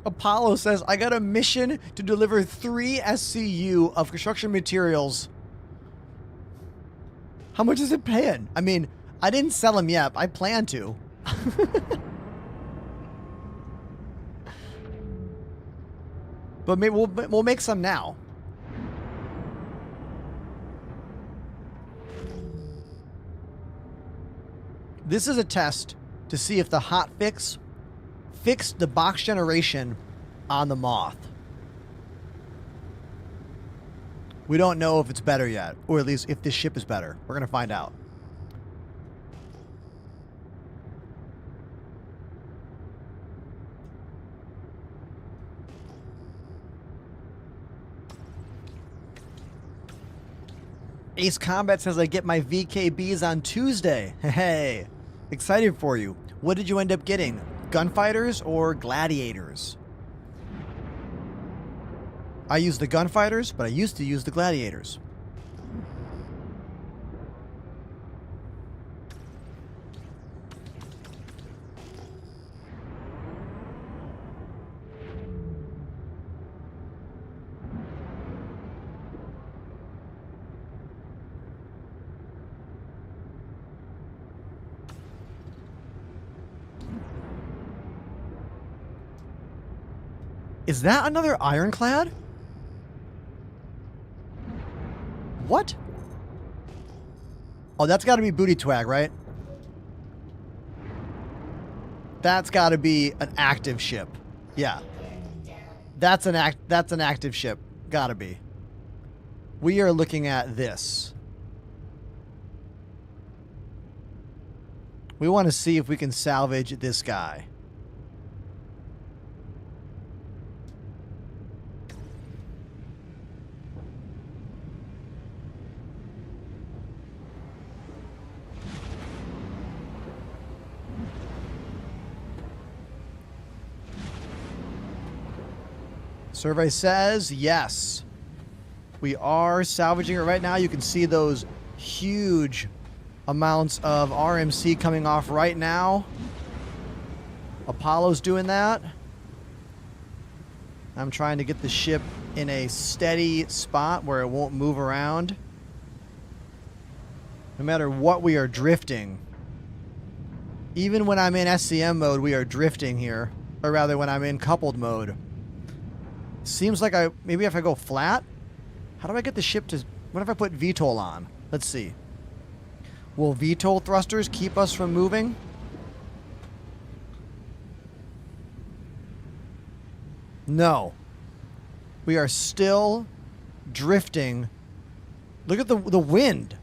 Apollo says, I got a mission to deliver 3 SCU of construction materials. How much is it paying? I mean, I didn't sell them yet. I plan to. But maybe we'll make some now. This is a test to see if the HOTFIX fixed the box generation on the Moth. We don't know if it's better yet, or at least if this ship is better. We're going to find out. Ace Combat says I get my VKBs on Tuesday. Hey, excited for you. What did you end up getting? Gunfighters or gladiators? I use the gunfighters, but I used to use the gladiators. Is that another ironclad? What? Oh, that's got to be Booty Twag, right? That's got to be an active ship. Yeah. That's an active ship. Got to be. We are looking at this. We want to see if we can salvage this guy. Survey says yes. We are salvaging it right now. You can see those huge amounts of RMC coming off right now. Apollo's doing that. I'm trying to get the ship in a steady spot where it won't move around. No matter what, we are drifting. Even when I'm in SCM mode, we are drifting here. Or rather, when I'm in coupled mode. Seems like maybe if I go flat, how do I get the ship to, what if I put VTOL on? Let's see. Will VTOL thrusters keep us from moving? No. We are still drifting. Look at the wind.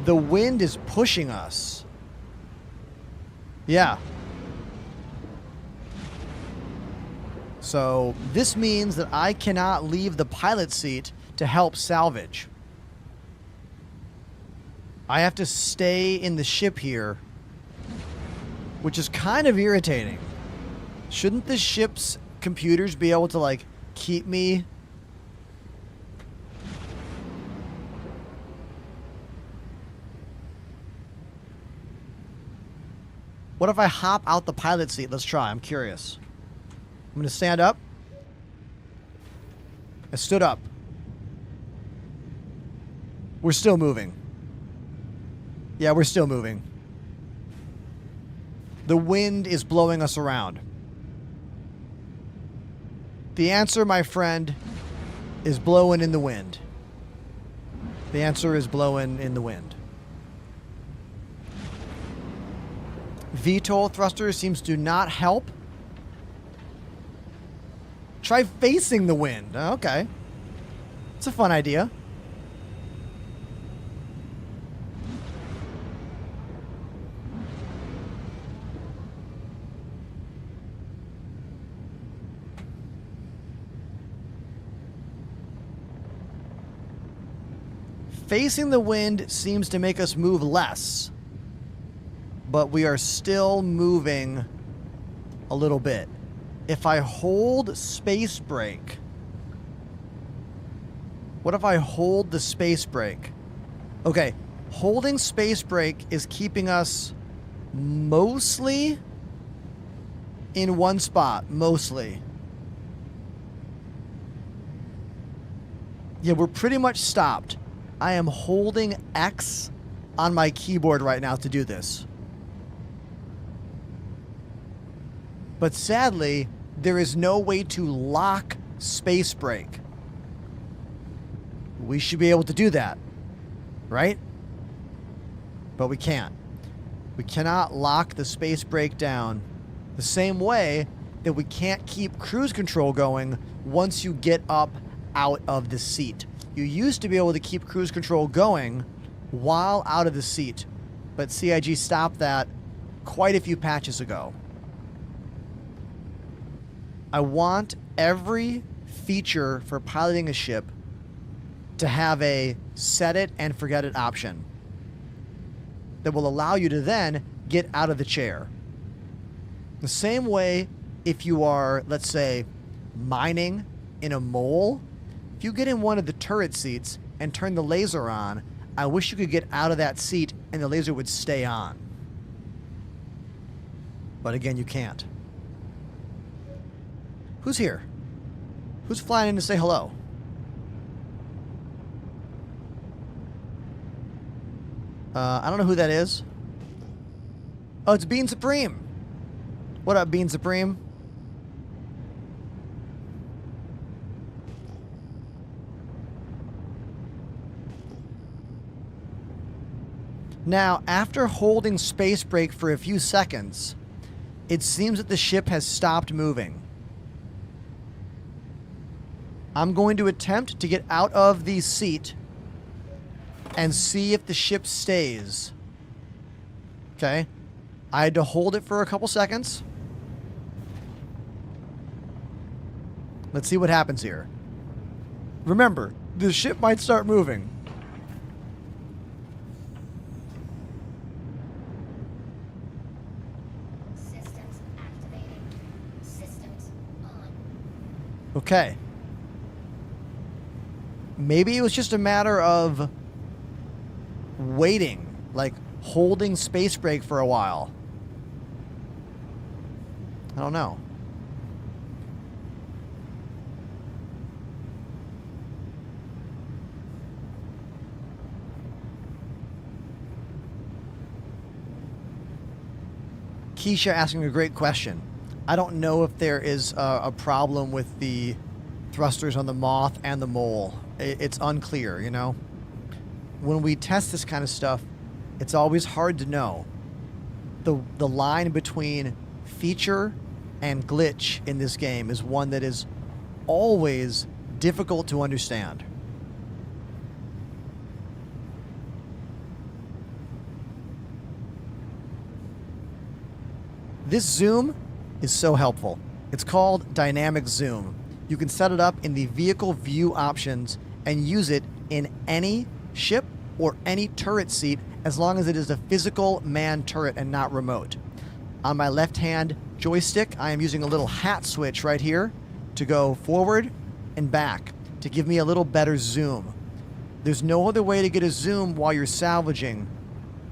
The wind is pushing us. Yeah. So this means that I cannot leave the pilot seat to help salvage. I have to stay in the ship here which is kind of irritating. Shouldn't the ship's computers be able to, like, keep me... What if I hop out the pilot seat? Let's try. I'm curious. I'm going to stand up. I stood up. We're still moving. Yeah, we're still moving. The wind is blowing us around. The answer, my friend, is blowing in the wind. The answer is blowing in the wind. VTOL thruster seems to not help. Try facing the wind. Okay. It's a fun idea. Facing the wind seems to make us move less, but we are still moving a little bit. If I hold space brake, what if I hold the space brake? Okay, holding space brake is keeping us mostly in one spot, mostly. Yeah, we're pretty much stopped. I am holding X on my keyboard right now to do this. But sadly, there is no way to lock space brake. We should be able to do that, right? But we can't. We cannot lock the space brake down the same way that we can't keep cruise control going once you get up out of the seat. You used to be able to keep cruise control going while out of the seat, but CIG stopped that quite a few patches ago. I want every feature for piloting a ship to have a set it and forget it option that will allow you to then get out of the chair. The same way if you are, let's say, mining in a mole, if you get in one of the turret seats and turn the laser on, I wish you could get out of that seat and the laser would stay on. But again, you can't. Who's here? Who's flying in to say hello? I don't know who that is. Oh, it's Bean Supreme. What up, Bean Supreme? Now, after holding space brake for a few seconds, it seems that the ship has stopped moving. I'm going to attempt to get out of the seat and see if the ship stays. Okay. I had to hold it for a couple seconds. Let's see what happens here. Remember, the ship might start moving. Systems activating. Systems on. Okay. Maybe it was just a matter of waiting, like holding space brake for a while. I don't know. Keisha asking a great question. I don't know if there is a problem with the thrusters on the Moth and the Mole. It's unclear, you know? When we test this kind of stuff, it's always hard to know. The line between feature and glitch in this game is one that is always difficult to understand. This zoom is so helpful. It's called dynamic zoom. You can set it up in the vehicle view options and use it in any ship or any turret seat as long as it is a physical manned turret and not remote. On my left-hand joystick, I am using a little hat switch right here to go forward and back to give me a little better zoom. There's no other way to get a zoom while you're salvaging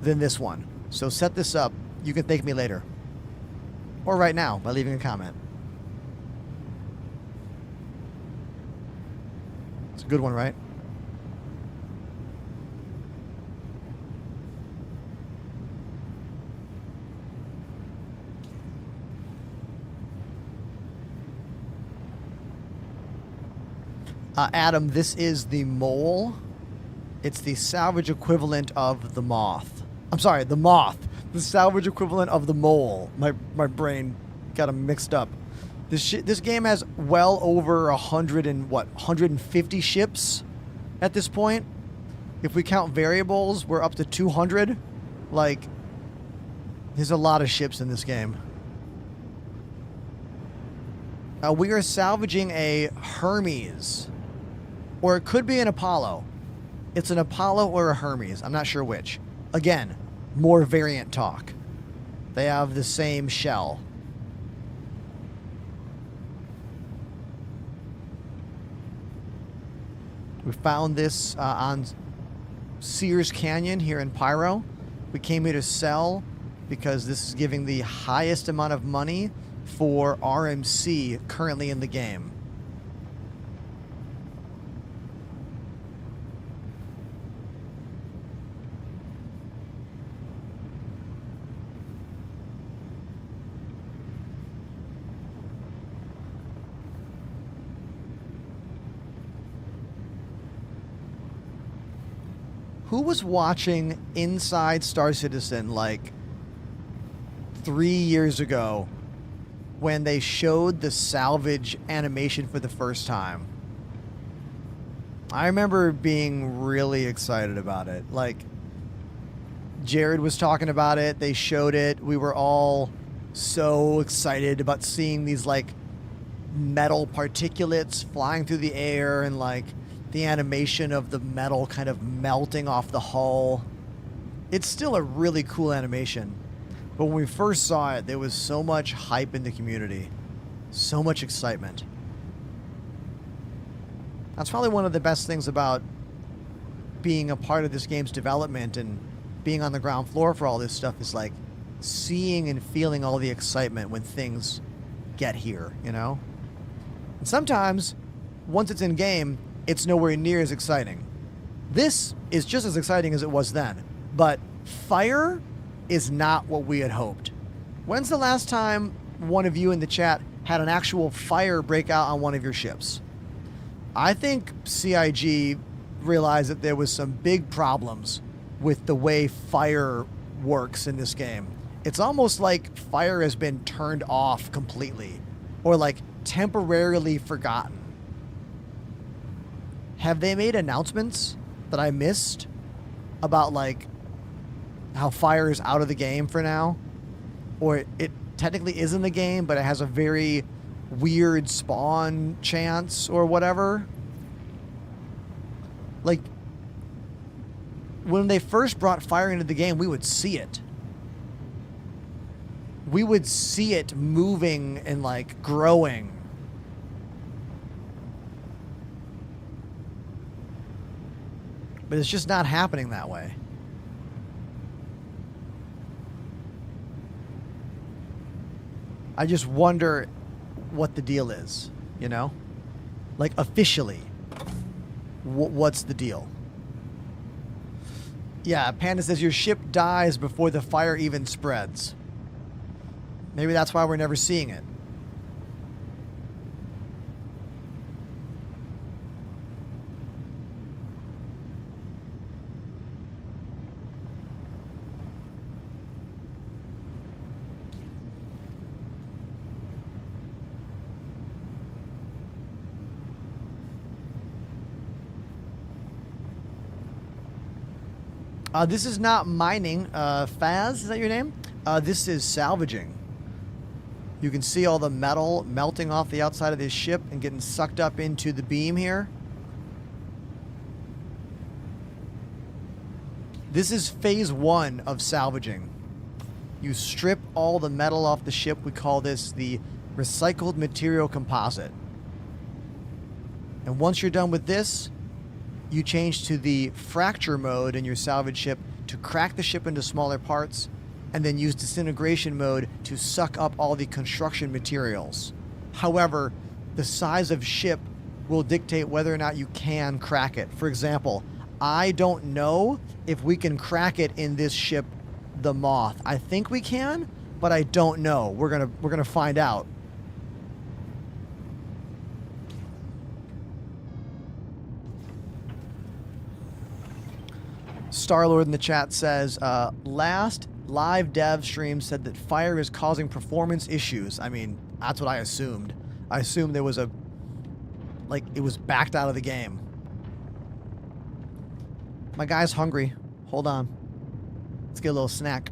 than this one. So set this up. You can thank me later. Or right now by leaving a comment. It's a good one, right? Adam, this is the mole. It's the salvage equivalent of the moth. I'm sorry, the moth. The salvage equivalent of the mole. My brain got them mixed up. This game has well over 150 ships at this point. If we count variables, we're up to 200. Like, there's a lot of ships in this game. We are salvaging a Hermes. Or it could be an Apollo. It's an Apollo or a Hermes. I'm not sure which. Again, more variant talk. They have the same shell. We found this on Sears Canyon here in Pyro. We came here to sell because this is giving the highest amount of money for RMC currently in the game. Who was watching Inside Star Citizen like 3 years ago when they showed the salvage animation for the first time? I remember being really excited about it. Like, Jared was talking about it. They showed it. We were all so excited about seeing these like metal particulates flying through the air and like the animation of the metal kind of melting off the hull. It's still a really cool animation. But when we first saw it, there was so much hype in the community. So much excitement. That's probably one of the best things about being a part of this game's development and being on the ground floor for all this stuff is like seeing and feeling all the excitement when things get here, you know? And sometimes, once it's in game, it's nowhere near as exciting. This is just as exciting as it was then, but fire is not what we had hoped. When's the last time one of you in the chat had an actual fire break out on one of your ships? I think CIG realized that there was some big problems with the way fire works in this game. It's almost like fire has been turned off completely, or like temporarily forgotten. Have they made announcements that I missed about like how fire is out of the game for now? Or it technically is in the game, but it has a very weird spawn chance or whatever? Like, when they first brought fire into the game, we would see it. We would see it moving and like growing. But it's just not happening that way. I just wonder what the deal is, you know? Like, officially, what's the deal? Yeah, Panda says your ship dies before the fire even spreads. Maybe that's why we're never seeing it. This is not mining. Faz, is that your name? This is salvaging. You can see all the metal melting off the outside of this ship and getting sucked up into the beam here. This is phase 1 of salvaging. You strip all the metal off the ship. We call this the recycled material composite. And once you're done with this, you change to the fracture mode in your salvage ship to crack the ship into smaller parts, and then use disintegration mode to suck up all the construction materials. However, the size of ship will dictate whether or not you can crack it. For example, I don't know if we can crack it in this ship, the Moth. I think we can, but I don't know. We're gonna find out. Starlord in the chat says, last live dev stream said that fire is causing performance issues. I mean, that's what I assumed. I assumed there was it was backed out of the game. My guy's hungry. Hold on. Let's get a little snack.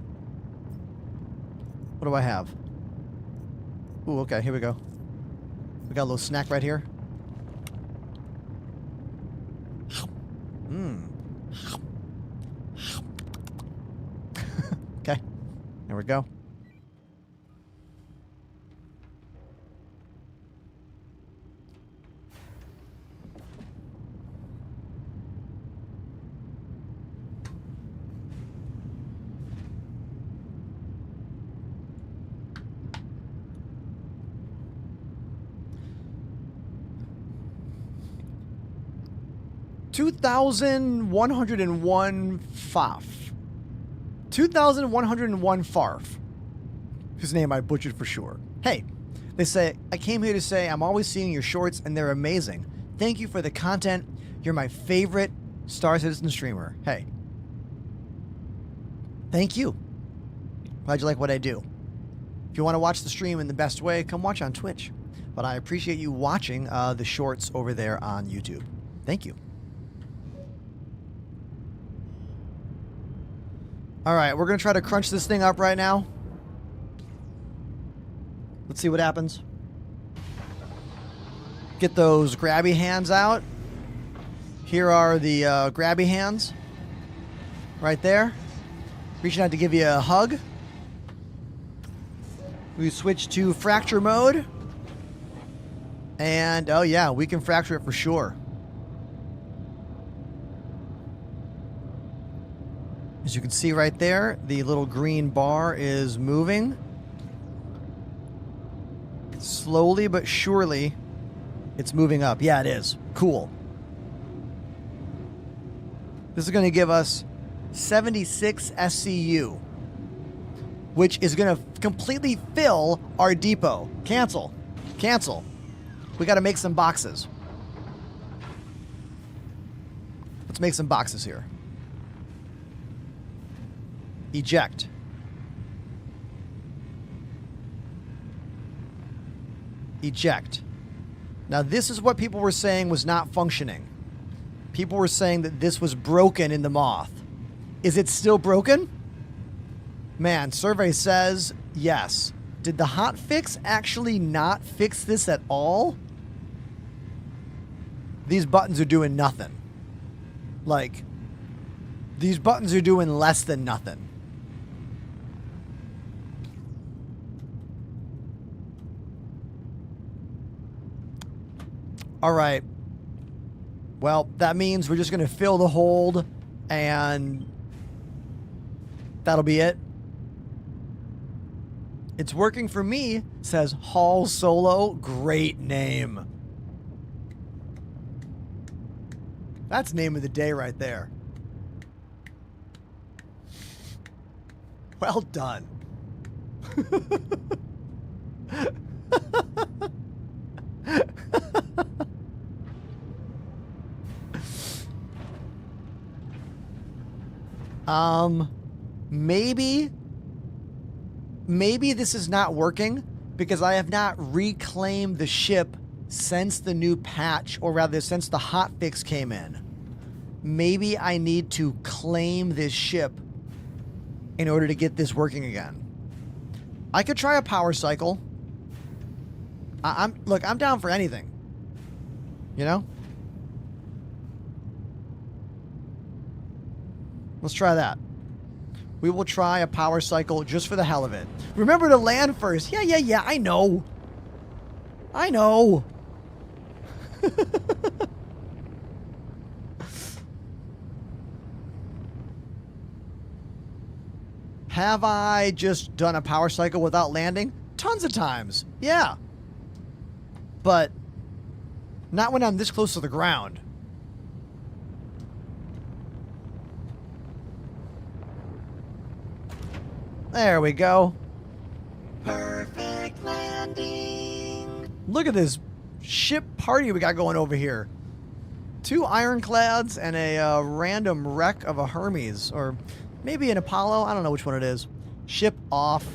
What do I have? Ooh, okay, here we go. We got a little snack right here. Mmm. Okay, there we go. $2,101 FAF. 2,101 FARF. Whose name I butchered for sure. Hey, they say, I came here to say I'm always seeing your shorts and they're amazing. Thank you for the content. You're my favorite Star Citizen streamer. Hey. Thank you. Glad you like what I do. If you want to watch the stream in the best way, come watch on Twitch. But I appreciate you watching the shorts over there on YouTube. Thank you. All right, we're going to try to crunch this thing up right now. Let's see what happens. Get those grabby hands out. Here are the grabby hands. Right there. Reaching out to give you a hug. We switch to fracture mode. And, oh yeah, we can fracture it for sure. As you can see right there, the little green bar is moving. Slowly but surely, it's moving up. Yeah, it is. Cool. This is going to give us 76 SCU, which is going to completely fill our depot. Cancel. Cancel. We got to make some boxes. Let's make some boxes here. Eject. Eject. Now this is what people were saying was not functioning. People were saying that this was broken in the Moth. Is it still broken? Man, survey says yes. Did the HOTFIX actually not fix this at all? These buttons are doing nothing. Like, these buttons are doing less than nothing. All right. Well, that means we're just going to fill the hold and that'll be it. It's working for me, says Hall Solo. Great name. That's name of the day right there. Well done. Maybe this is not working because I have not reclaimed the ship since the new patch, or rather since the hotfix came in. Maybe I need to claim this ship in order to get this working again. I could try a power cycle. Look, I'm down for anything. You know? Let's try that. we will try a power cycle just for the hell of it. Remember to land first. Yeah, I know. I know. Have I just done a power cycle without landing? Tons of times. Yeah. But not when I'm this close to the ground. There we go. Perfect landing. Look at this ship party we got going over here. 2 ironclads and a random wreck of a Hermes, or maybe an Apollo. I don't know which one it is. Ship off.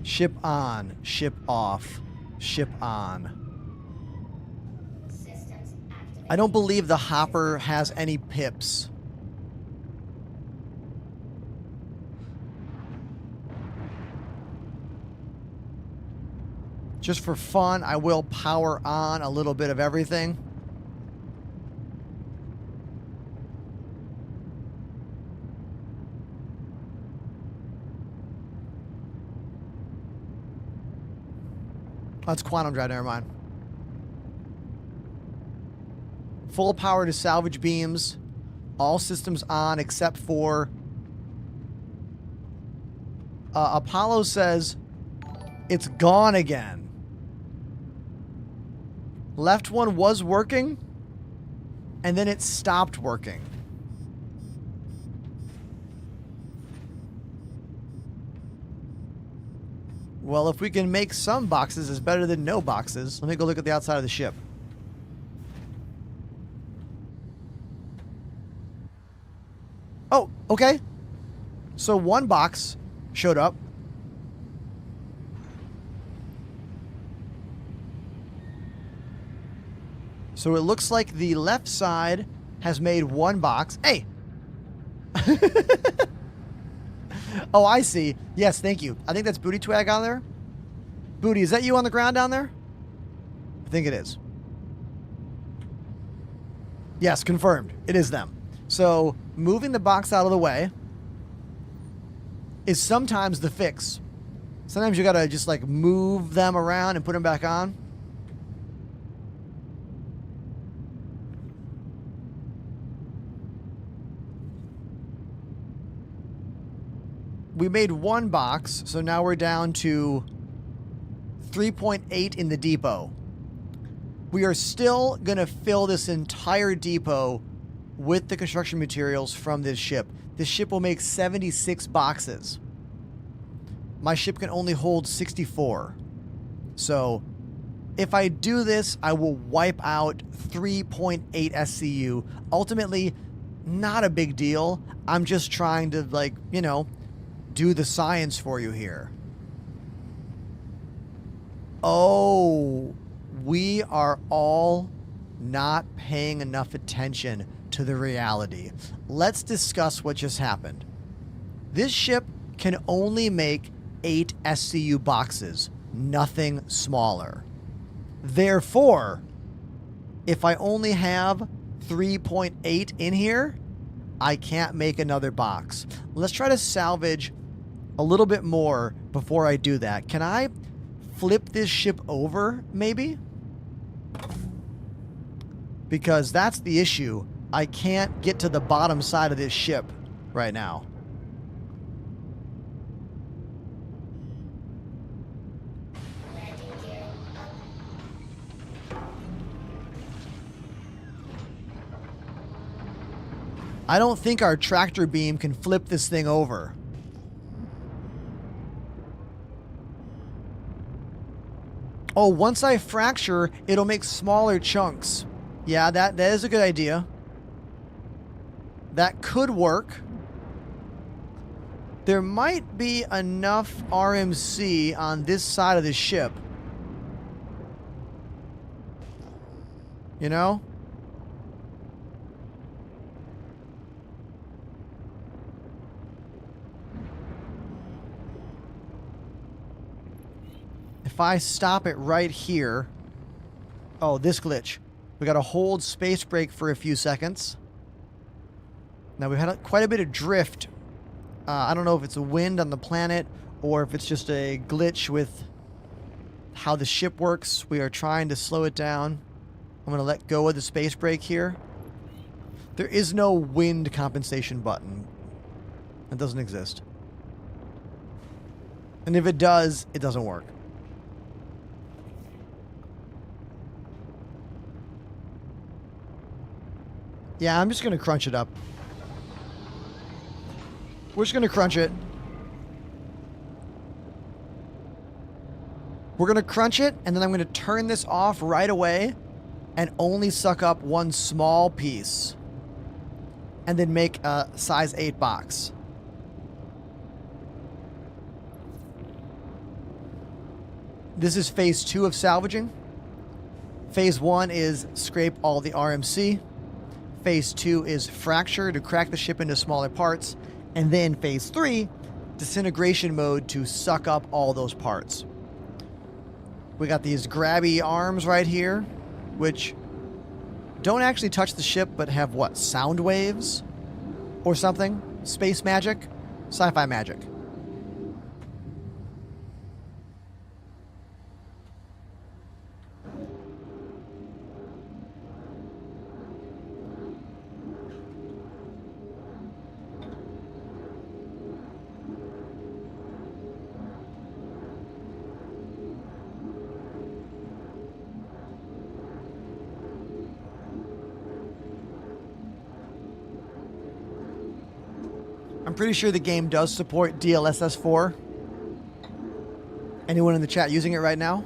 Ship on. Ship off. Ship on. Systems activated. I don't believe the hopper has any pips. Just for fun, I will power on a little bit of everything. That's quantum drive, never mind. Full power to salvage beams. All systems on except for... Apollo says it's gone again. Left one was working, and then it stopped working. Well, if we can make some boxes, it's better than no boxes. Let me go look at the outside of the ship. Oh, okay. So 1 box showed up. So it looks like the left side has made 1 box. Hey! Oh, I see. Yes, thank you. I think that's Booty Twag on there. Booty, is that you on the ground down there? I think it is. Yes, confirmed. It is them. So moving the box out of the way is sometimes the fix. Sometimes you gotta just like move them around and put them back on. We made 1 box, so now we're down to 3.8 in the depot. We are still going to fill this entire depot with the construction materials from this ship. This ship will make 76 boxes. My ship can only hold 64. So if I do this, I will wipe out 3.8 SCU. Ultimately, not a big deal. I'm just trying to, like, you know, do the science for you here. Oh, we are all not paying enough attention to the reality. Let's discuss what just happened. This ship can only make 8 SCU boxes, nothing smaller. Therefore, if I only have 3.8 in here, I can't make another box. Let's try to salvage a little bit more before I do that. Can I flip this ship over, maybe? Because that's the issue. I can't get to the bottom side of this ship right now. Landing gear up. I don't think our tractor beam can flip this thing over. Oh, once I fracture, it'll make smaller chunks. Yeah, that is a good idea. That could work. There might be enough RMC on this side of the ship. You know? If I stop it right here... Oh, this glitch. We got to hold space brake for a few seconds. Now, we've had quite a bit of drift. I don't know if it's a wind on the planet or if it's just a glitch with how the ship works. We are trying to slow it down. I'm going to let go of the space brake here. There is no wind compensation button. It doesn't exist. And if it does, it doesn't work. Yeah, I'm just going to crunch it up. We're just going to crunch it. We're going to crunch it, and then I'm going to turn this off right away and only suck up one small piece. And then make a size 8 box. This is phase 2 of salvaging. Phase 1 is scrape all the RMC. Phase 2 is fracture to crack the ship into smaller parts. And then phase 3, disintegration mode to suck up all those parts. We got these grabby arms right here, which don't actually touch the ship, but have what? Sound waves? Or something? Space magic? Sci-fi magic. I'm pretty sure the game does support DLSS 4. Anyone in the chat using it right now?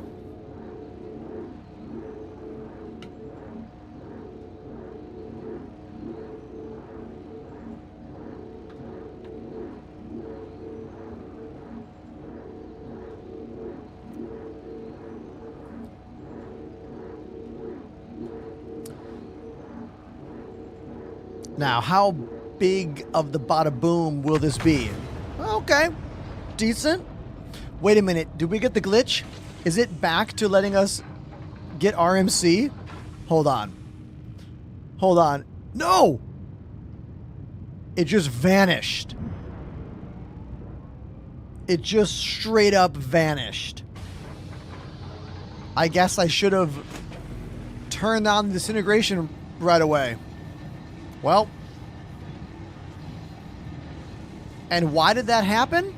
Now, how big of the bada boom will this be? Okay, decent. Wait a minute, did we get the glitch? Is it back to letting us get RMC? Hold on. Hold on. No! It just vanished. It just straight up vanished. I guess I should have turned on the disintegration right away. Well. And why did that happen?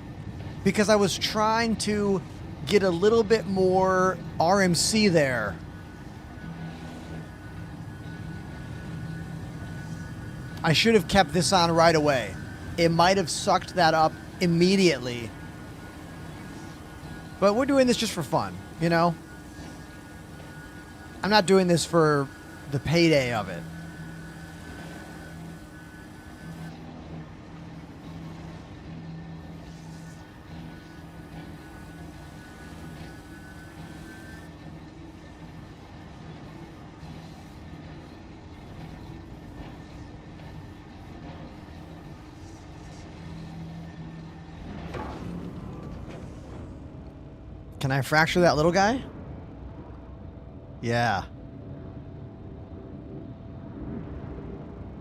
Because I was trying to get a little bit more RMC there. I should have kept this on right away. It might have sucked that up immediately. But we're doing this just for fun, you know? I'm not doing this for the payday of it. Can I fracture that little guy? Yeah.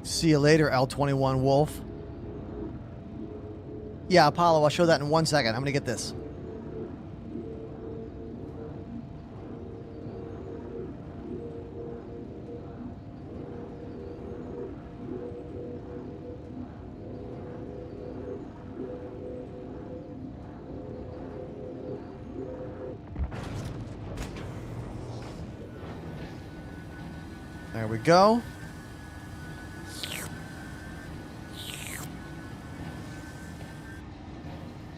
See you later, L21 Wolf. Yeah, Apollo, I'll show that in 1 second. I'm gonna get this. There we go.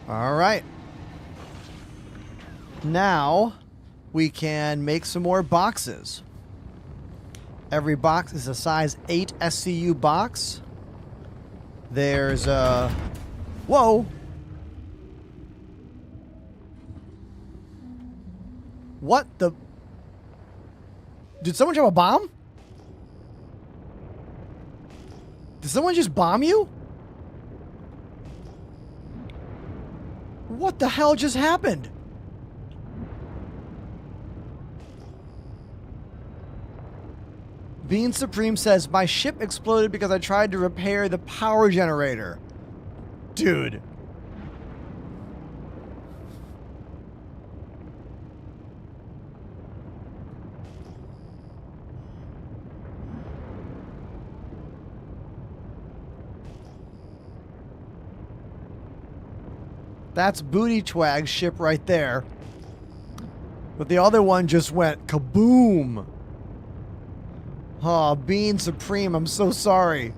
All right. Now we can make some more boxes. Every box is a size 8 SCU box. There's a... Whoa! What the... Did someone drop a bomb? Did someone just bomb you? What the hell just happened? Bean Supreme says, my ship exploded because I tried to repair the power generator. Dude. That's Booty Twag's ship right there. But the other one just went kaboom. Oh, Bean Supreme, I'm so sorry.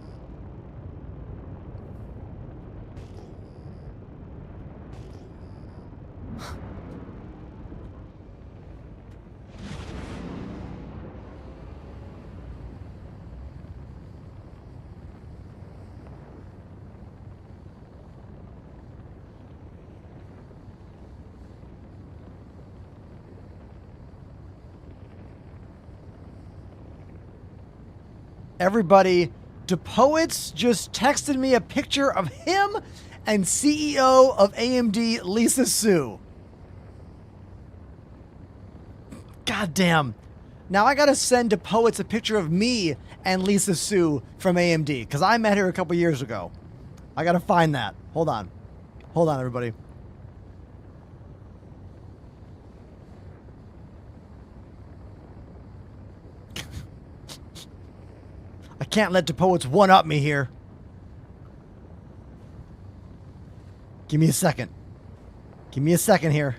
Everybody, DePoets just texted me a picture of him and CEO of AMD, Lisa Su. God damn. Now I gotta send DePoets a picture of me and Lisa Su from AMD, because I met her a couple years ago. I gotta find that. Hold on. Hold on, everybody. I can't let DePoets one-up me here. Give me a second. Give me a second here.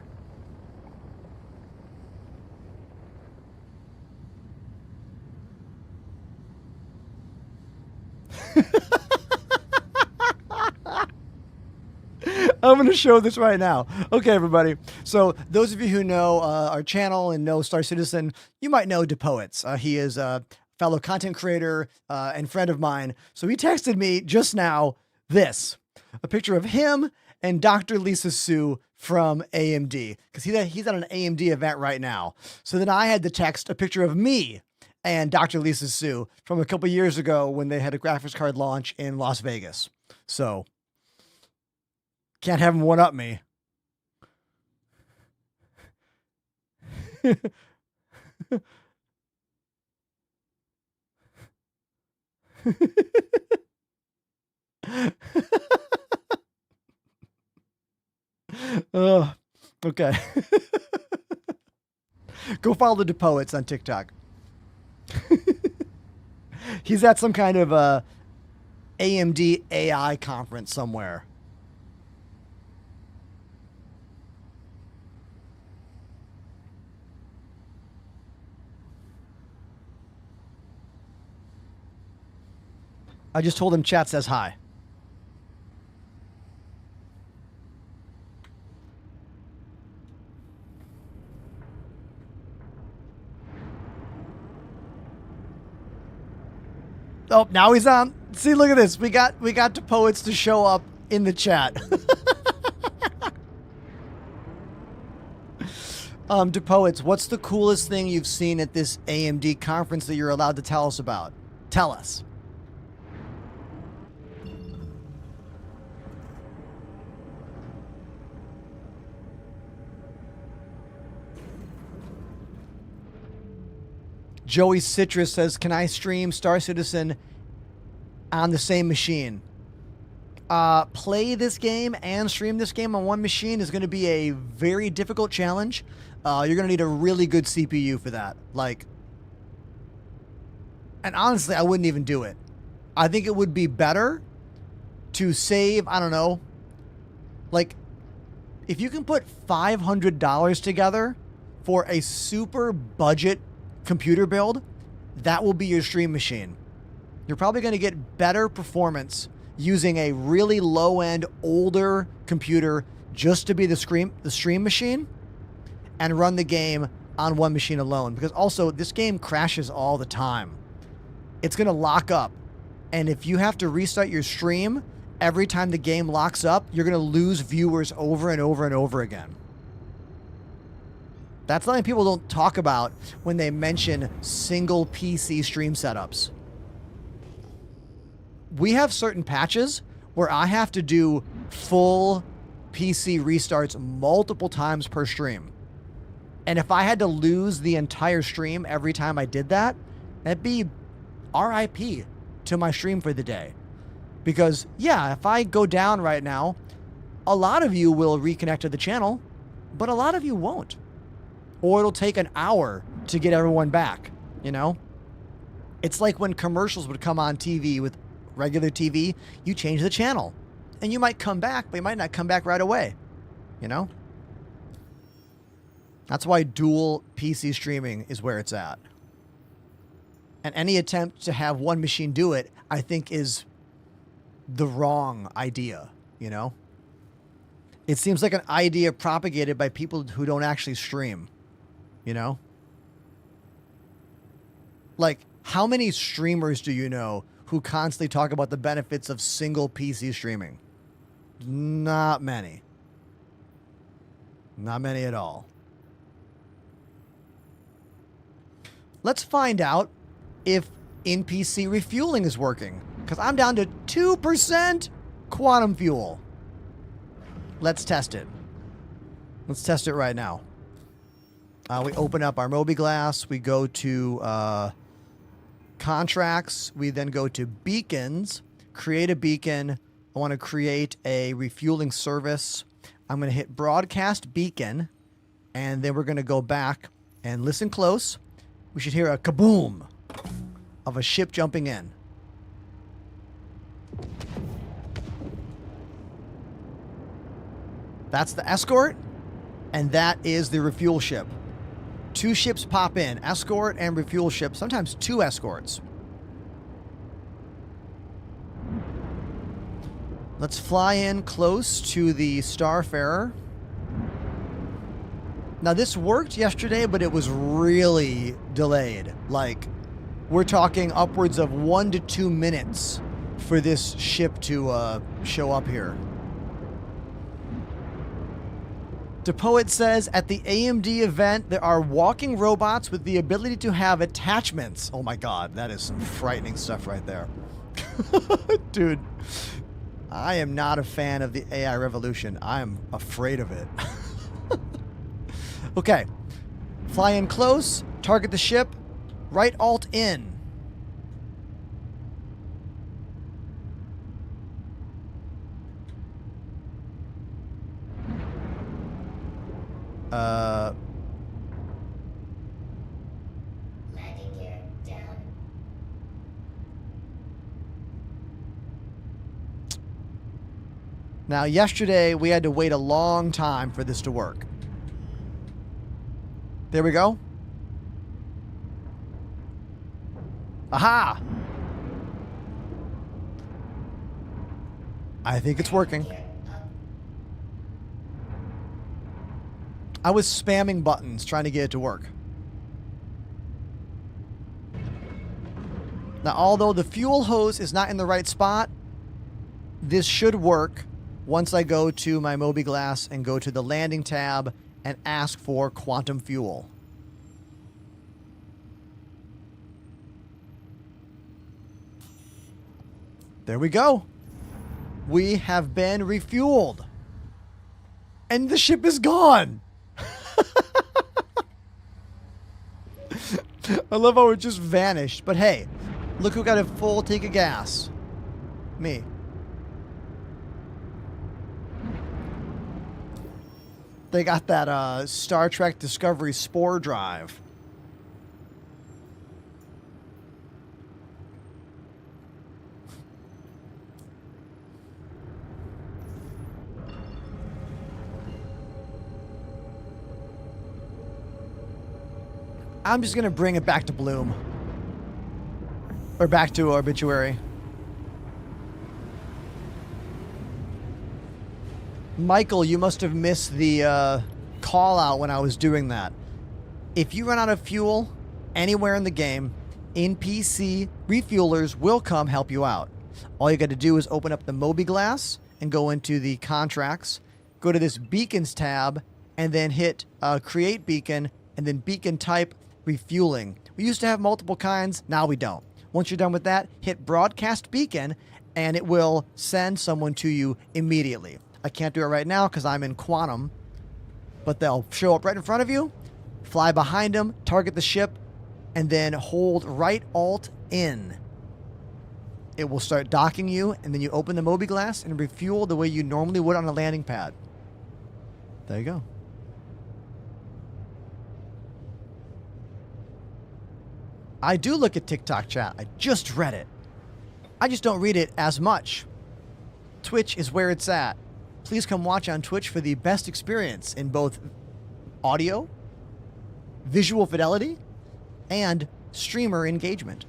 I'm going to show this right now. Okay, everybody. So those of you who know our channel and know Star Citizen, you might know DePoets. He is a fellow content creator and friend of mine. So he texted me just now this, a picture of him and Dr. Lisa Su from AMD, because he's at an AMD event right now. So then I had to text a picture of me and Dr. Lisa Su from a couple years ago when they had a graphics card launch in Las Vegas. So can't have him one up me. Okay. Go follow the DePoets on TikTok. He's at some kind of AMD AI conference somewhere. I just told him chat says hi. Oh, now he's on. See, look at this. We got DePoets to show up in the chat. DePoets, what's the coolest thing you've seen at this AMD conference that you're allowed to tell us about? Tell us. Joey Citrus says, can I stream Star Citizen on the same machine? Play this game and stream this game on one machine is going to be a very difficult challenge. You're going to need a really good CPU for that. And honestly, I wouldn't even do it. I think it would be better to save, I don't know, if you can put $500 together for a super budget computer build, that will be your stream machine. You're probably going to get better performance using a really low-end, older computer just to be the stream machine and run the game on one machine alone. Because also, this game crashes all the time. It's going to lock up. And if you have to restart your stream every time the game locks up, you're going to lose viewers over and over and over again. That's something people don't talk about when they mention single PC stream setups. We have certain patches where I have to do full PC restarts multiple times per stream. And if I had to lose the entire stream every time I did that, that'd be RIP to my stream for the day. Because, yeah, if I go down right now, a lot of you will reconnect to the channel, but a lot of you won't. Or it'll take an hour to get everyone back, you know? It's like when commercials would come on TV with regular TV, you change the channel. And you might come back, but you might not come back right away, you know? That's why dual PC streaming is where it's at. And any attempt to have one machine do it, I think, is the wrong idea, you know? It seems like an idea propagated by people who don't actually stream, you know? Like, how many streamers do you know who constantly talk about the benefits of single PC streaming? Not many. Not many at all. Let's find out if in-PC refueling is working, because I'm down to 2% quantum fuel. Let's test it. Let's test it right now. We open up our mobiGlas. We go to contracts. We then go to beacons. Create a beacon. I want to create a refueling service. I'm going to hit broadcast beacon, and then we're going to go back and listen close. We should hear a kaboom of a ship jumping in. That's the escort, and that is the refuel ship. 2 ships pop in, escort and refuel ship, sometimes 2 escorts. Let's fly in close to the Starfarer. Now, this worked yesterday, but it was really delayed. Like, we're talking upwards of 1 to 2 minutes for this ship to show up here. DePoet says, at the AMD event, there are walking robots with the ability to have attachments. Oh my God, that is some frightening stuff right there. Dude, I am not a fan of the AI revolution. I am afraid of it. Okay, fly in close, target the ship, right alt in. Landing gear down. Now, yesterday, we had to wait a long time for this to work. There we go. Aha! I think it's working. Gear up. I was spamming buttons trying to get it to work. Now, although the fuel hose is not in the right spot, this should work once I go to my mobiGlas and go to the landing tab and ask for quantum fuel. There we go. We have been refueled. And the ship is gone. I love how it just vanished. But hey, look who got a full tank of gas. Me. They got that Star Trek Discovery spore drive. I'm just going to bring it back to Bloom. Or back to Obituary. Michael, you must have missed the call out when I was doing that. If you run out of fuel anywhere in the game, in PC, refuelers will come help you out. All you got to do is open up the mobiGlas and go into the contracts, go to this beacons tab, and then hit create beacon, and then beacon type refueling. We used to have multiple kinds, now we don't. Once you're done with that, hit broadcast beacon, and it will send someone to you immediately. I can't do it right now because I'm in quantum, but they'll show up right in front of you, fly behind them, target the ship, and then hold right alt in it will start docking you, and then you open the Moby glass and refuel the way you normally would on a landing pad. There you go. I do look at TikTok chat. I just read it. I just don't read it as much. Twitch is where it's at. Please come watch on Twitch for the best experience in both audio, visual fidelity, and streamer engagement.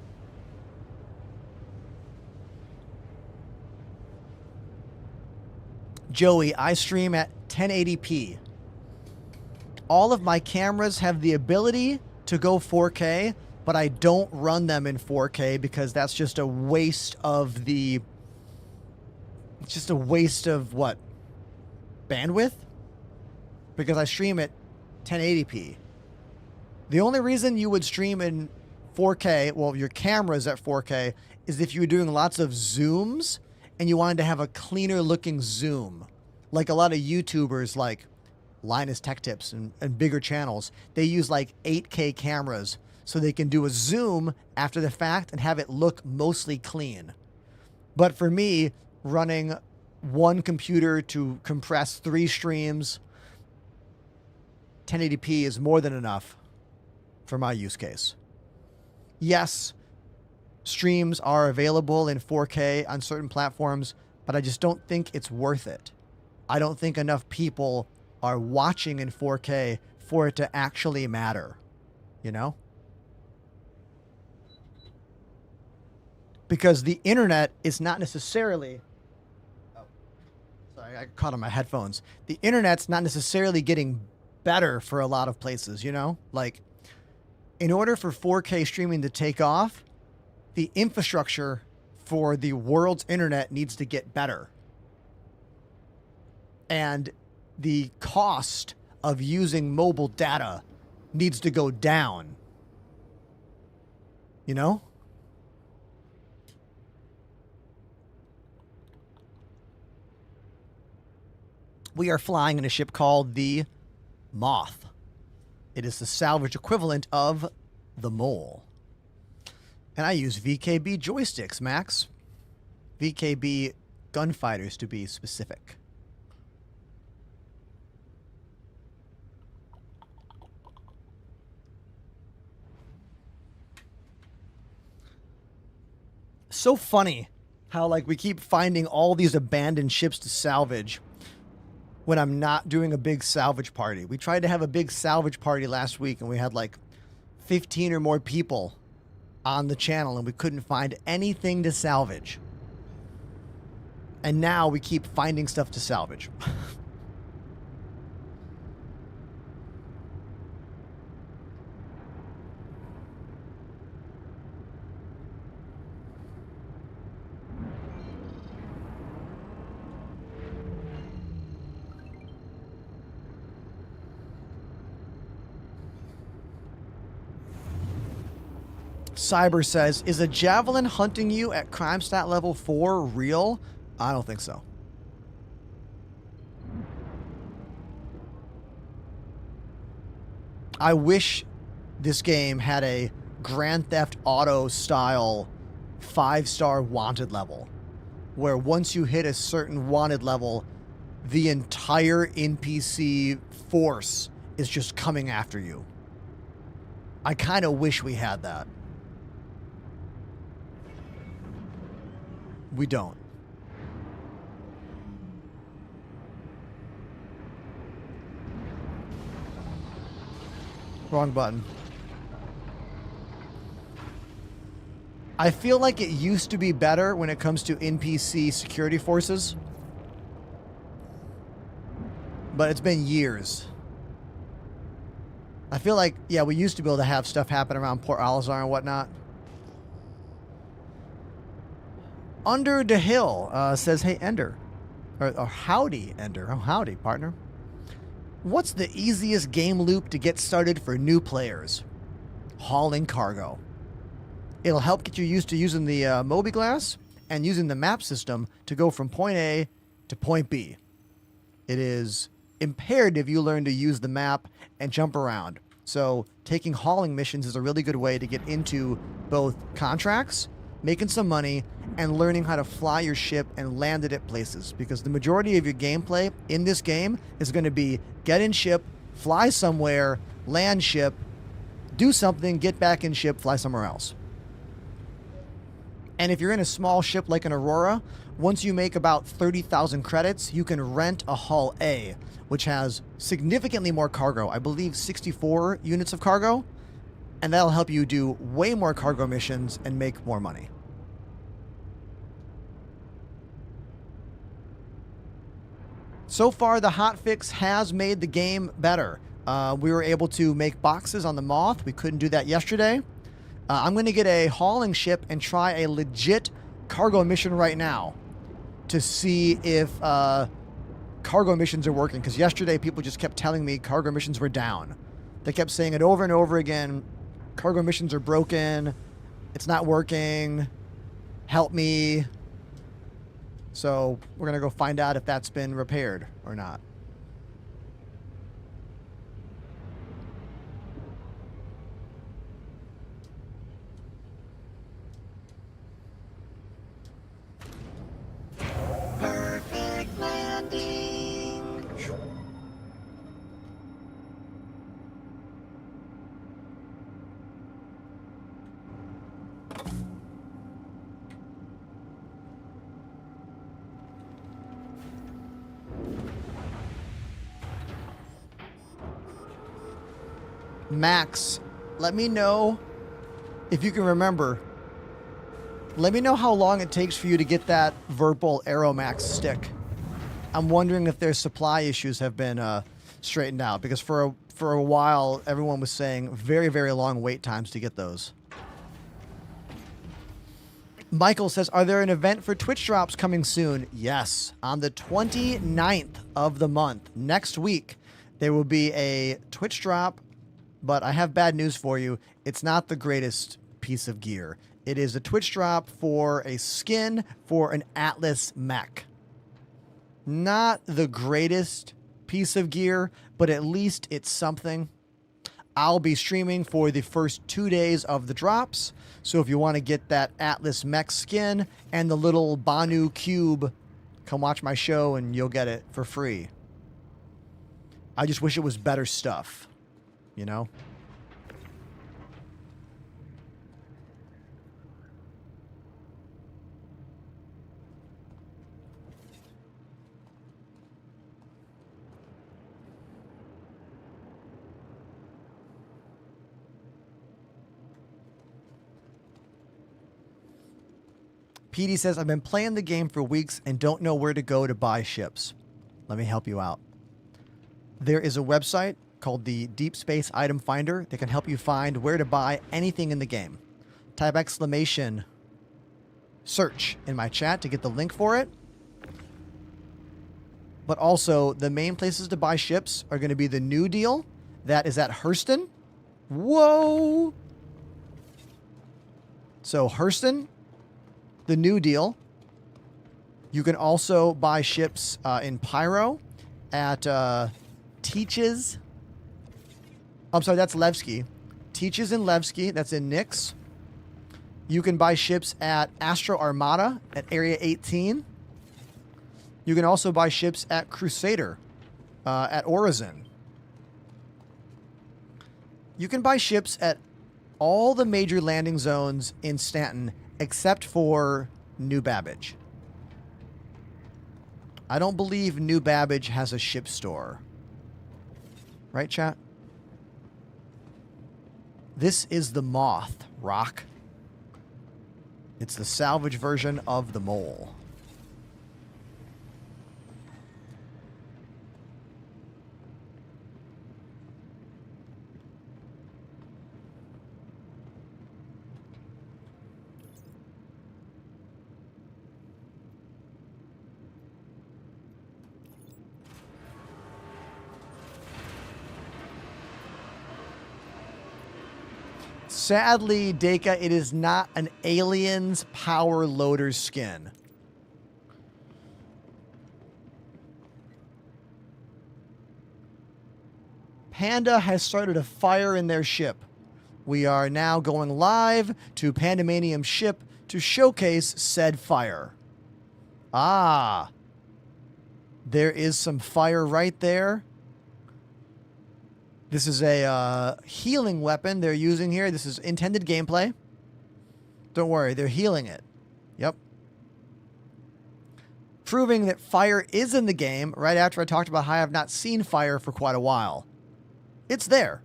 Joey, I stream at 1080p. All of my cameras have the ability to go 4K, but I don't run them in 4K because that's just a waste of the... It's just a waste of what? Bandwidth? Because I stream at 1080p. The only reason you would stream in 4K, well, your camera's at 4K, is if you were doing lots of zooms and you wanted to have a cleaner looking zoom. Like a lot of YouTubers like Linus Tech Tips and bigger channels, they use like 8K cameras so they can do a zoom after the fact and have it look mostly clean. But for me, running one computer to compress 3 streams, 1080p is more than enough for my use case. Yes, streams are available in 4K on certain platforms, but I just don't think it's worth it. I don't think enough people are watching in 4K for it to actually matter, you know? Because the internet is not necessarily... Oh, sorry, I caught on my headphones. The internet's not necessarily getting better for a lot of places, you know? Like, in order for 4K streaming to take off, the infrastructure for the world's internet needs to get better. And the cost of using mobile data needs to go down. You know? We are flying in a ship called the Moth. It is the salvage equivalent of the Mole. And I use VKB joysticks, Max. VKB gunfighters, to be specific. So funny how, like, we keep finding all these abandoned ships to salvage when I'm not doing a big salvage party. We tried to have a big salvage party last week, and we had like 15 or more people on the channel, and we couldn't find anything to salvage. And now we keep finding stuff to salvage. Cyber says, is a javelin hunting you at crime stat level 4 real? I don't think so. I wish this game had a Grand Theft Auto style 5-star wanted level, where once you hit a certain wanted level, the entire NPC force is just coming after you. I kind of wish we had that. We don't. Wrong button. I feel like it used to be better when it comes to NPC security forces. But it's been years. I feel like, yeah, we used to be able to have stuff happen around Port Alizar and whatnot. Under the Hill says, hey, Ender. Or howdy, Ender. Oh, howdy, partner. What's the easiest game loop to get started for new players? Hauling cargo. It'll help get you used to using the Moby Glass and using the map system to go from point A to point B. It is imperative you learn to use the map and jump around. So taking hauling missions is a really good way to get into both contracts, making some money, and learning how to fly your ship and land it at places. Because the majority of your gameplay in this game is going to be get in ship, fly somewhere, land ship, do something, get back in ship, fly somewhere else. And if you're in a small ship like an Aurora, once you make about 30,000 credits, you can rent a Hull A, which has significantly more cargo. I believe 64 units of cargo. And that'll help you do way more cargo missions and make more money. So far, the hotfix has made the game better. We were able to make boxes on the Moth. We couldn't do that yesterday. I'm going to get a hauling ship and try a legit cargo mission right now to see if cargo missions are working. Because yesterday, people just kept telling me cargo missions were down. They kept saying it over and over again. Cargo missions are broken. It's not working. Help me. So we're going to go find out if that's been repaired or not. Perfect landing. Max, let me know if you can remember. Let me know how long it takes for you to get that Virpal Aeromax stick. I'm wondering if their supply issues have been straightened out, because for a while everyone was saying very, very long wait times to get those. Michael says, are there an event for Twitch drops coming soon? Yes, on the 29th of the month, next week, there will be a Twitch drop. But I have bad news for you. It's not the greatest piece of gear. It is a Twitch drop for a skin for an Atlas mech. Not the greatest piece of gear, but at least it's something. I'll be streaming for the first 2 days of the drops. So if you want to get that Atlas mech skin and the little Banu cube, come watch my show and you'll get it for free. I just wish it was better stuff. You know? PD says, I've been playing the game for weeks and don't know where to go to buy ships. Let me help you out. There is a website called the Deep Space Item Finder that can help you find where to buy anything in the game. Type exclamation search in my chat to get the link for it. But also, the main places to buy ships are going to be the New Deal. That is at Hurston. Whoa! So, Hurston, the New Deal. You can also buy ships in Pyro at Teaches. I'm sorry, that's Levski. Teaches in Levski, that's in Nyx. You can buy ships at Astro Armada at Area 18. You can also buy ships at Crusader at Orizon. You can buy ships at all the major landing zones in Stanton except for New Babbage. I don't believe New Babbage has a ship store. Right, chat? This is the Moth, Rock. It's the salvage version of the Mole. Sadly, Deka, it is not an Aliens Power Loader skin. Panda has started a fire in their ship. We are now going live to Pandemanium's ship to showcase said fire. Ah, there is some fire right there. This is a healing weapon they're using here. This is intended gameplay. Don't worry, they're healing it. Yep. Proving that fire is in the game right after I talked about how I have not seen fire for quite a while. It's there.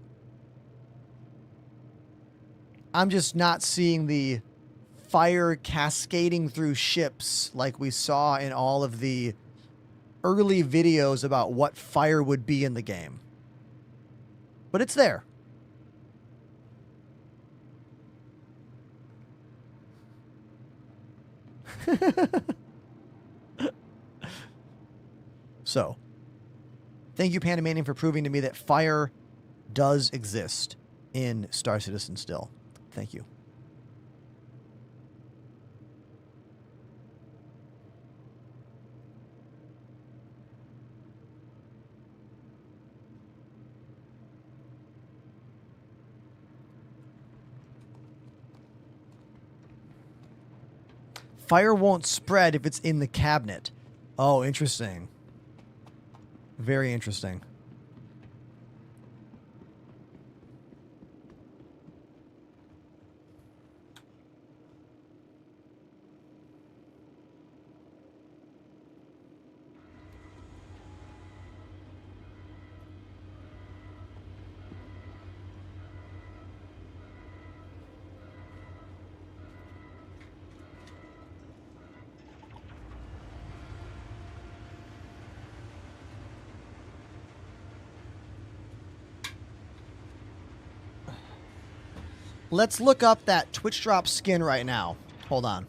I'm just not seeing the fire cascading through ships like we saw in all of the early videos about what fire would be in the game. But it's there. So, thank you, Pandamanian, for proving to me that fire does exist in Star Citizen still. Thank you. Fire won't spread if it's in the cabinet. Oh, interesting. Very interesting. Let's look up that Twitch drop skin right now. Hold on.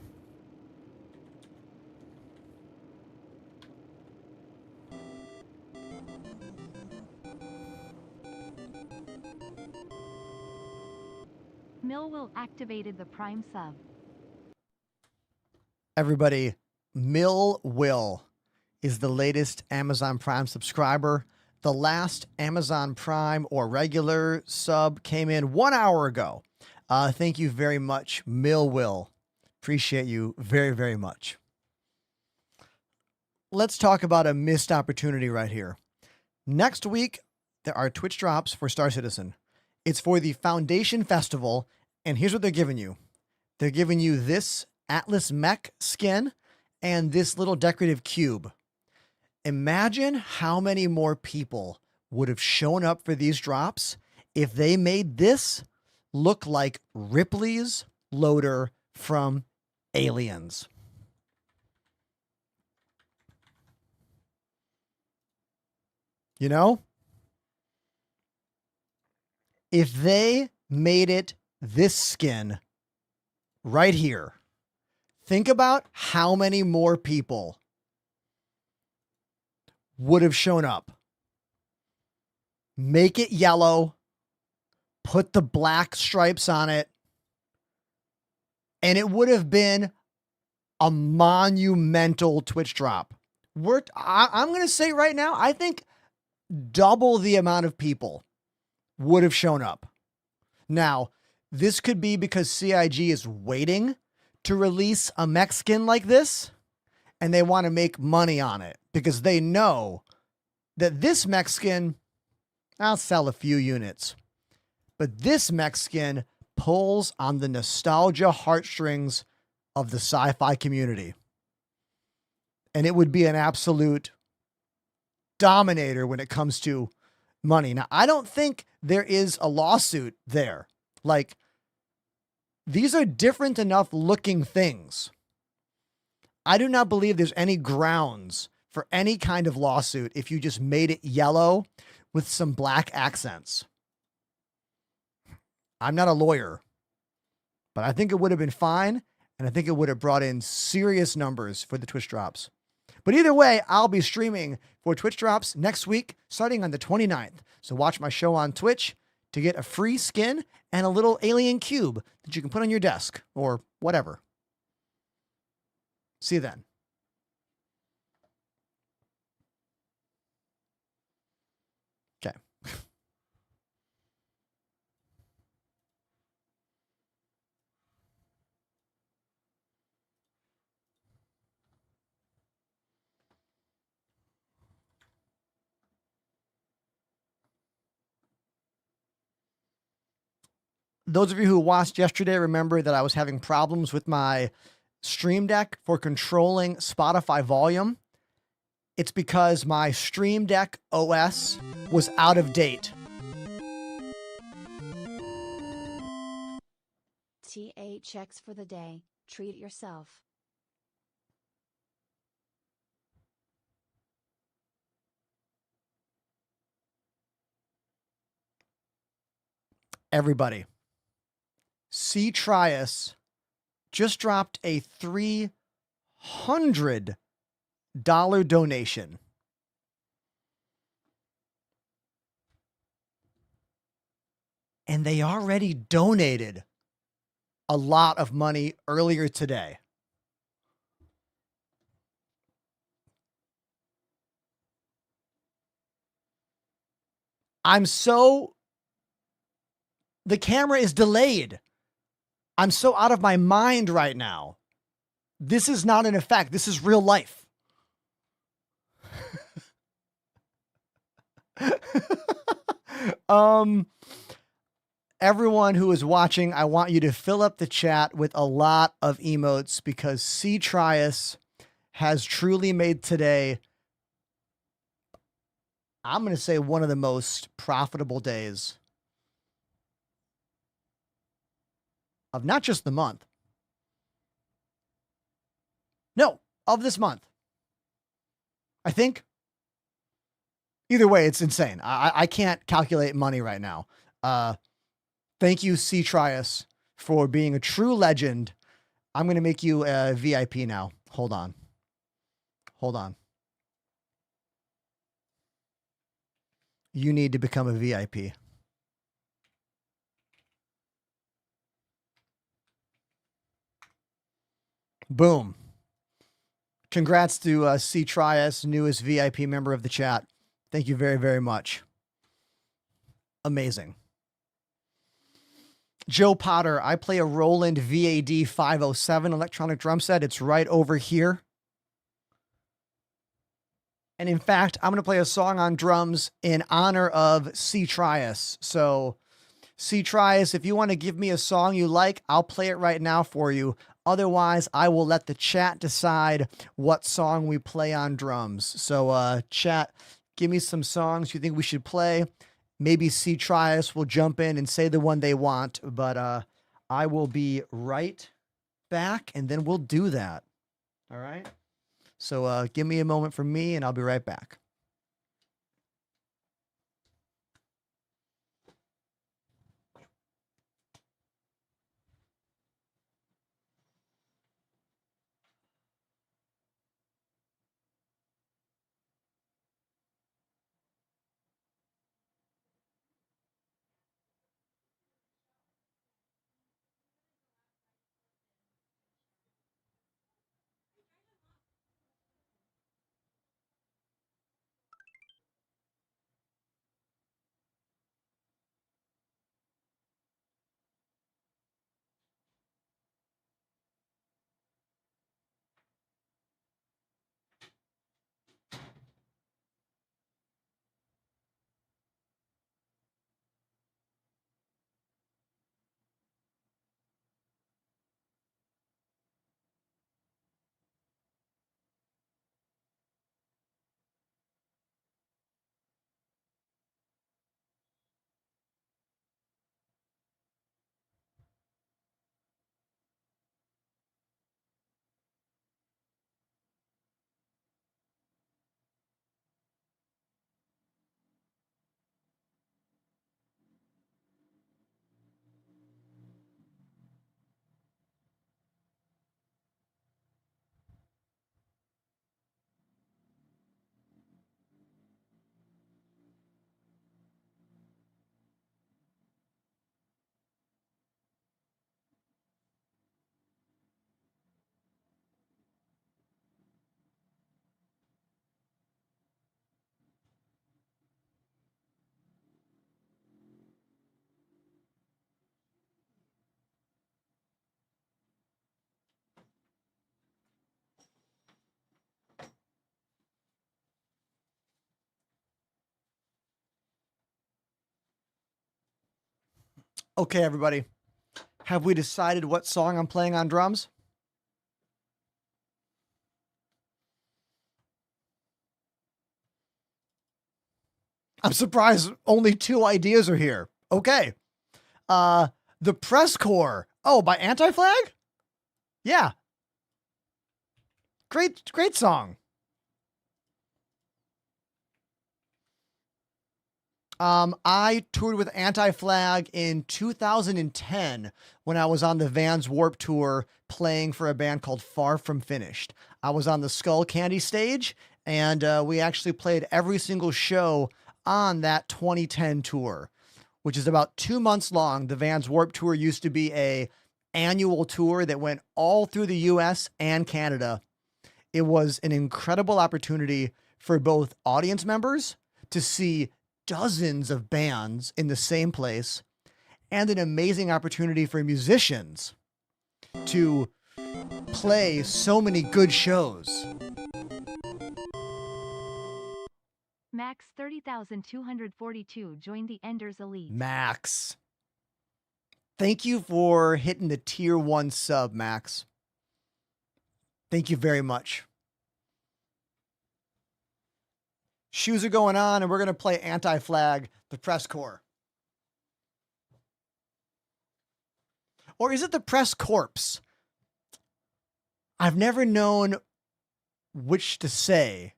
Millwell activated the Prime sub. Everybody, Mill Will is the latest Amazon Prime subscriber. The last Amazon Prime or regular sub came in 1 hour ago. Thank you very much, Mill Will. Appreciate you very, very much. Let's talk about a missed opportunity right here. Next week, there are Twitch drops for Star Citizen. It's for the Foundation Festival, and here's what they're giving you. They're giving you this Atlas Mech skin and this little decorative cube. Imagine how many more people would have shown up for these drops if they made this look like Ripley's loader from Aliens. You know? If they made it this skin right here, think about how many more people would have shown up. Make it yellow, put the black stripes on it, and it would have been a monumental Twitch drop. I'm going to say right now, I think double the amount of people would have shown up. Now, this could be because CIG is waiting to release a mech skin like this, and they want to make money on it because they know that this mech skin, I'll sell a few units, but this mech skin pulls on the nostalgia heartstrings of the sci-fi community. And it would be an absolute dominator when it comes to money. Now, I don't think there is a lawsuit there. Like, these are different enough looking things. I do not believe there's any grounds for any kind of lawsuit if you just made it yellow with some black accents. I'm not a lawyer, but I think it would have been fine, and I think it would have brought in serious numbers for the Twitch drops. But either way, I'll be streaming for Twitch drops next week, starting on the 29th. So watch my show on Twitch to get a free skin and a little alien cube that you can put on your desk or whatever. See you then. Okay. those of you who watched yesterday remember that I was having problems with my Stream Deck for controlling Spotify volume. It's because my Stream Deck OS was out of date. TA checks for the day. Treat yourself. Everybody, C. Trias just dropped a $300 donation. And they already donated a lot of money earlier today. The camera is delayed. I'm so out of my mind right now. This is not an effect. This is real life. Everyone who is watching, I want you to fill up the chat with a lot of emotes because C. Trias has truly made today, I'm going to say, one of the most profitable days of not just the month. No, of this month. I think. Either way, it's insane. I can't calculate money right now. Thank you, C. Trias, for being a true legend. I'm going to make you a VIP now. Hold on. Hold on. You need to become a VIP. Boom. Congrats to C. Trias, newest VIP member of the chat. Thank you very, very much. Amazing. Joe Potter, I play a Roland VAD 507 electronic drum set. It's right over here. And in fact, I'm going to play a song on drums in honor of C. Trias. So, C. Trias, if you want to give me a song you like, I'll play it right now for you. Otherwise, I will let the chat decide what song we play on drums. So, chat, give me some songs you think we should play. Maybe C. Trias will jump in and say the one they want, but I will be right back, and then we'll do that. All right? So give me a moment for me, and I'll be right back. Okay, everybody. Have we decided what song I'm playing on drums? I'm surprised only 2 ideas are here. Okay. The Press Corps. Oh, by Anti-Flag? Yeah. Great song. I toured with Anti-Flag in 2010 when I was on the Vans Warped Tour playing for a band called Far From Finished. I was on the Skull Candy stage, and we actually played every single show on that 2010 tour, which is about 2 months long. The Vans Warped Tour used to be a annual tour that went all through the US and Canada. It was an incredible opportunity for both audience members to see dozens of bands in the same place, and an amazing opportunity for musicians to play so many good shows. Max 30,242 joined the Enders Elite. Max. Thank you for hitting the tier 1 sub, Max. Thank you very much. Shoes are going on, and we're going to play Anti-Flag, the Press Corps. Or is it the Press Corpse? I've never known which to say.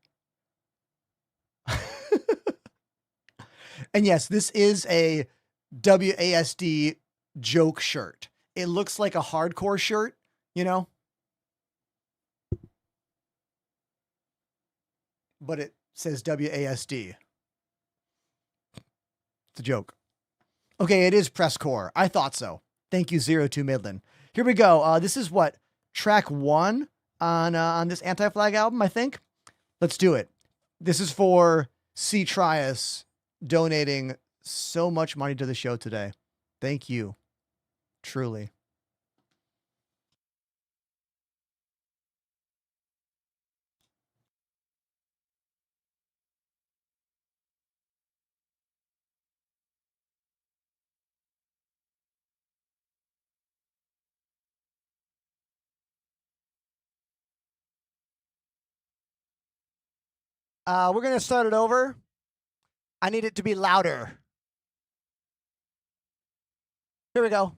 And yes, this is a WASD joke shirt. It looks like a hardcore shirt, you know? But it says WASD. It's a joke. Okay, it is Press Corps. I thought so. Thank you, 02 Midland. Here we go. This is what? Track 1 on this Anti-Flag album, I think. Let's do it. This is for C. Trias donating so much money to the show today. Thank you. Truly. We're going to start it over. I need it to be louder. Here we go.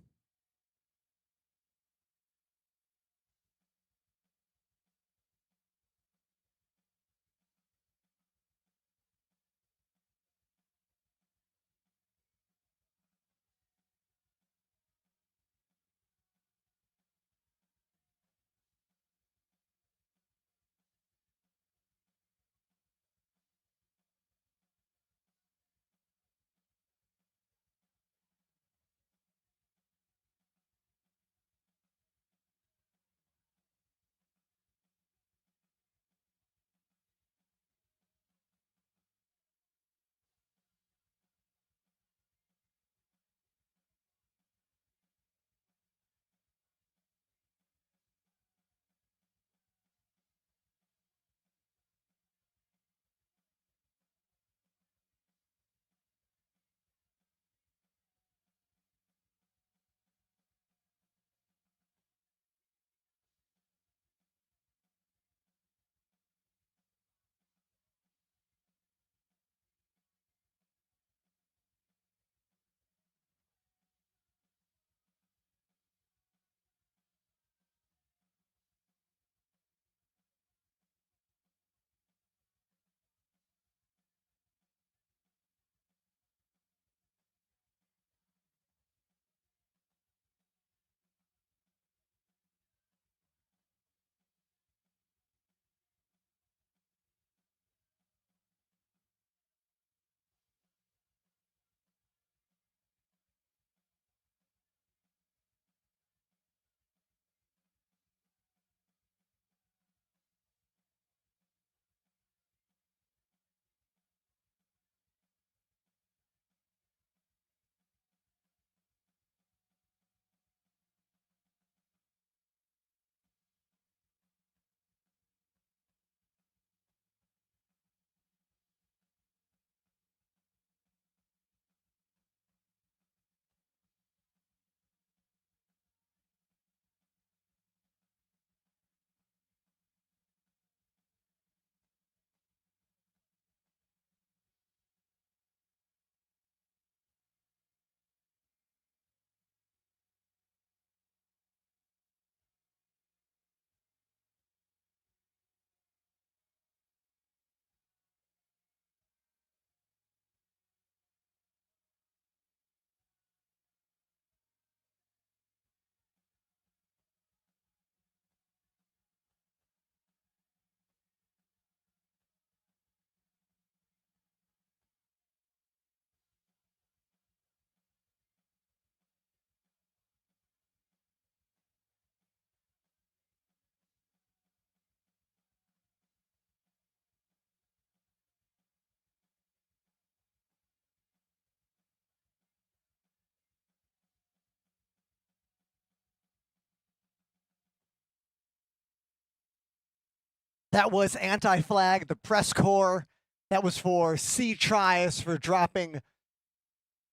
That was Anti-Flag, the press corps. That was for C. Trias for dropping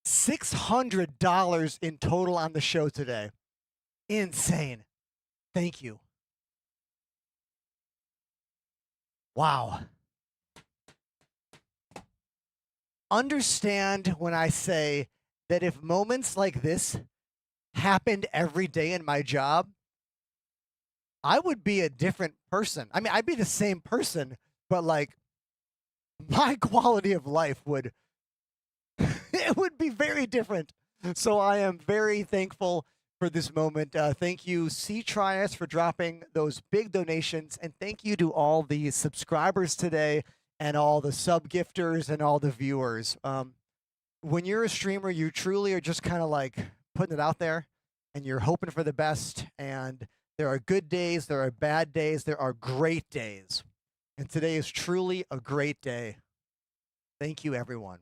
$600 in total on the show today. Insane. Thank you. Wow. Understand when I say that if moments like this happened every day in my job, I would be a different person. I mean, I'd be the same person, but like my quality of life would it would be very different. So I am very thankful for this moment. Thank you, C. Trias, for dropping those big donations, and thank you to all the subscribers today and all the sub gifters and all the viewers. When you're a streamer, you truly are just kind of like putting it out there, and you're hoping for the best. And there are good days, there are bad days, there are great days, and today is truly a great day. Thank you, everyone.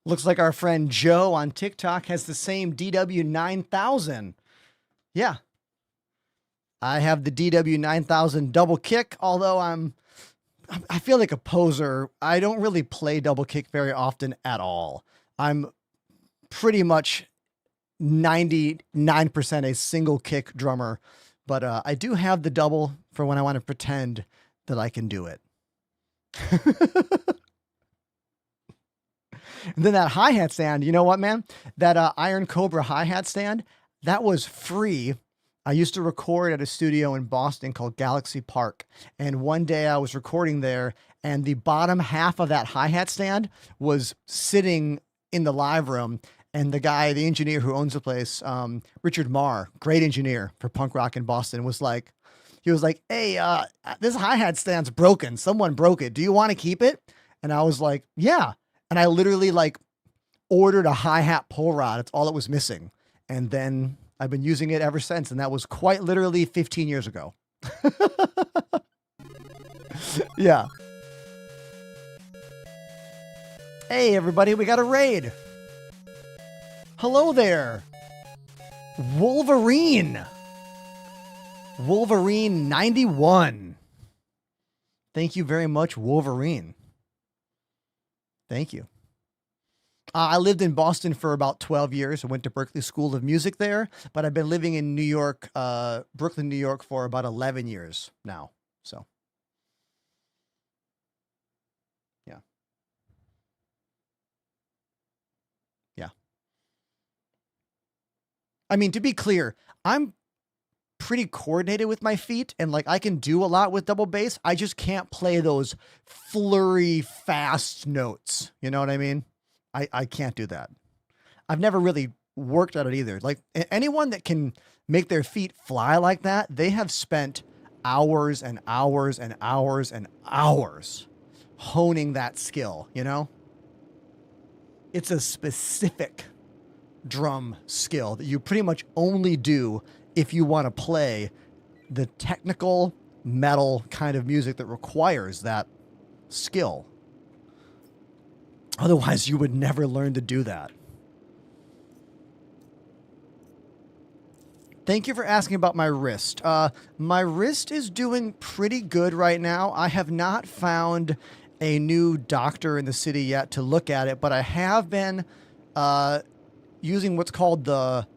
Looks like our friend Joe on TikTok has the same DW9000. Yeah. I have the DW9000 double kick, although I feel like a poser. I don't really play double kick very often at all. I'm pretty much 99% a single kick drummer, but I do have the double for when I want to pretend that I can do it. And then that hi-hat stand, you know what, man? That Iron Cobra hi-hat stand, that was free. I used to record at a studio in Boston called Galaxy Park. And one day I was recording there, and the bottom half of that hi-hat stand was sitting in the live room. And the guy, the engineer who owns the place, Richard Marr, great engineer for punk rock in Boston, was like, hey, this hi-hat stand's broken. Someone broke it. Do you want to keep it? And I was like, yeah. And I literally like ordered a hi-hat pull rod. It's all it was missing. And then I've been using it ever since. And that was quite literally 15 years ago. Yeah. Hey, everybody, we got a raid. Hello there. Wolverine. Wolverine 91. Thank you very much, Wolverine. Thank you. I lived in Boston for about 12 years. I went to Berklee School of Music there, but I've been living in New York, Brooklyn, New York for about 11 years now. So, yeah. Yeah. I mean, to be clear, I'm pretty coordinated with my feet, and like I can do a lot with double bass. I just can't play those flurry fast notes. You know what I mean? I can't do that. I've never really worked at it either. Like anyone that can make their feet fly like that, they have spent hours and hours and hours and hours honing that skill, you know? It's a specific drum skill that you pretty much only do if you want to play the technical metal kind of music that requires that skill. Otherwise, you would never learn to do that. Thank you for asking about my wrist. My wrist is doing pretty good right now. I have not found a new doctor in the city yet to look at it, but I have been using what's called the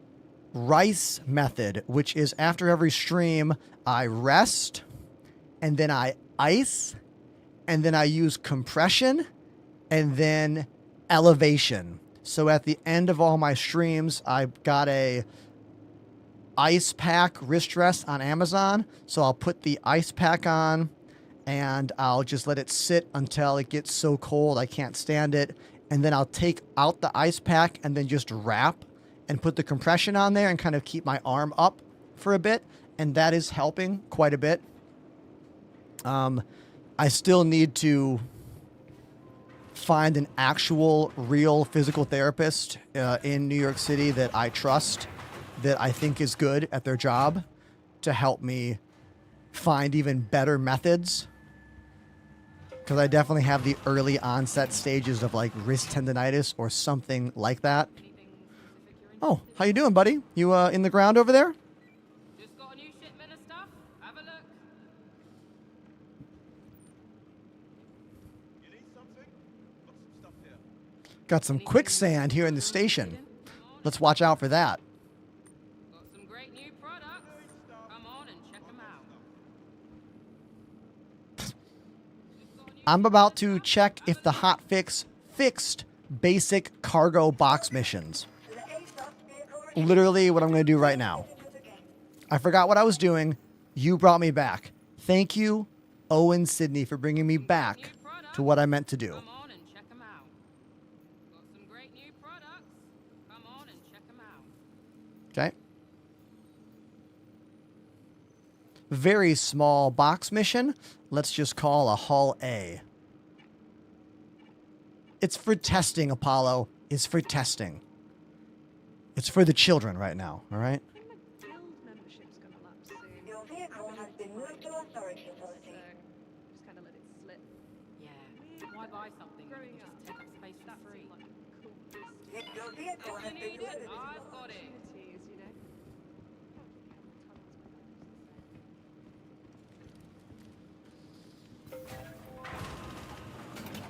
Rice method, which is after every stream, I rest, and then I ice, and then I use compression, and then elevation. So at the end of all my streams, I've got a ice pack wrist rest on Amazon. So I'll put the ice pack on, and I'll just let it sit until it gets so cold I can't stand it. And then I'll take out the ice pack and then just wrap and put the compression on there and kind of keep my arm up for a bit. And that is helping quite a bit. I still need to find an actual real physical therapist in New York City that I trust. that I think is good at their job to help me find even better methods. Because I definitely have the early onset stages of like wrist tendonitis or something like that. Oh, how you doing, buddy? You in the ground over there? Just got a new shipment of stuff. Have a look. Got some quicksand here in the station. Let's watch out for that. Got some great new products. Come on and check them out. I'm about to check if the HOTFIX fixed basic cargo box missions. Literally what I'm going to do right now. I forgot what I was doing. You brought me back. Thank you, Owen Sydney, for bringing me back to what I meant to do. Come on and check them out. Got some great new products. Come on and check them out. Okay. Very small box mission. Let's just call a Hull A. It's for testing, Apollo. It's for testing. It's for the children right now, all right? Your vehicle has been moved to our storage facility. Yeah. Why buy something when you just take up space for free? Your vehicle has If been you need moved. it, I've got it.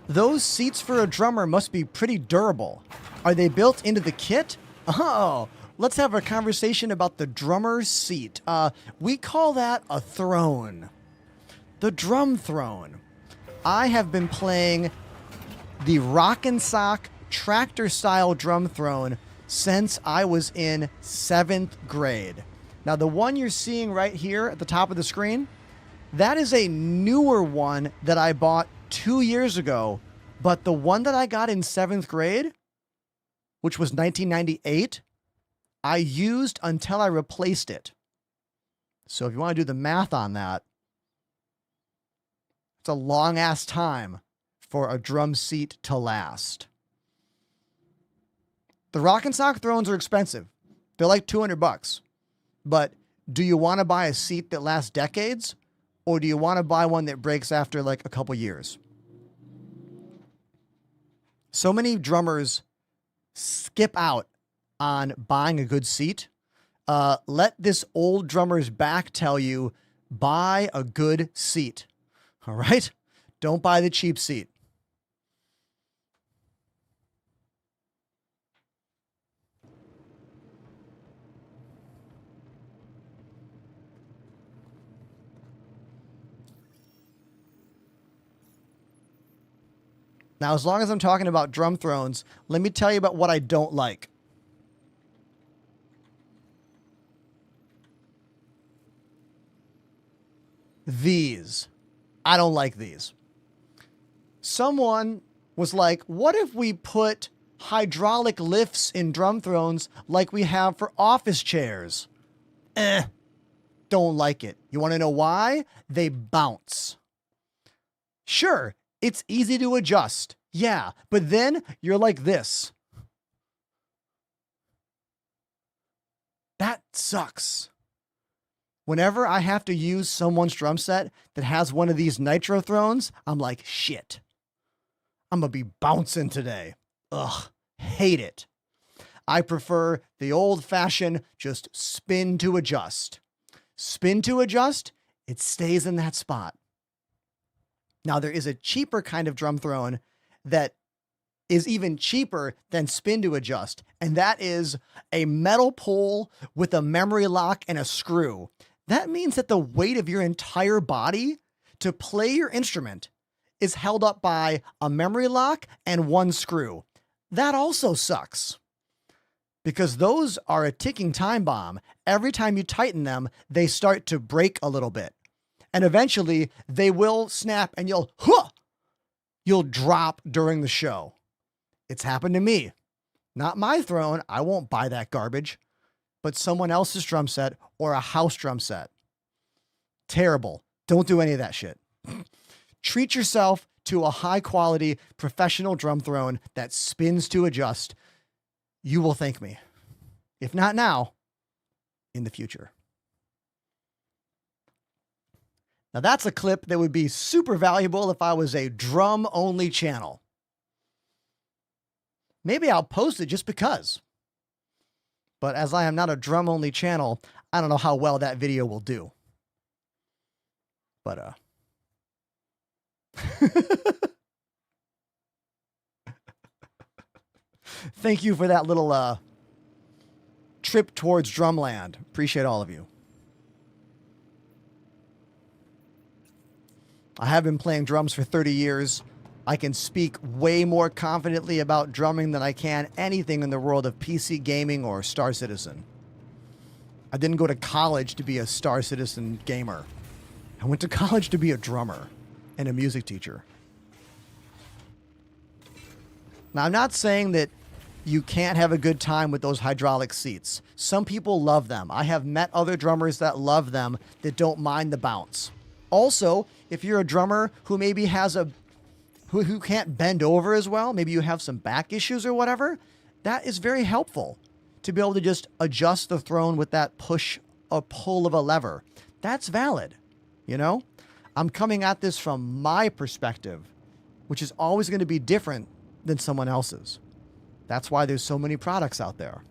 Those seats for a drummer must be pretty durable. Are they built into the kit? Oh, let's have a conversation about the drummer's seat. We call that a throne. The drum throne. I have been playing the Rock and Sock tractor style drum throne since I was in 7th grade. Now, the one you're seeing right here at the top of the screen, that is a newer one that I bought 2 years ago, but the one that I got in 7th grade, which was 1998, I used until I replaced it. So if you want to do the math on that, it's a long ass time for a drum seat to last. The Rock and Sock thrones are expensive. They're like $200. But do you want to buy a seat that lasts decades? Or do you want to buy one that breaks after like a couple years? So many drummers skip out on buying a good seat. Let this old drummer's back tell you, buy a good seat. All right? Don't buy the cheap seat. Now, as long as I'm talking about drum thrones, let me tell you about what I don't like. These. I don't like these. Someone was like, what if we put hydraulic lifts in drum thrones like we have for office chairs? Don't like it. You want to know why? They bounce. Sure, it's easy to adjust. Yeah, but then you're like this. That sucks. Whenever I have to use someone's drum set that has one of these nitro thrones, I'm like, shit. I'm going to be bouncing today. Ugh, hate it. I prefer the old-fashioned just spin to adjust. Spin to adjust, it stays in that spot. Now, there is a cheaper kind of drum throne that is even cheaper than spin to adjust, and that is a metal pole with a memory lock and a screw. That means that the weight of your entire body to play your instrument is held up by a memory lock and one screw. That also sucks because those are a ticking time bomb. Every time you tighten them, they start to break a little bit. And eventually they will snap and you'll drop during the show. It's happened to me. Not my throne. I won't buy that garbage, but someone else's drum set or a house drum set. Terrible. Don't do any of that shit. Treat yourself to a high quality professional drum throne that spins to adjust. You will thank me. If not now, in the future. Now that's a clip that would be super valuable if I was a drum only channel. Maybe I'll post it just because. But as I am not a drum only channel, I don't know how well that video will do. But thank you for that little trip towards drumland. Appreciate all of you. I have been playing drums for 30 years. I can speak way more confidently about drumming than I can anything in the world of PC gaming or Star Citizen. I didn't go to college to be a Star Citizen gamer. I went to college to be a drummer and a music teacher. Now, I'm not saying that you can't have a good time with those hydraulic seats. Some people love them. I have met other drummers that love them that don't mind the bounce. Also, if you're a drummer who maybe has who can't bend over as well, maybe you have some back issues or whatever, that is very helpful to be able to just adjust the throne with that push or pull of a lever. That's valid, you know? I'm coming at this from my perspective, which is always going to be different than someone else's. That's why there's so many products out there.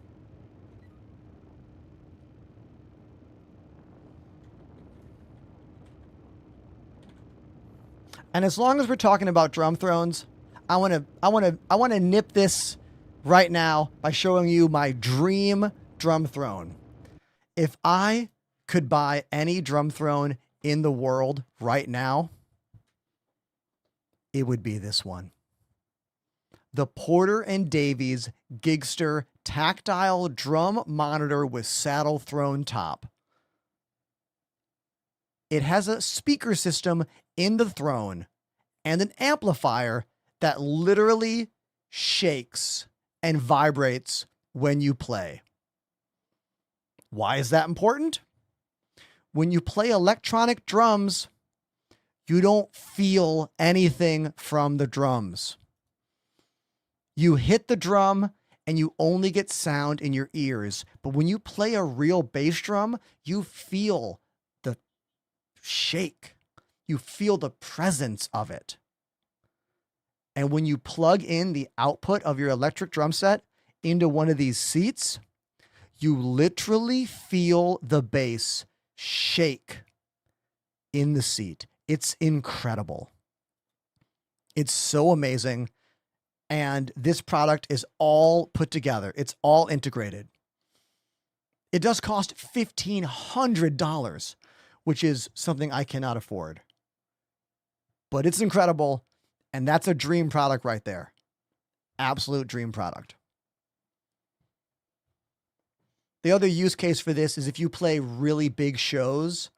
And as long as we're talking about drum thrones, I want to nip this right now by showing you my dream drum throne. If I could buy any drum throne in the world right now, it would be this one. The Porter & Davies Gigster tactile drum monitor with saddle throne top. It has a speaker system in the throne and an amplifier that literally shakes and vibrates when you play. Why is that important? When you play electronic drums, you don't feel anything from the drums. You hit the drum and you only get sound in your ears. But when you play a real bass drum, you feel the shake. You feel the presence of it. And when you plug in the output of your electric drum set into one of these seats, you literally feel the bass shake in the seat. It's incredible. It's so amazing. And this product is all put together. It's all integrated. It does cost $1,500, which is something I cannot afford. But it's incredible. And that's a dream product right there. Absolute dream product. The other use case for this is if you play really big shows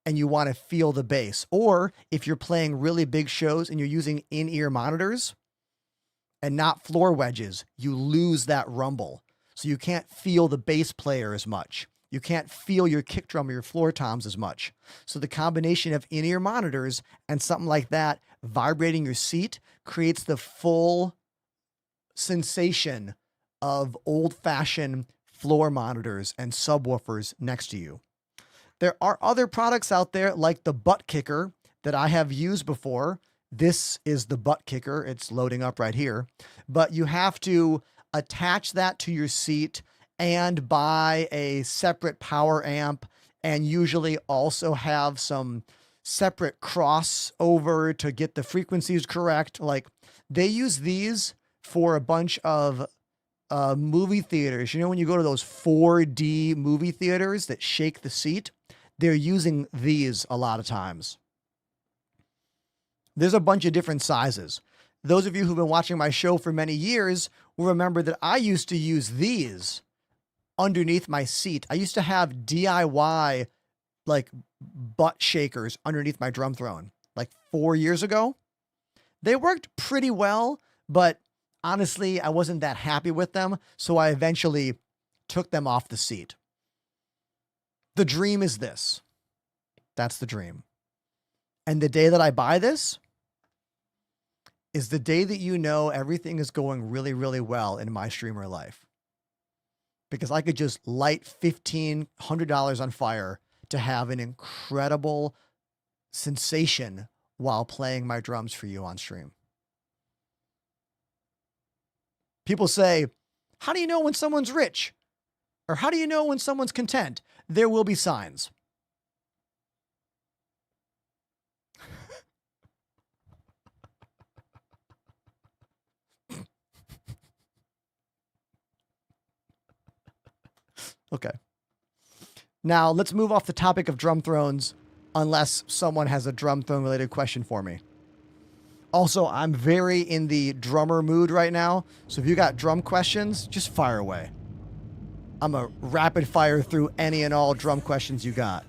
and you want to feel the bass, or if you're playing really big shows and you're using in-ear monitors and not floor wedges, you lose that rumble. So you can't feel the bass player as much. You can't feel your kick drum or your floor toms as much. So the combination of in-ear monitors and something like that vibrating your seat creates the full sensation of old-fashioned floor monitors and subwoofers next to you. There are other products out there like the butt kicker that I have used before. This is the butt kicker. It's loading up right here. But you have to attach that to your seat and buy a separate power amp, and usually also have some separate crossover to get the frequencies correct. Like they use these for a bunch of movie theaters. You know, when you go to those 4D movie theaters that shake the seat, they're using these a lot of times. There's a bunch of different sizes. Those of you who've been watching my show for many years will remember that I used to use these underneath my seat. I used to have DIY like butt shakers underneath my drum throne like 4 years ago. They worked pretty well, but honestly, I wasn't that happy with them. So I eventually took them off the seat. The dream is this. That's the dream. And the day that I buy this is the day that you know everything is going really, really well in my streamer life. because I could just light $1,500 on fire to have an incredible sensation while playing my drums for you on stream. People say, how do you know when someone's rich? Or how do you know when someone's content? There will be signs. Okay. Now let's move off the topic of drum thrones, unless someone has a drum throne related question for me. Also, I'm very in the drummer mood right now, so if you got drum questions, just fire away. I'm a rapid fire through any and all drum questions you got.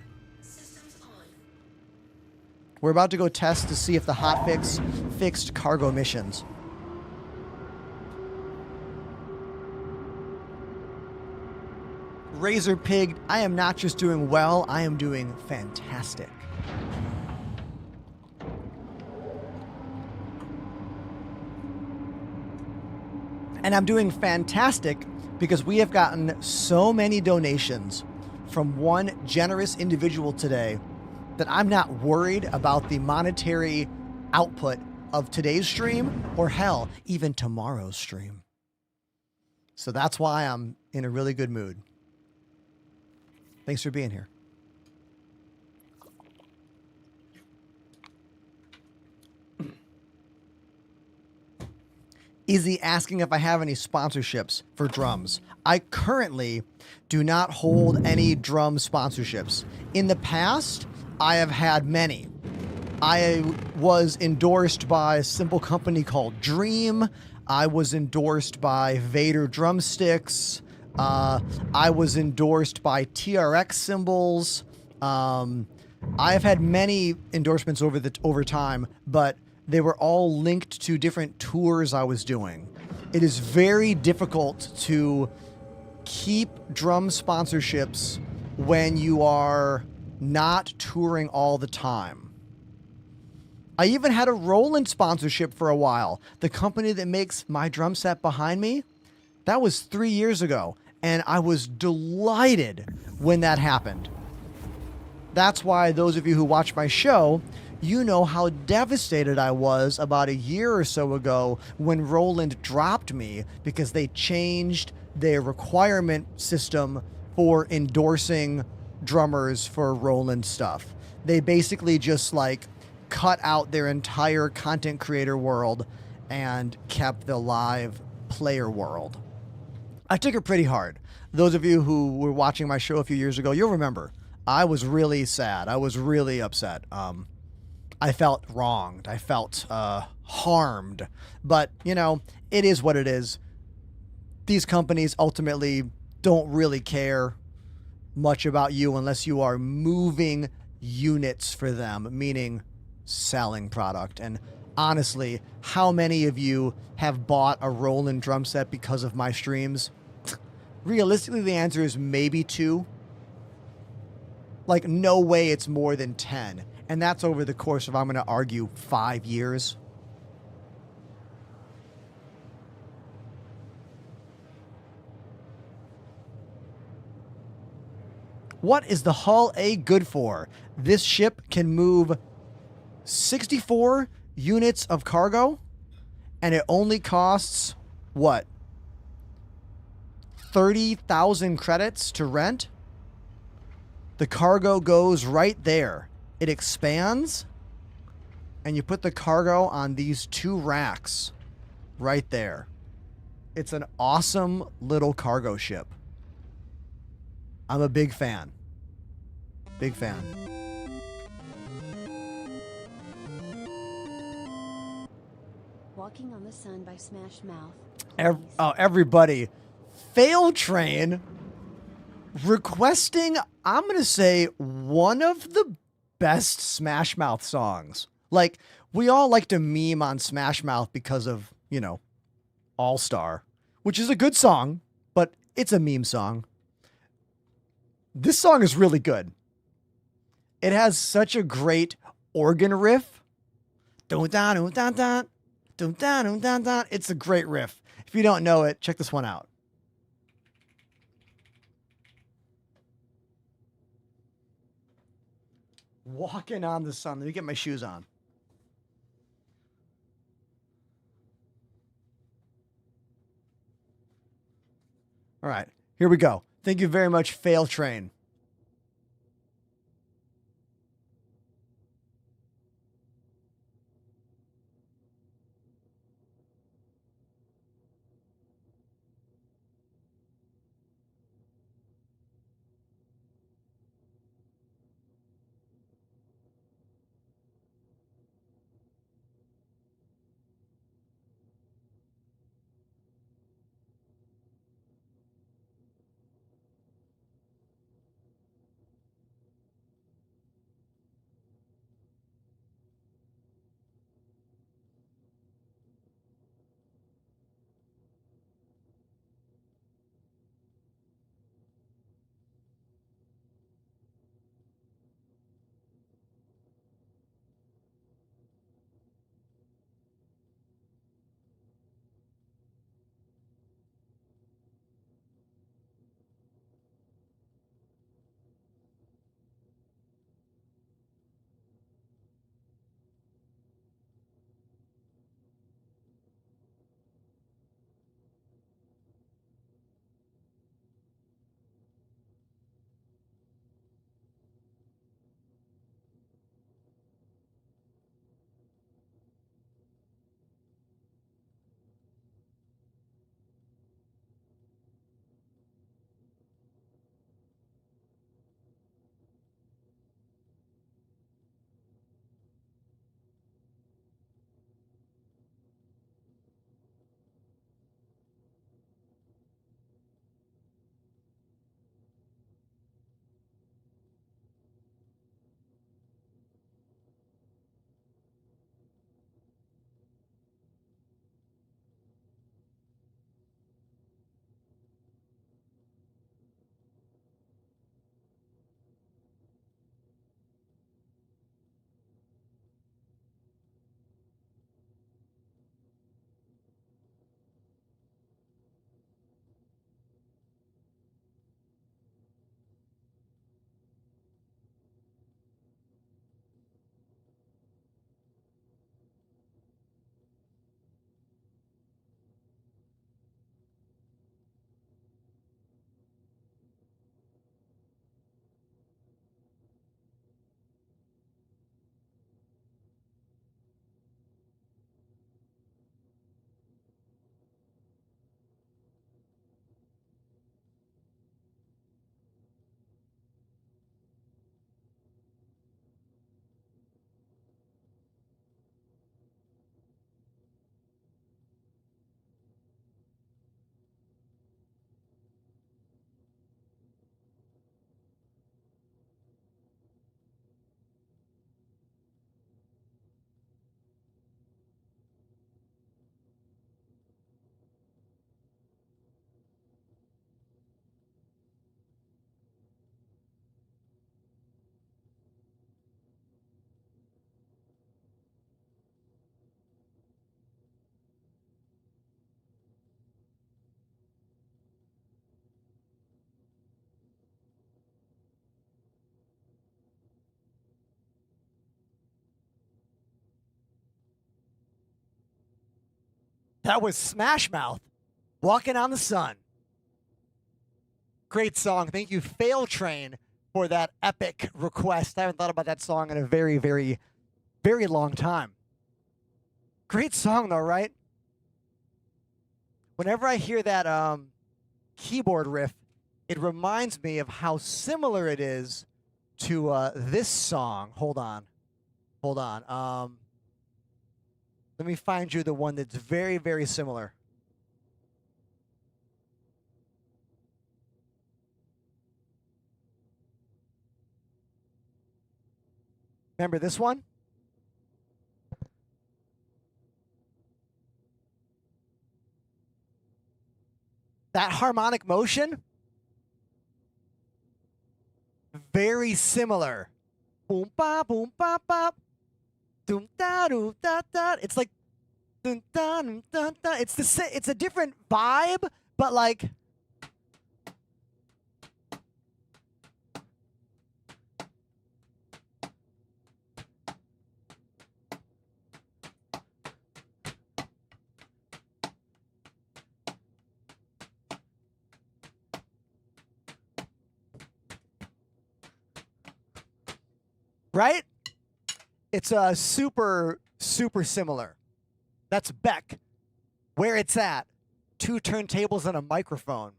We're about to go test to see if the HOTFIX fixed cargo missions. Razor Pig, I am not just doing well, I am doing fantastic. And I'm doing fantastic because we have gotten so many donations from one generous individual today that I'm not worried about the monetary output of today's stream or hell, even tomorrow's stream. So that's why I'm in a really good mood. Thanks for being here. Izzy asking if I have any sponsorships for drums. I currently do not hold any drum sponsorships. In the past, I have had many. I was endorsed by a simple company called Dream. I was endorsed by Vader Drumsticks. I was endorsed by TRX Cymbals. I have had many endorsements over time, but they were all linked to different tours I was doing. It is very difficult to keep drum sponsorships when you are not touring all the time. I even had a Roland sponsorship for a while. The company that makes my drum set behind me, that was 3 years ago, and I was delighted when that happened. That's why those of you who watch my show, you know how devastated I was about a year or so ago when Roland dropped me because they changed their requirement system for endorsing drummers for Roland stuff. They basically just like cut out their entire content creator world and kept the live player world. I took it pretty hard. Those of you who were watching my show a few years ago, you'll remember I was really sad. I was really upset. I felt wronged. I felt harmed. But, you know, it is what it is. These companies ultimately don't really care much about you unless you are moving units for them, meaning selling product. And honestly, how many of you have bought a Roland drum set because of my streams? Realistically, the answer is maybe 2. Like, no way it's more than 10. And that's over the course of, I'm going to argue, 5 years. What is the Hull A good for? This ship can move 64 units of cargo, and it only costs, what, 30,000 credits to rent? The cargo goes right there. It expands, and you put the cargo on these 2 racks right there. It's an awesome little cargo ship. I'm a big fan. Big fan. Walking on the Sun by Smash Mouth. Everybody. Fail Train requesting, I'm going to say, one of the best Smash Mouth songs. Like, we all like to meme on Smash Mouth because of, you know, All Star, which is a good song, but it's a meme song. This song is really good. It has such a great organ riff. It's a great riff. If you don't know it, check this one out. Walking on the sun. Let me get my shoes on. All right, here we go. Thank you very much, Fail Train. That was Smash Mouth, Walking on the Sun. Great song. Thank you, Fail Train, for that epic request. I haven't thought about that song in a very, very, very long time. Great song, though, right? Whenever I hear that keyboard riff, it reminds me of how similar it is to this song. Hold on. Let me find you the one that's very, very similar. Remember this one? That harmonic motion? Very similar. Boom ba boom ba ba. Doom da doom da da. It's like dun da dun da da. It's a different vibe, but like right? It's super similar. That's Beck. Where it's at. 2 turntables and a microphone.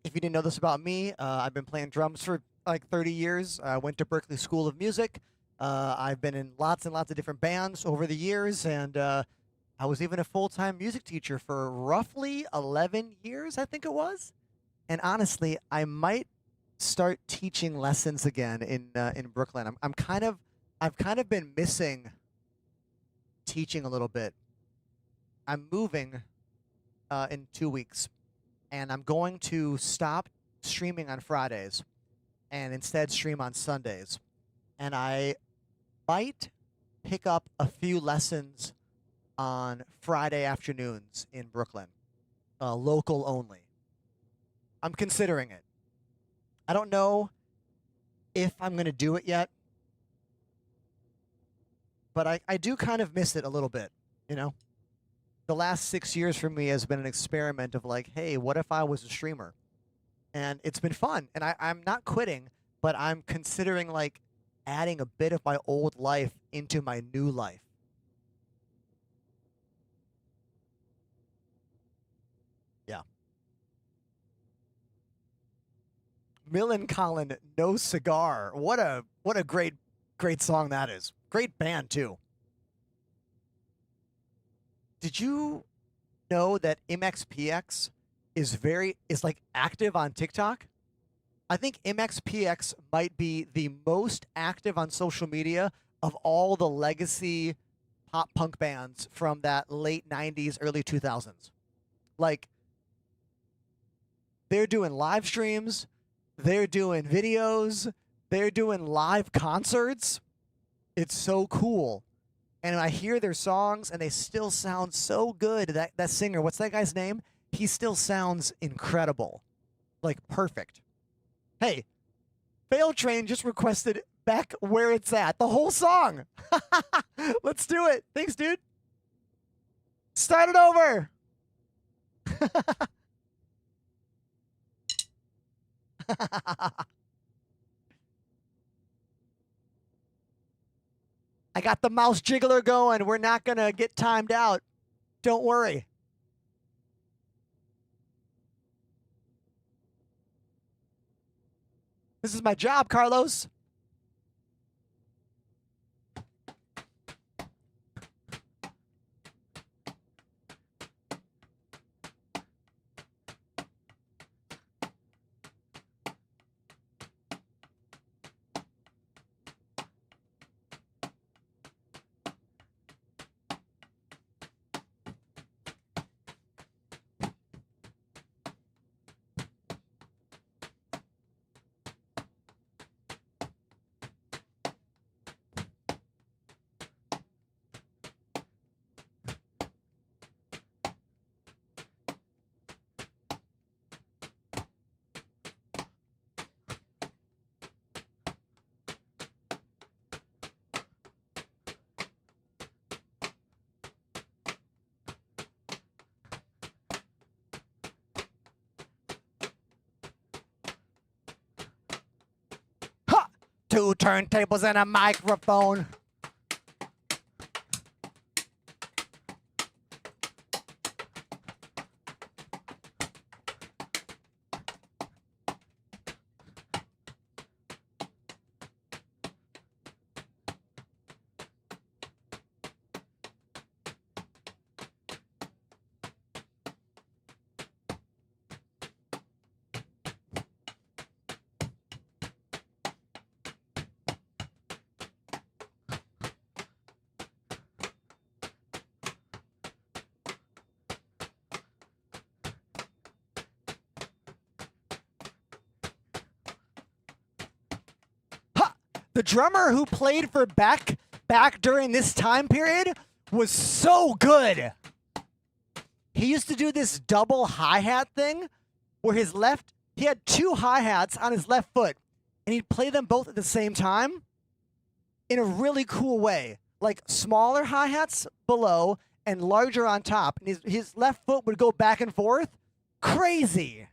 If you didn't know this about me, I've been playing drums for like 30 years. I went to Berklee School of Music. I've been in lots and lots of different bands over the years, and I was even a full-time music teacher for roughly 11 years, I think it was. And honestly, I might start teaching lessons again in Brooklyn. I've kind of been missing teaching a little bit. I'm moving in 2 weeks, and I'm going to stop streaming on Fridays and instead stream on Sundays. And I might pick up a few lessons on Friday afternoons in Brooklyn, local only. I'm considering it. I don't know if I'm going to do it yet, but I do kind of miss it a little bit, you know? The last 6 years for me has been an experiment of like, hey, what if I was a streamer? And it's been fun, and I'm not quitting, but I'm considering like adding a bit of my old life into my new life. Yeah. Millencolin, No Cigar. What a great song that is. Great band too. Did you know that MXPX is like active on TikTok? I think MXPX might be the most active on social media of all the legacy pop punk bands from that late 90s, early 2000s. Like, they're doing live streams, they're doing videos, they're doing live concerts. It's so cool. And I hear their songs, and they still sound so good. That singer, what's that guy's name? He still sounds incredible. Like, perfect. Hey, Fail Train just requested Back Where It's At. The whole song. Let's do it. Thanks, dude. Start it over. I got the mouse jiggler going. We're not going to get timed out. Don't worry. This is my job, Carlos. Ha! 2 turntables and a microphone. The drummer who played for Beck back during this time period was so good. He used to do this double hi-hat thing where he had 2 hi-hats on his left foot, and he'd play them both at the same time in a really cool way. Like smaller hi-hats below and larger on top, and his left foot would go back and forth. Crazy.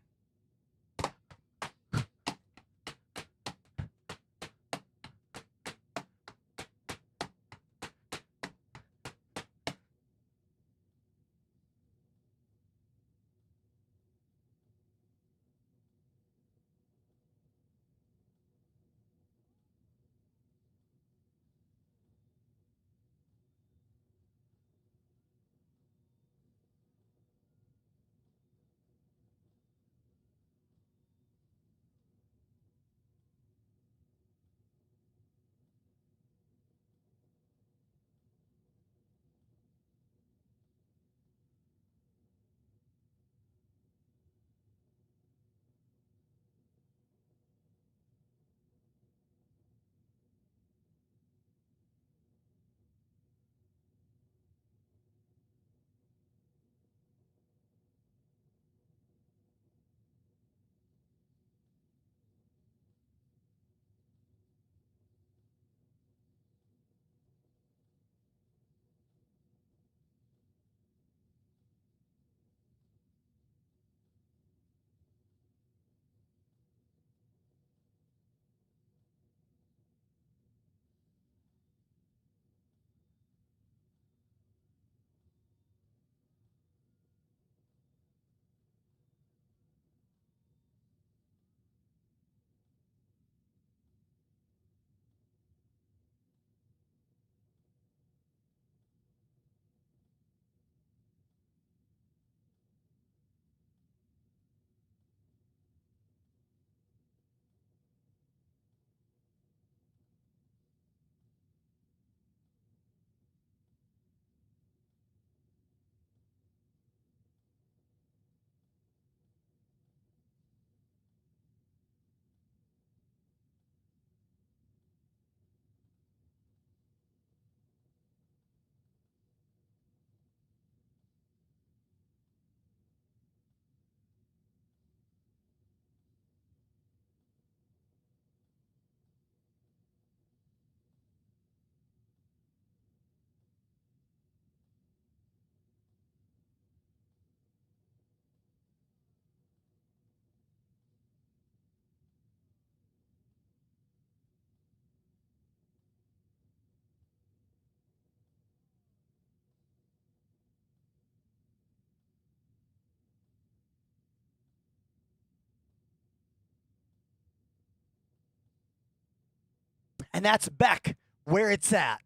And that's Beck, Where It's At.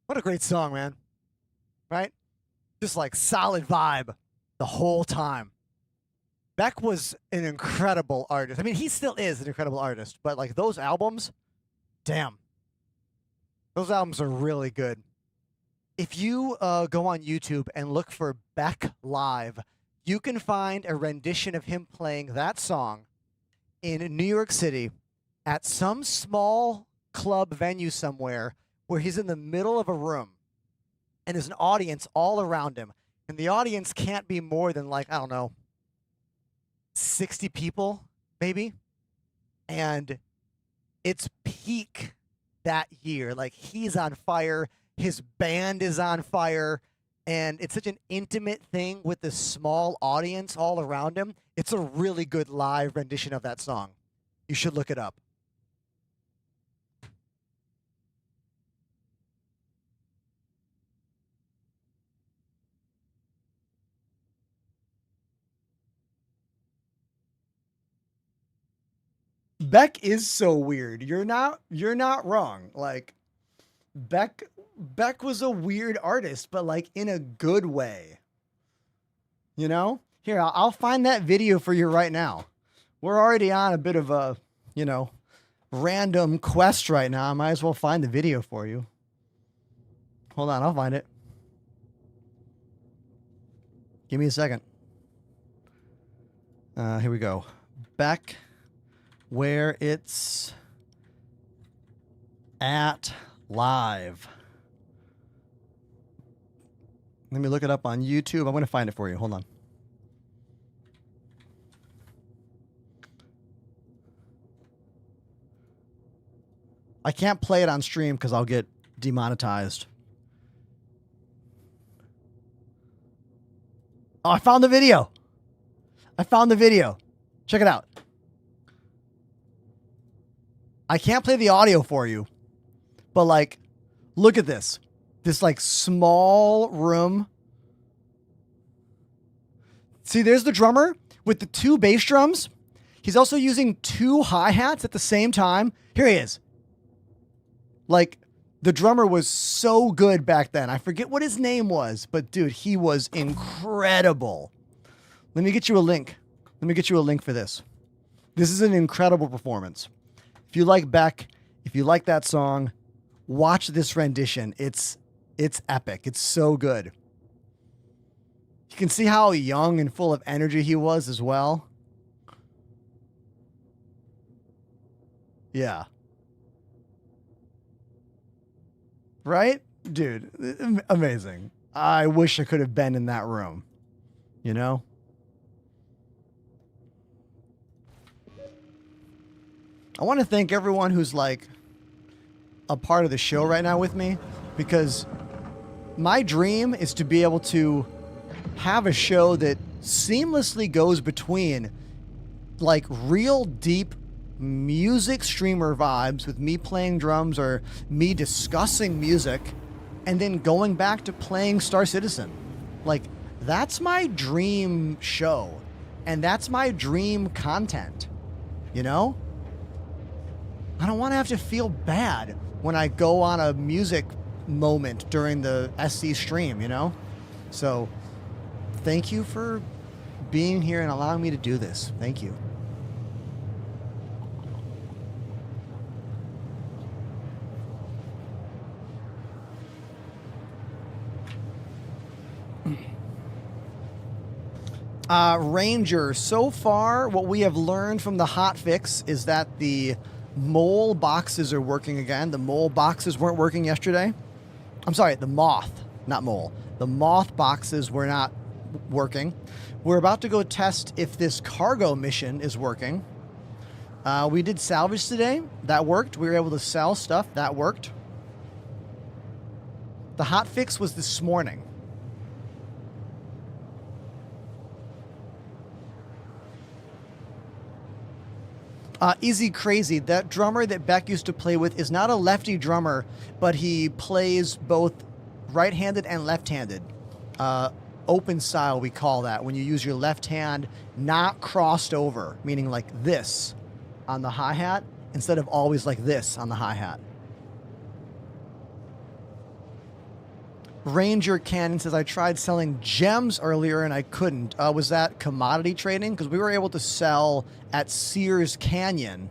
What a great song, man. Right? Just like solid vibe the whole time. Beck was an incredible artist. I mean, he still is an incredible artist, but like those albums, damn. Those albums are really good. If you go on YouTube and look for Beck Live, you can find a rendition of him playing that song in New York City at some small club venue somewhere where he's in the middle of a room and there's an audience all around him. And the audience can't be more than like, I don't know, 60 people, maybe. And it's peak that year. Like he's on fire. His band is on fire. And it's such an intimate thing with this small audience all around him. It's a really good live rendition of that song. You should look it up. Beck is so weird. You're not wrong. Like Beck was a weird artist, but like in a good way. You know? Here, I'll find that video for you right now. We're already on a bit of a, random quest right now. I might as well find the video for you. Hold on, I'll find it. Give me a second. Here we go. Beck, Where It's At Live. Let me look it up on YouTube. I'm going to find it for you. Hold on. I can't play it on stream because I'll get demonetized. Oh, I found the video. I found the video. Check it out. I can't play the audio for you, but like, look at this. This like small room. See, there's the drummer with the 2 bass drums. He's also using 2 hi-hats at the same time. Here he is. Like, the drummer was so good back then. I forget what his name was, but dude, he was incredible. Let me get you a link. Let me get you a link for this. This is an incredible performance. If you like Beck, if you like that song, watch this rendition. It's epic. It's so good. You can see how young and full of energy he was as well. Yeah. Right? Dude, amazing. I wish I could have been in that room. You know? I want to thank everyone who's like a part of the show right now with me, because my dream is to be able to have a show that seamlessly goes between like real deep music streamer vibes with me playing drums or me discussing music and then going back to playing Star Citizen. Like, that's my dream show and that's my dream content, you know? I don't want to have to feel bad when I go on a music moment during the SC stream, you know? So thank you for being here and allowing me to do this. Thank you. Ranger, so far what we have learned from the hotfix is that the mole boxes are working again. The mole boxes weren't working yesterday. I'm sorry, the moth, not mole. The moth boxes were not working. We're about to go test if this cargo mission is working. We did salvage today. That worked. We were able to sell stuff. That worked. The hotfix was this morning. Easy Crazy, that drummer that Beck used to play with is not a lefty drummer, but he plays both right-handed and left-handed. Open style, we call that, when you use your left hand not crossed over, meaning like this on the hi-hat instead of always like this on the hi-hat. Ranger Cannon says, I tried selling gems earlier and I couldn't. Was that commodity trading? Because we were able to sell at Sears Canyon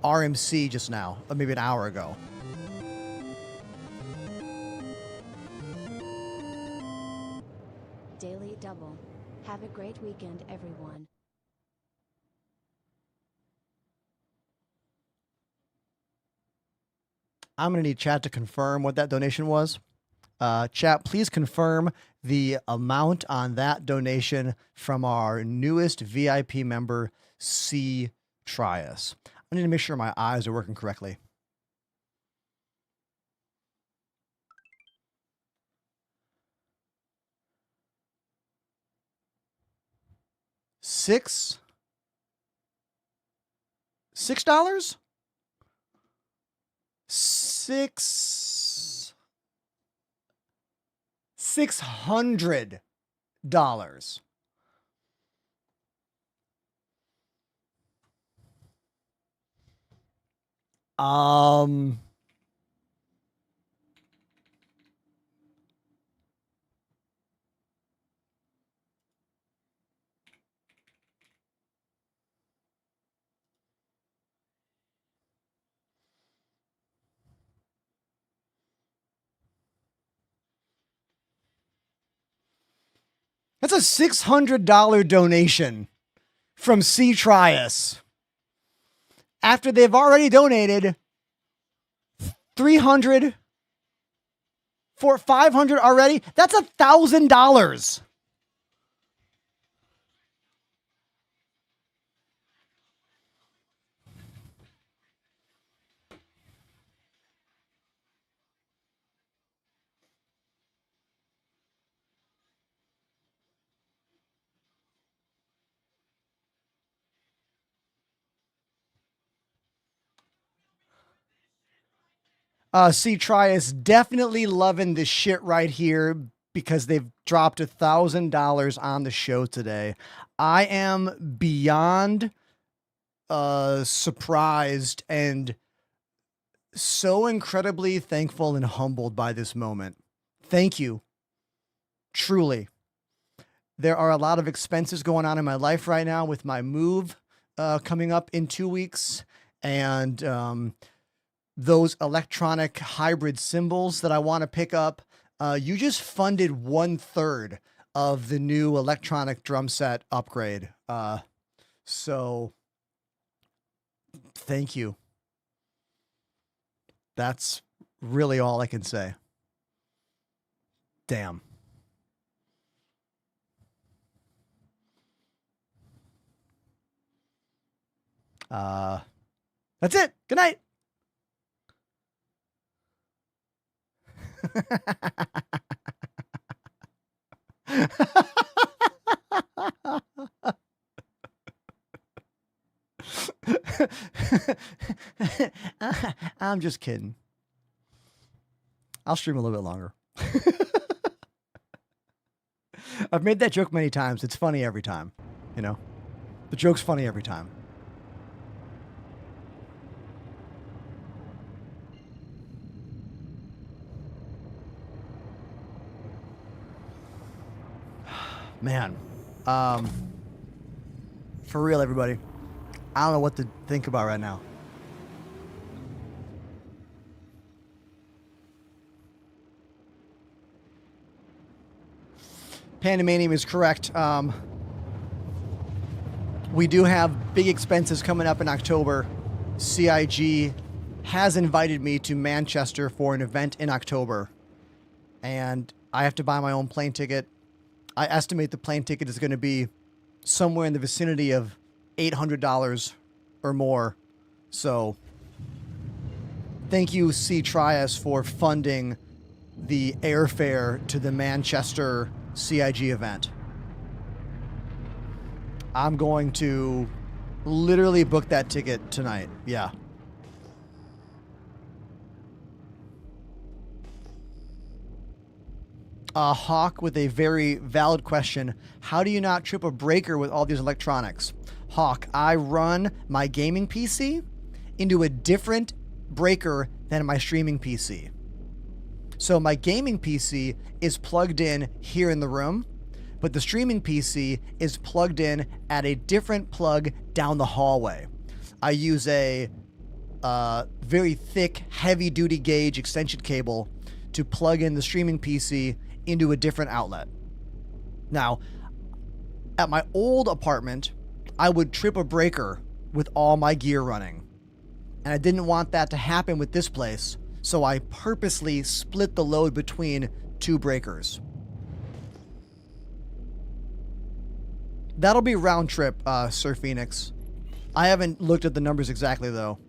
RMC just now, maybe an hour ago. Daily Double. Have a great weekend, everyone. I'm going to need chat to confirm what that donation was. Chat, please confirm the amount on that donation from our newest VIP member, C. Trias. I need to make sure my eyes are working correctly. $6? $600. That's a $600 donation from C. Trias. After they've already donated 300 for 500 already, that's $1,000. See, Trias definitely loving this shit right here because they've dropped $1,000 on the show today. I am beyond surprised and so incredibly thankful and humbled by this moment. Thank you. Truly. There are a lot of expenses going on in my life right now with my move coming up in 2 weeks, and those electronic hybrid cymbals that I want to pick up. You just funded 1/3 of the new electronic drum set upgrade. So thank you. That's really all I can say. Damn. That's it. Good night. I'm just kidding. I'll stream a little bit longer. I've made that joke many times. It's funny every time, you know? The joke's funny every time. Man, for real, everybody. I don't know what to think about right now. Pandemanium is correct. We do have big expenses coming up in October. CIG has invited me to Manchester for an event in October, and I have to buy my own plane ticket. I estimate the plane ticket is going to be somewhere in the vicinity of $800 or more. So thank you, C. Trias, for funding the airfare to the Manchester CIG event. I'm going to literally book that ticket tonight. Yeah. Hawk with a very valid question. How do you not trip a breaker with all these electronics? Hawk, I run my gaming PC into a different breaker than my streaming PC. So my gaming PC is plugged in here in the room, but the streaming PC is plugged in at a different plug down the hallway. I use a very thick, heavy-duty gauge extension cable to plug in the streaming PC into a different outlet. Now, at my old apartment, I would trip a breaker with all my gear running. And I didn't want that to happen with this place, so I purposely split the load between two breakers. That'll be round trip, Sir Phoenix. I haven't looked at the numbers exactly, though.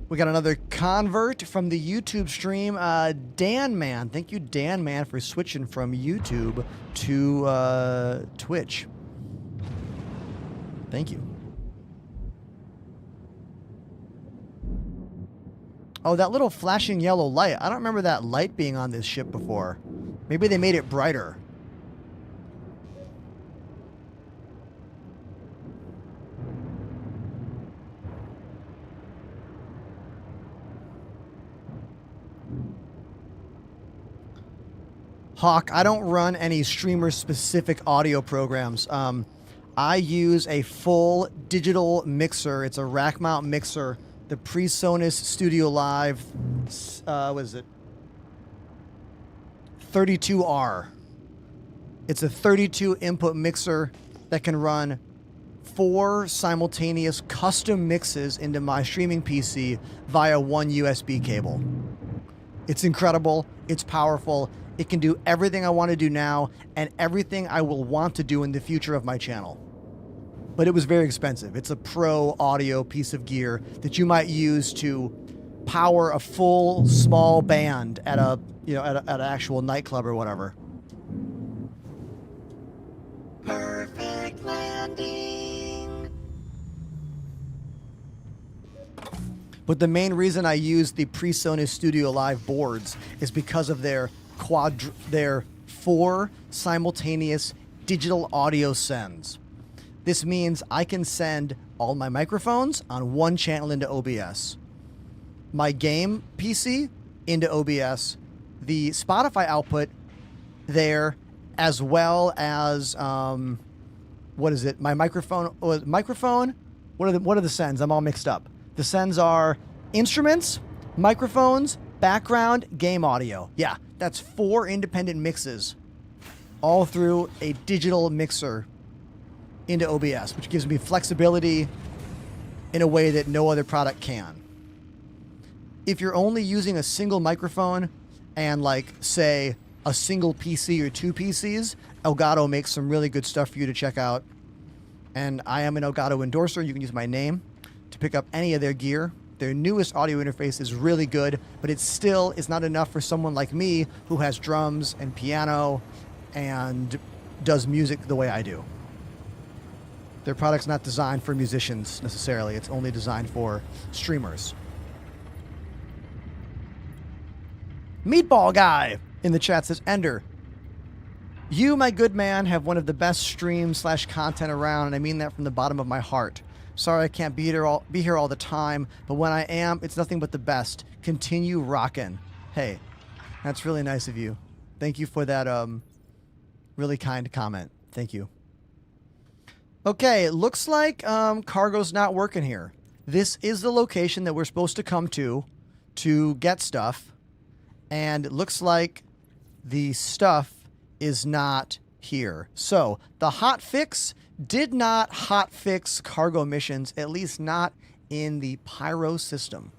We got another convert from the YouTube stream. Dan Man. Thank you, Dan Man, for switching from YouTube to Twitch. Thank you. Oh, that little flashing yellow light. I don't remember that light being on this ship before. Maybe they made it brighter. Hawk, I don't run any streamer-specific audio programs. I use a full digital mixer. It's a rack mount mixer. The PreSonus Studio Live, what is it? 32R. It's a 32 input mixer that can run 4 simultaneous custom mixes into my streaming PC via one USB cable. It's incredible. It's powerful. It can do everything I want to do now and everything I will want to do in the future of my channel. But it was very expensive. It's a pro audio piece of gear that you might use to power a full small band at a, you know, at an actual nightclub or whatever. Perfect landing. But the main reason I use the PreSonus Studio Live boards is because of their 4 simultaneous digital audio sends. This means I can send all my microphones on one channel into OBS, my game PC into OBS, the Spotify output there, as well as what is it? My microphone. Microphone. What are the sends? I'm all mixed up. The sends are instruments, microphones, background, game audio. Yeah, that's 4 independent mixes, all through a digital mixer into OBS, which gives me flexibility in a way that no other product can. If you're only using a single microphone and, like, say, a single PC or 2 PCs, Elgato makes some really good stuff for you to check out. And I am an Elgato endorser. You can use my name to pick up any of their gear. Their newest audio interface is really good, but it still is not enough for someone like me who has drums and piano and does music the way I do. Their product's not designed for musicians necessarily. It's only designed for streamers. Meatball Guy in the chat says, Ender, you, my good man, have one of the best streams/content around, and I mean that from the bottom of my heart. Sorry I can't be here all the time, but when I am, it's nothing but the best. Continue rockin'. Hey, that's really nice of you. Thank you for that really kind comment. Thank you. Okay, looks like cargo's not working here. This is the location that we're supposed to come to get stuff, and it looks like the stuff is not here. So the HOTFIX did not hotfix cargo missions, at least not in the Pyro system.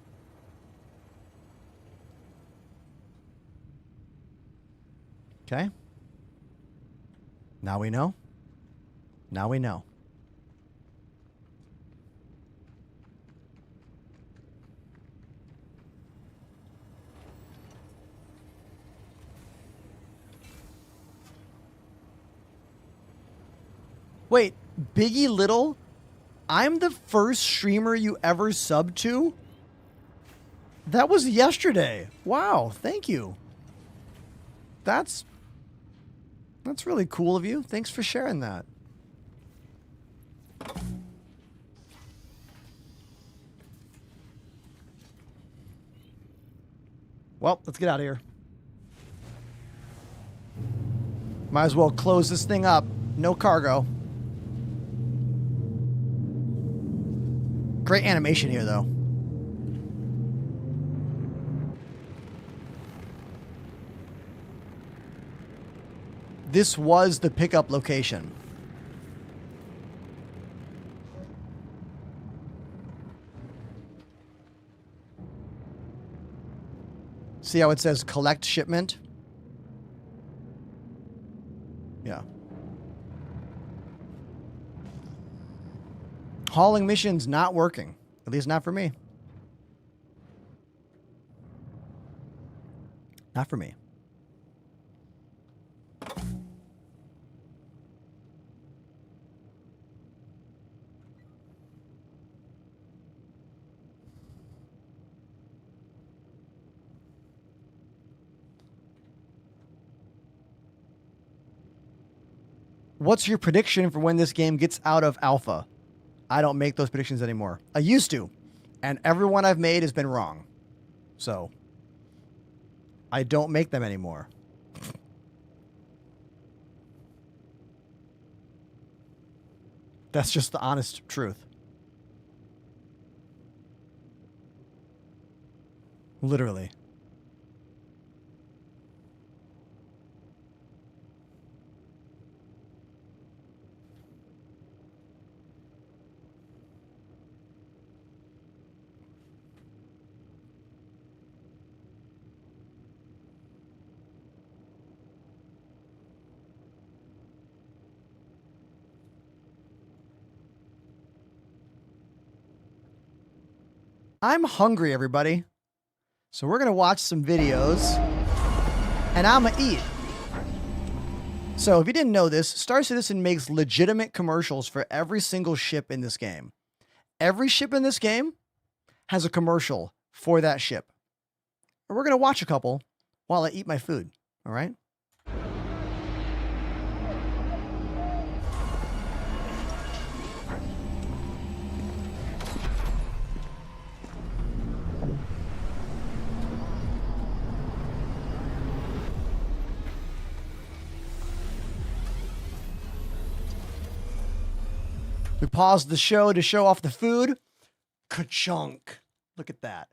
Okay. Now we know. Now we know. Wait, Biggie Little? I'm the first streamer you ever subbed to? That was yesterday. Wow, thank you. That's really cool of you. Thanks for sharing that. Well, let's get out of here. Might as well close this thing up. No cargo. Great animation here, though. This was the pickup location. See how it says collect shipment? Yeah. Hauling missions not working. At least not for me. Not for me. What's your prediction for when this game gets out of alpha? I don't make those predictions anymore. I used to, and every one I've made has been wrong. So, I don't make them anymore. That's just the honest truth. Literally. I'm hungry, everybody. So we're going to watch some videos, and I'm going to eat. So if you didn't know this, Star Citizen makes legitimate commercials for every single ship in this game. Every ship in this game has a commercial for that ship. And we're going to watch a couple while I eat my food. All right? We paused the show to show off the food. Ka-chunk. Look at that.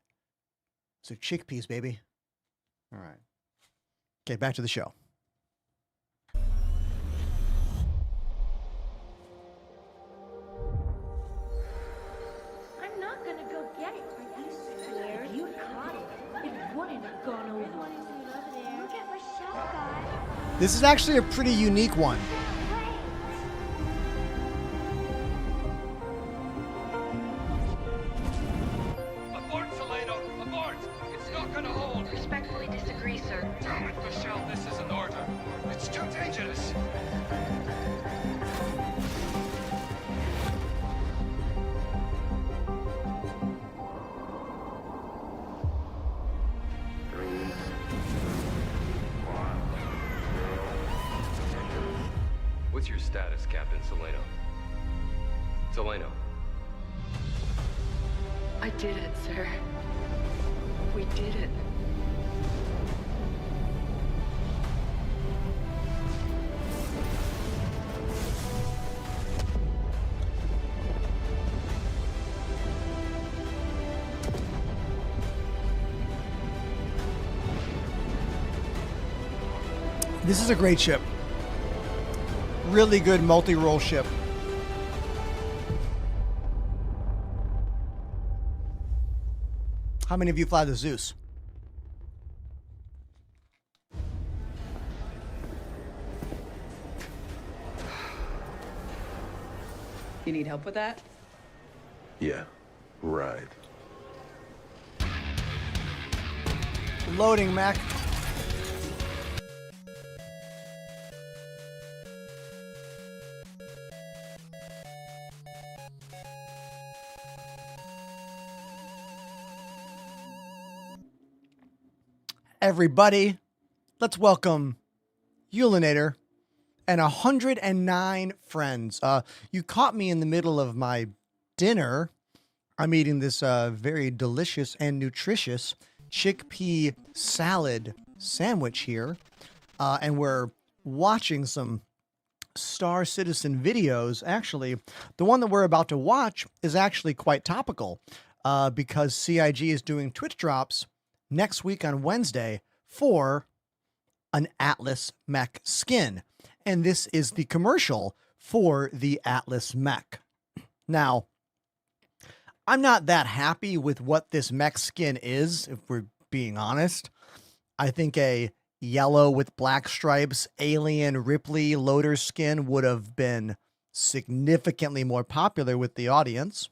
So chickpeas, baby. All right. Okay, back to the show. I'm not gonna go get it. Are you scared? If you caught it, it wouldn't have gone over. Look at Michelle, guys. This is actually a pretty unique one. Abort, Salado! Abort! It's not gonna hold! Respectfully disagree, sir. Damn it, Michelle, this is an order. It's too dangerous. What's your status, Captain Salado? Salado. I did it, sir. We did it. This is a great ship. Really good multi-role ship. How many of you fly the Zeus? You need help with that? Yeah, right. Loading, Mac. Everybody, let's welcome Ulinator and 109 friends. You caught me in the middle of my dinner. I'm eating this very delicious and nutritious chickpea salad sandwich here. And we're watching some Star Citizen videos. Actually, the one that we're about to watch is actually quite topical because CIG is doing Twitch drops next week on Wednesday for an Atlas mech skin. And this is the commercial for the Atlas mech. Now, I'm not that happy with what this mech skin is, if we're being honest. I think a yellow with black stripes alien Ripley loader skin would have been significantly more popular with the audience.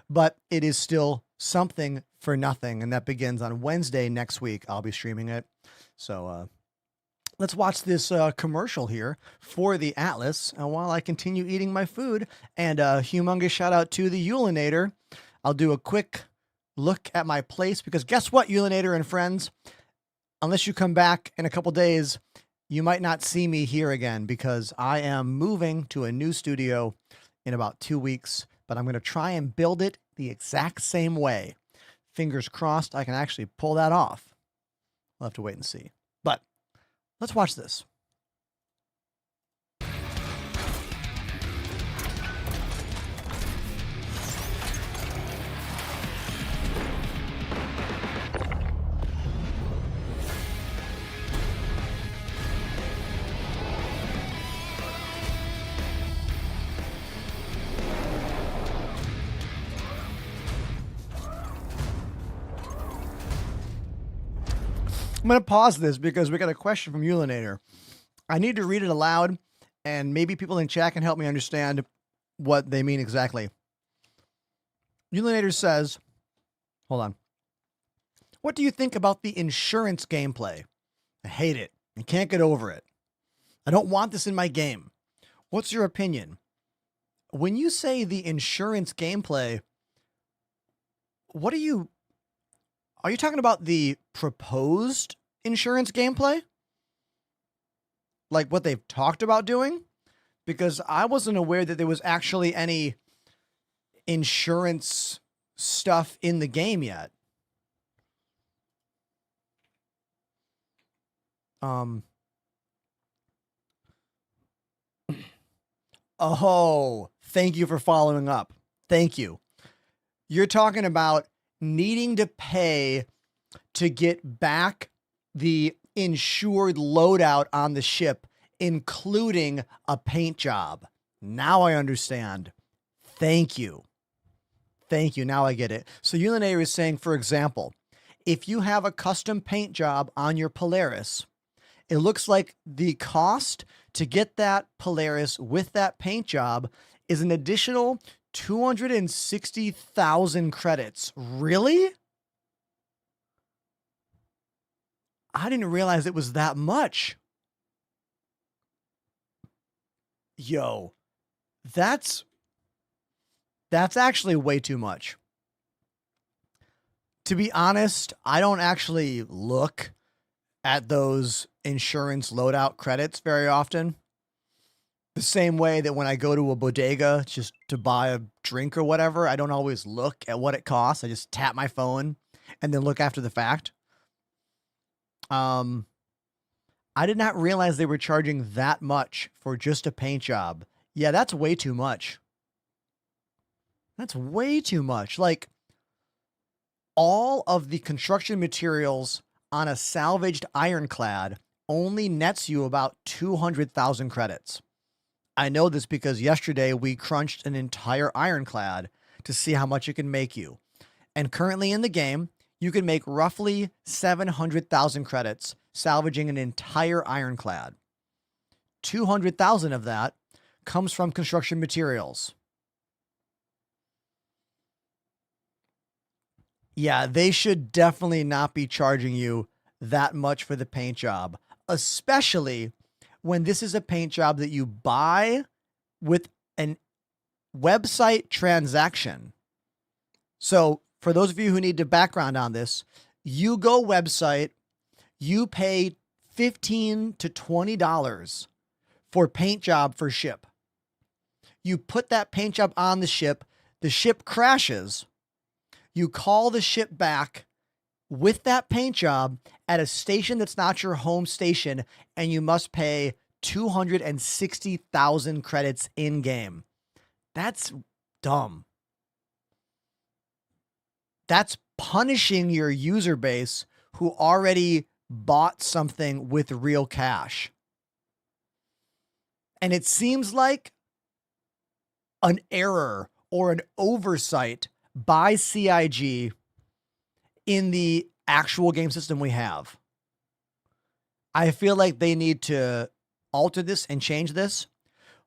But it is still something for nothing, and that begins on Wednesday next week. I'll be streaming it. So let's watch this commercial here for the Atlas while I continue eating my food. And a humongous shout out to the Ulinator. I'll do a quick look at my place because guess what, Ulinator and friends? Unless you come back in a couple days, you might not see me here again because I am moving to a new studio in about 2 weeks, but I'm going to try and build it the exact same way. Fingers crossed I can actually pull that off. We'll have to wait and see. But let's watch this. I'm going to pause this because we got a question from Ulinator. I need to read it aloud, and maybe people in chat can help me understand what they mean exactly. Ulinator says, Hold on. What do you think about the insurance gameplay? I hate it. I can't get over it. I don't want this in my game. What's your opinion? When you say the insurance gameplay, what are you talking about the proposed insurance gameplay? Like what they've talked about doing? Because I wasn't aware that there was actually any insurance stuff in the game yet. Oh, thank you for following up. Thank you. You're talking about needing to pay to get back the insured loadout on the ship, including a paint job. Now I understand. Thank you. Thank you. Now I get it. So Ulinator is saying, for example, if you have a custom paint job on your Polaris, it looks like the cost to get that Polaris with that paint job is an additional 260,000 credits. Really? I didn't realize it was that much. Yo, that's actually way too much. To be honest, I don't actually look at those insurance loadout credits very often. The same way that when I go to a bodega just to buy a drink or whatever, I don't always look at what it costs. I just tap my phone and then look after the fact. I did not realize they were charging that much for just a paint job. Yeah, that's way too much. That's way too much. Like, all of the construction materials on a salvaged ironclad only nets you about 200,000 credits. I know this because yesterday we crunched an entire ironclad to see how much it can make you. And currently in the game, you can make roughly 700,000 credits salvaging an entire ironclad. 200,000 of that comes from construction materials. Yeah, they should definitely not be charging you that much for the paint job, especially when this is a paint job that you buy with an website transaction. So for those of you who need the background on this, you go website, you pay $15 to $20 for paint job for ship. You put that paint job on the ship crashes. You call the ship back with that paint job at a station that's not your home station, and you must pay 260,000 credits in game. That's dumb. That's punishing your user base who already bought something with real cash. And it seems like an error or an oversight by CIG in the actual game system we have. I feel like they need to alter this and change this.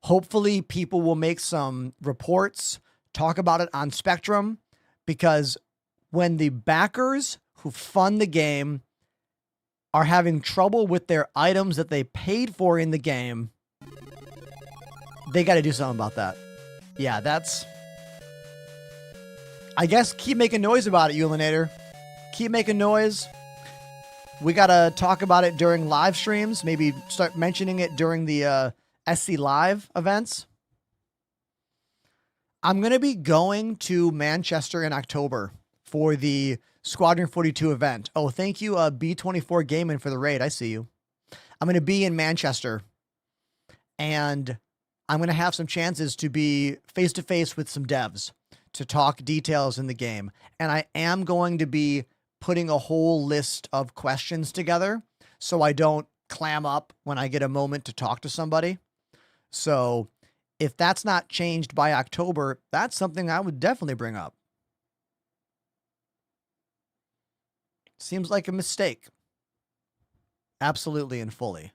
Hopefully people will make some reports, talk about it on Spectrum, because when the backers who fund the game are having trouble with their items that they paid for in the game, they got to do something about that. Yeah, that's... I guess keep making noise about it, Ulinator. Keep making noise. We got to talk about it during live streams. Maybe start mentioning it during the SC Live events. I'm going to be going to Manchester in October for the Squadron 42 event. Oh, thank you, B24 Gaming, for the raid. I see you. I'm going to be in Manchester, and I'm going to have some chances to be face-to-face with some devs to talk details in the game. And I am going to be putting a whole list of questions together so I don't clam up when I get a moment to talk to somebody. So if that's not changed by October, that's something I would definitely bring up. Seems like a mistake. Absolutely and fully.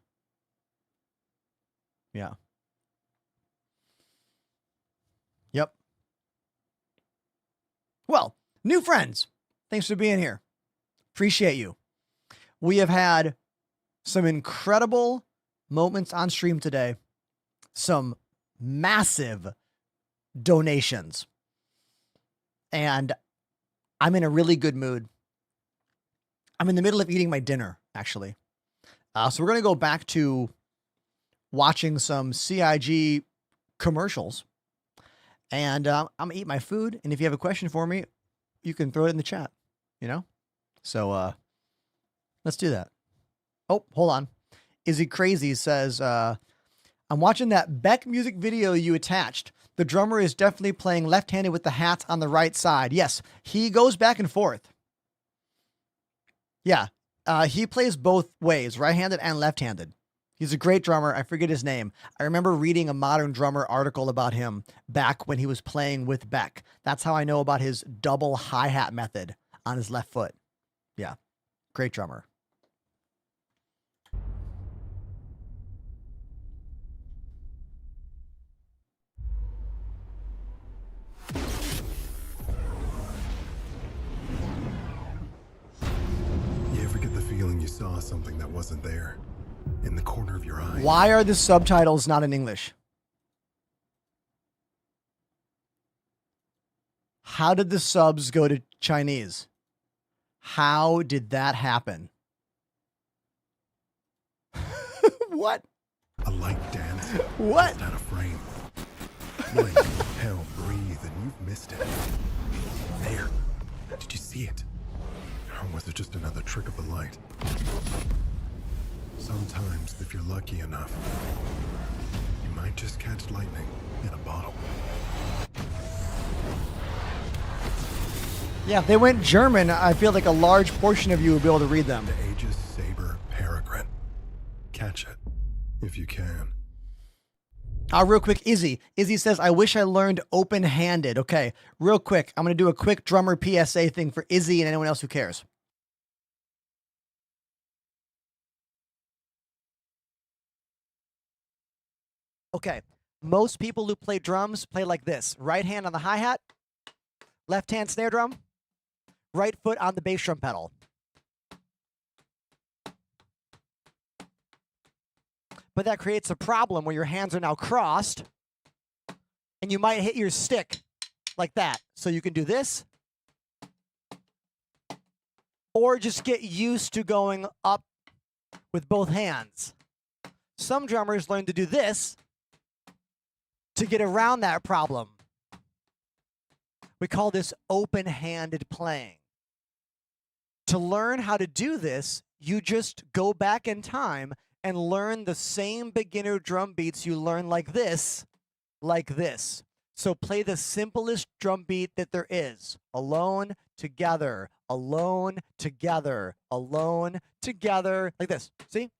Yeah. Yep. Well, new friends. Thanks for being here. Appreciate you. We have had some incredible moments on stream today. Some massive donations. And I'm in a really good mood. I'm in the middle of eating my dinner, actually. So we're going to go back to watching some CIG commercials. And I'm going to eat my food. And if you have a question for me, you can throw it in the chat, you know? So let's do that. Oh, hold on. Izzy Crazy says, I'm watching that Beck music video you attached. The drummer is definitely playing left-handed with the hat on the right side. Yes, he goes back and forth. Yeah, he plays both ways, right-handed and left-handed. He's a great drummer. I forget his name. I remember reading a Modern Drummer article about him back when he was playing with Beck. That's how I know about his double hi-hat method on his left foot. Yeah, great drummer. You ever get the feeling you saw something that wasn't there? In the corner of your eye? Why are the subtitles not in English? How did the subs go to Chinese? How did that happen? What? A light dance. What? Out of frame. Blink, hell, breathe, and you've missed it. There. Did you see it? Or was it just another trick of the light? Sometimes, if you're lucky enough, you might just catch lightning in a bottle. Yeah, if they went German, I feel like a large portion of you would be able to read them. The Aegis Saber Peregrine. Catch it, if you can. Real quick, Izzy. Izzy says, I wish I learned open-handed. Okay, real quick. I'm going to do a quick drummer PSA thing for Izzy and anyone else who cares. Okay, most people who play drums play like this. Right hand on the hi-hat, left hand snare drum, right foot on the bass drum pedal. But that creates a problem where your hands are now crossed and you might hit your stick like that. So you can do this or just get used to going up with both hands. Some drummers learn to do this to get around that problem. We call this open-handed playing. To learn how to do this, you just go back in time and learn the same beginner drum beats you learn like this. So play the simplest drum beat that there is. Alone, together, alone, together, alone, together, like this. See?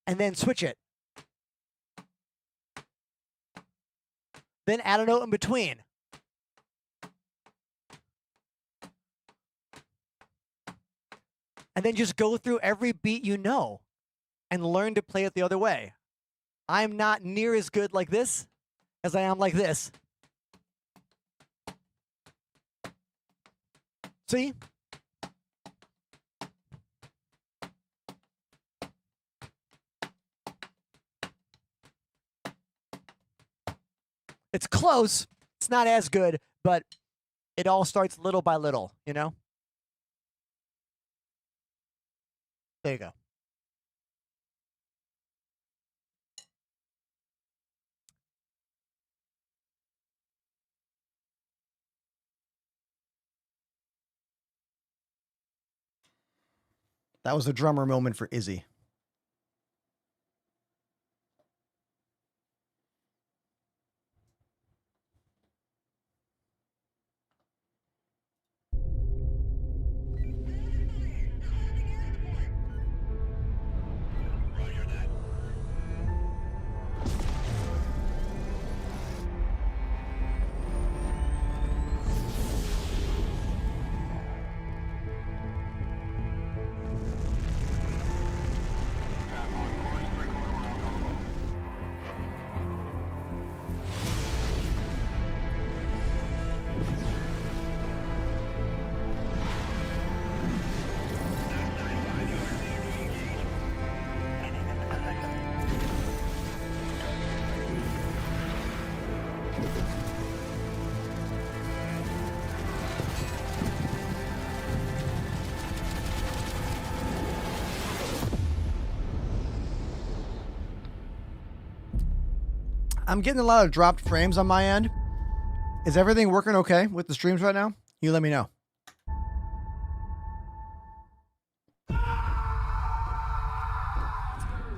And then switch it. Then add a note in between. And then just go through every beat you know and learn to play it the other way. I'm not near as good like this as I am like this. See? It's close. It's not as good, but it all starts little by little, you know? There you go. That was a drummer moment for Izzy. I'm getting a lot of dropped frames on my end. Is everything working okay with the streams right now? You let me know.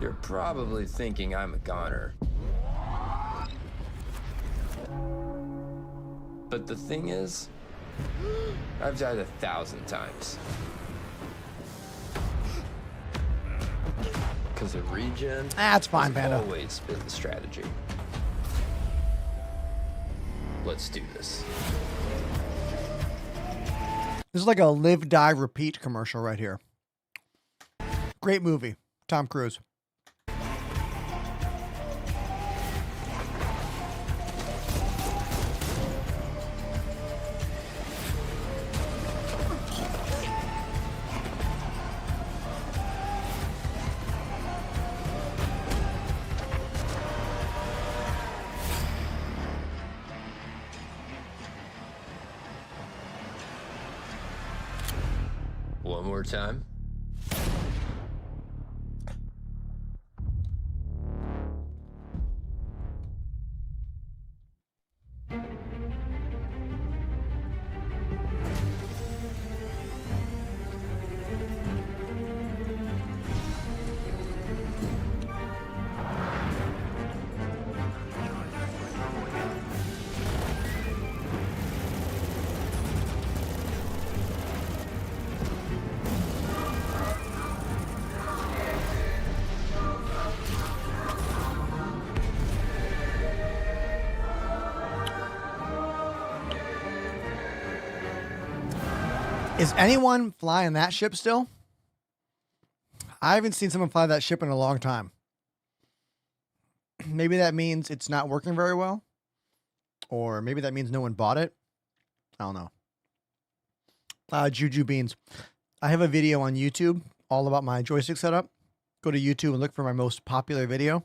You're probably thinking I'm a goner. But the thing is, I've died 1,000 times. Because of regen, that's fine, Panda. Always been the strategy. Let's do this. This is like a live, die, repeat commercial right here. Great movie. Tom Cruise. One more time. Is anyone flying that ship still? I haven't seen someone fly that ship in a long time. Maybe that means it's not working very well. Or maybe that means no one bought it. I don't know. Juju Beans. I have a video on YouTube all about my joystick setup. Go to YouTube and look for my most popular video.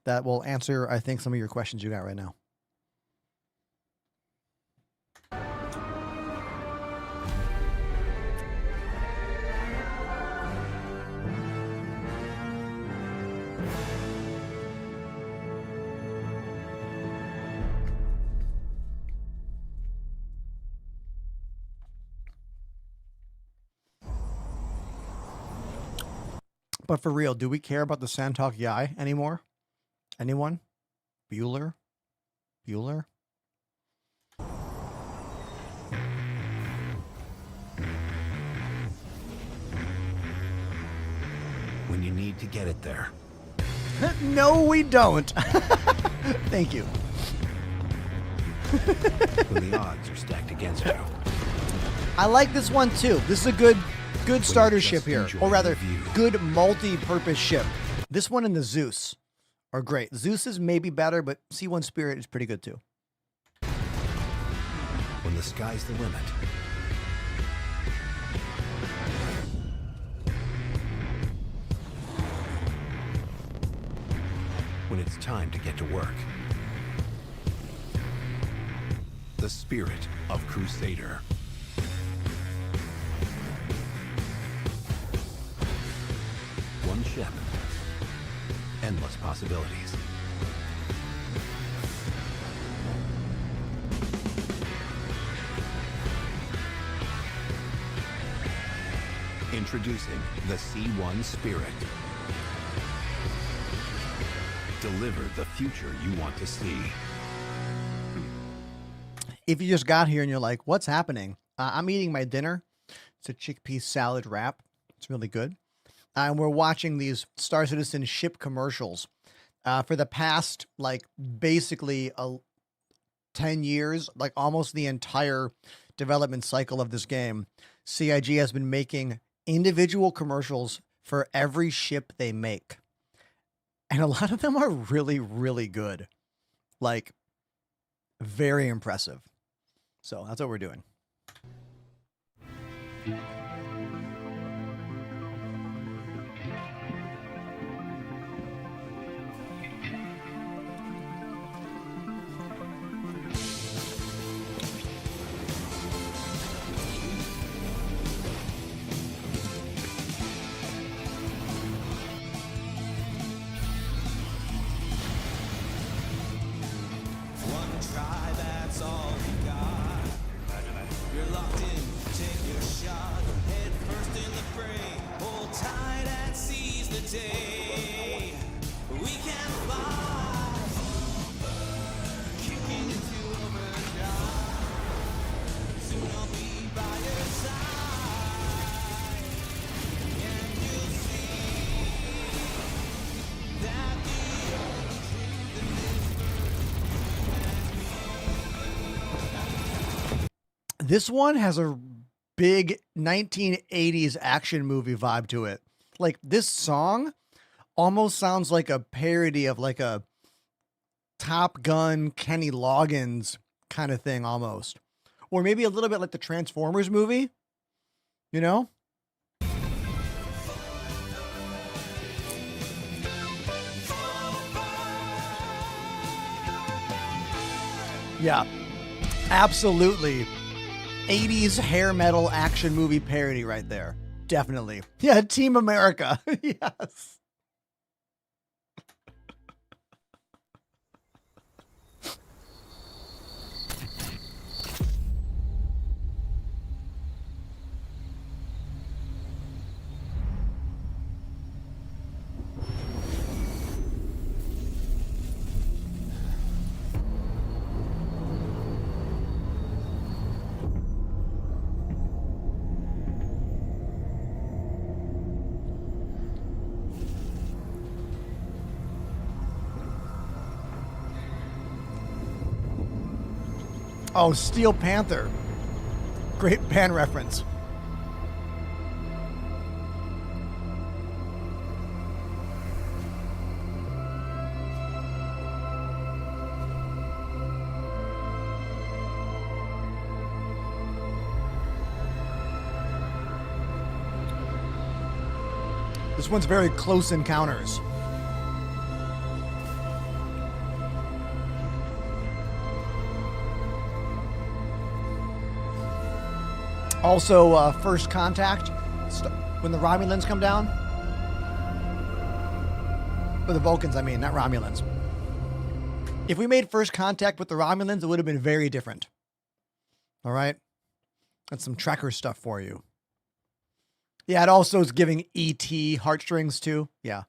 That will answer, I think, some of your questions you got right now. But for real, do we care about the Santok Yai anymore? Anyone? Bueller? Bueller? When you need to get it there. No, we don't. Thank you. When the odds are stacked against you. I like this one too. This is a good starter ship here, or rather, good multi-purpose ship. This one and the Zeus are great. Zeus is maybe better, but C1 Spirit is pretty good too. When the sky's the limit. When it's time to get to work. The spirit of Crusader. One ship. Endless possibilities. Introducing the C1 Spirit. Deliver the future you want to see. If you just got here and you're like, what's happening? I'm eating my dinner. It's a chickpea salad wrap. It's really good. And we're watching these Star Citizen ship commercials for the past, like, basically 10 years, like almost the entire development cycle of this game. CIG has been making individual commercials for every ship they make. And a lot of them are really, really good. Like, very impressive. So that's what we're doing. try, that's all we got. You're locked in, take your shot. Head first in the fray, hold tight and seize the day. We can fly, kicking into overdrive. Soon I'll be by your side, and you'll see that the only truth in this This one has a big 1980s action movie vibe to it. Like, this song almost sounds like a parody of like a Top Gun Kenny Loggins kind of thing almost. Or maybe a little bit like the Transformers movie, you know? Yeah, absolutely. 80s hair metal action movie parody right there. Definitely. Yeah, Team America. Yes. Oh, Steel Panther. Great band reference. This one's very Close Encounters. Also, First Contact, when the Romulans come down. Or the Vulcans, I mean, not Romulans. If we made First Contact with the Romulans, it would have been very different. All right? That's some Trekker stuff for you. Yeah, it also is giving E.T. heartstrings too. Yeah.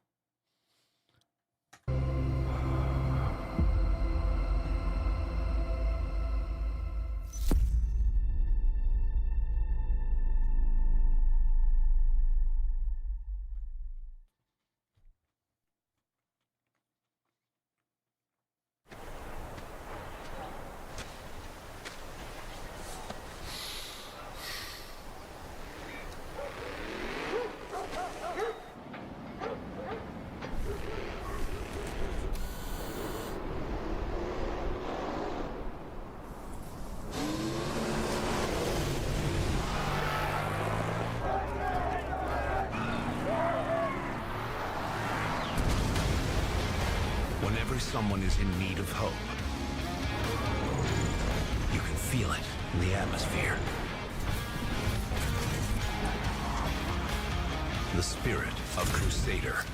Whenever someone is in need of hope, you can feel it in the atmosphere. The spirit of Crusader.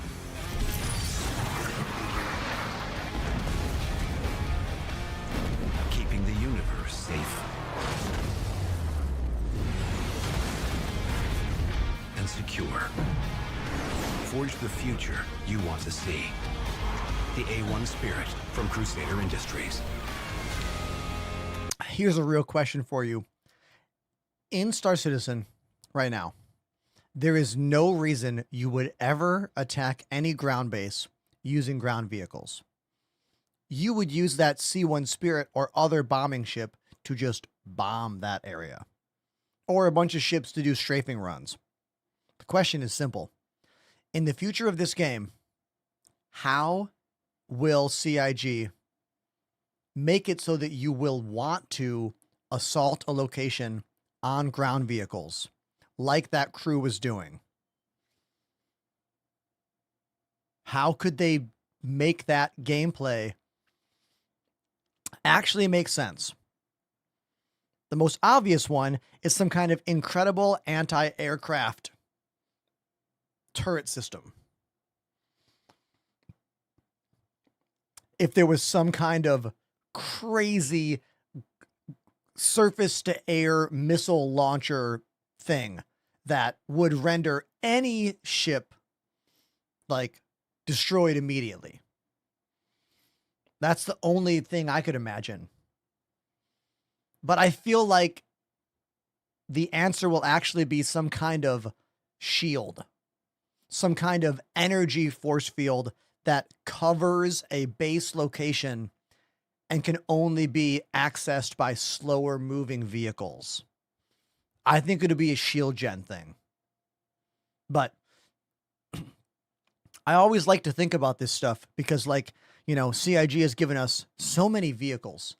Keeping the universe safe and secure. Forge the future you want to see. The A1 spirit from Crusader Industries. Here's a real question for you. In Star Citizen, right now, there is no reason you would ever attack any ground base using ground vehicles. You would use that C1 Spirit or other bombing ship to just bomb that area. Or a bunch of ships to do strafing runs. The question is simple. In the future of this game, how will CIG make it so that you will want to assault a location on ground vehicles like that crew was doing? How could they make that gameplay actually make sense? The most obvious one is some kind of incredible anti-aircraft turret system. If there was some kind of crazy surface to air missile launcher thing that would render any ship like destroyed immediately. That's the only thing I could imagine. But I feel like the answer will actually be some kind of shield, some kind of energy force field that covers a base location and can only be accessed by slower moving vehicles. I think it'll be a shield gen thing. But I always like to think about this stuff because, like, you know, CIG has given us so many vehicles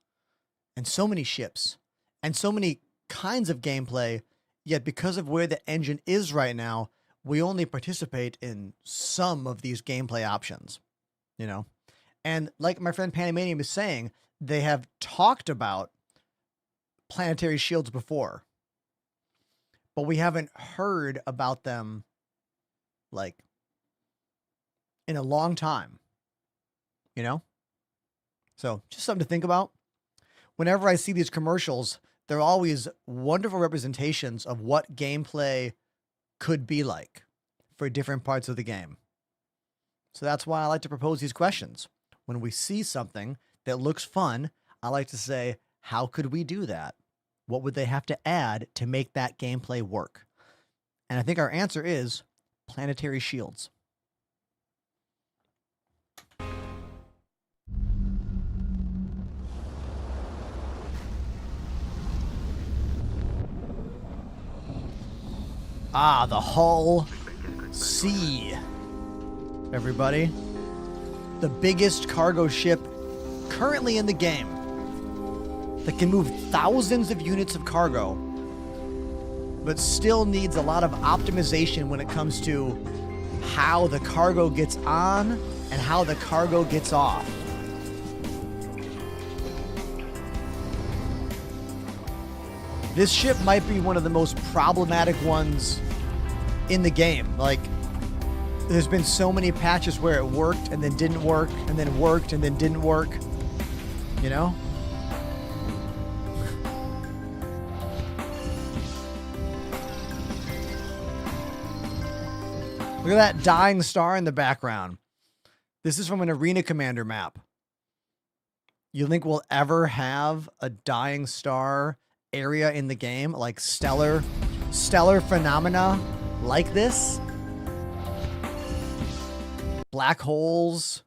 and so many ships and so many kinds of gameplay, yet because of where the engine is right now, we only participate in some of these gameplay options, you know? And like my friend Panamanium is saying, they have talked about planetary shields before, but we haven't heard about them like in a long time, you know? So just something to think about. Whenever I see these commercials, they're always wonderful representations of what gameplay could be like for different parts of the game. So that's why I like to propose these questions. When we see something that looks fun, I like to say, how could we do that? What would they have to add to make that gameplay work? And I think our answer is planetary shields. Ah, the Hull C. Everybody. The biggest cargo ship currently in the game that can move thousands of units of cargo, but still needs a lot of optimization when it comes to how the cargo gets on and how the cargo gets off. This ship might be one of the most problematic ones in the game. Like, there's been so many patches where it worked and then didn't work and then worked and then didn't work, you know? Look at that dying star in the background. This is from an Arena Commander map. You think we'll ever have a dying star area in the game, like stellar phenomena like this? Black holes.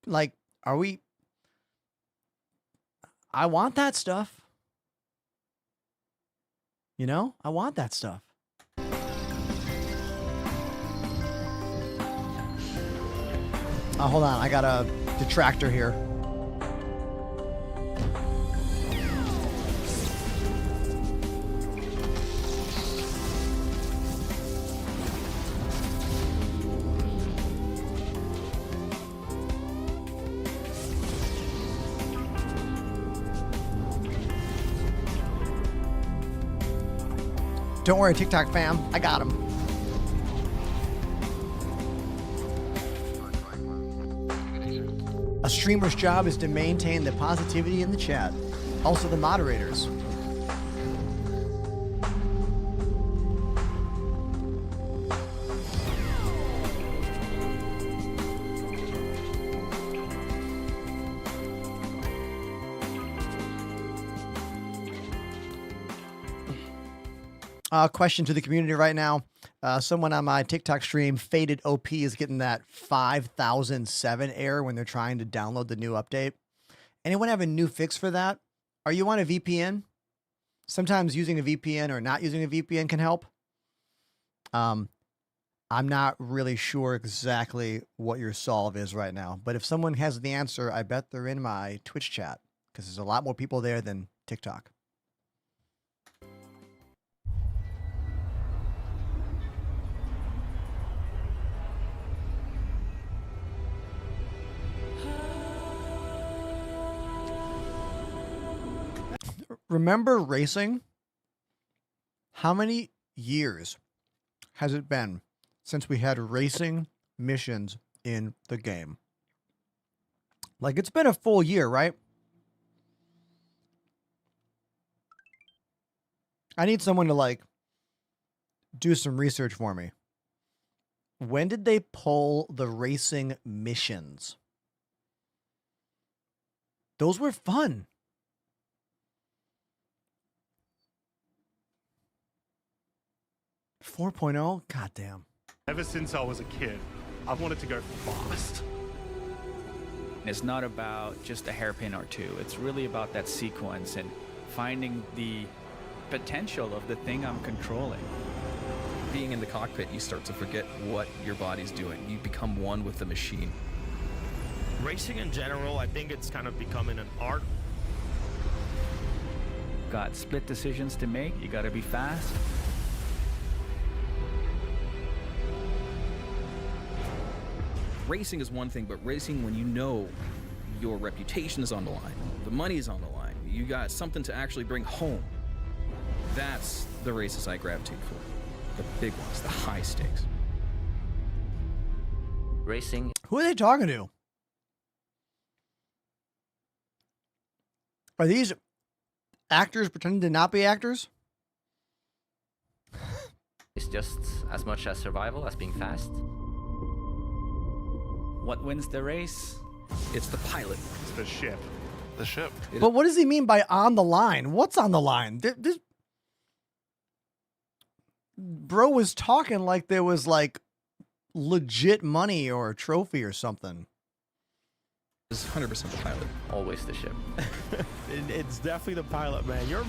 Like, are we... I want that stuff. You know? I want that stuff. Hold on. I got a detractor here. Don't worry, TikTok fam. I got him. A streamer's job is to maintain the positivity in the chat. Also the moderators. Question to the community right now. Someone on my TikTok stream, Faded OP, is getting that 5007 error when they're trying to download the new update. Anyone have a new fix for that? Are you on a VPN? Sometimes using a VPN or not using a VPN can help. I'm not really sure exactly what your solve is right now, but if someone has the answer, I bet they're in my Twitch chat because there's a lot more people there than TikTok. Remember racing? How many years has it been since we had racing missions in the game? Like, it's been a full year, right? I need someone to, like, do some research for me. When did they pull the racing missions? Those were fun. .0? Goddamn. Ever since I was a kid, I've wanted to go fast. It's not about just a hairpin or two. It's really about that sequence and finding the potential of the thing I'm controlling. Being in the cockpit, you start to forget what your body's doing. You become one with the machine. Racing in general, I think it's kind of becoming an art. Got split decisions to make. You got to be fast. Racing is one thing, but racing when you know your reputation is on the line, the money is on the line, you got something to actually bring home. That's the races I gravitate for. The big ones, the high stakes. Racing. Who are they talking to? Are these actors pretending to not be actors? It's just as much as survival as being fast. What wins the race? It's the pilot. It's the ship. The ship. But what does he mean by on the line? What's on the line? This bro was talking like there was like legit money or a trophy or something. It's 100% the pilot. Always the ship. It's definitely the pilot, man. You're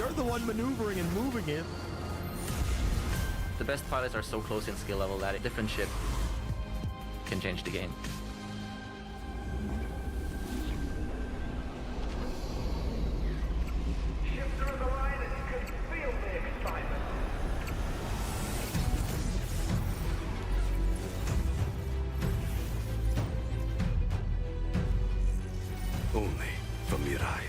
the one maneuvering and moving it. The best pilots are so close in skill level that a different ship can change the game. Only from Mirai.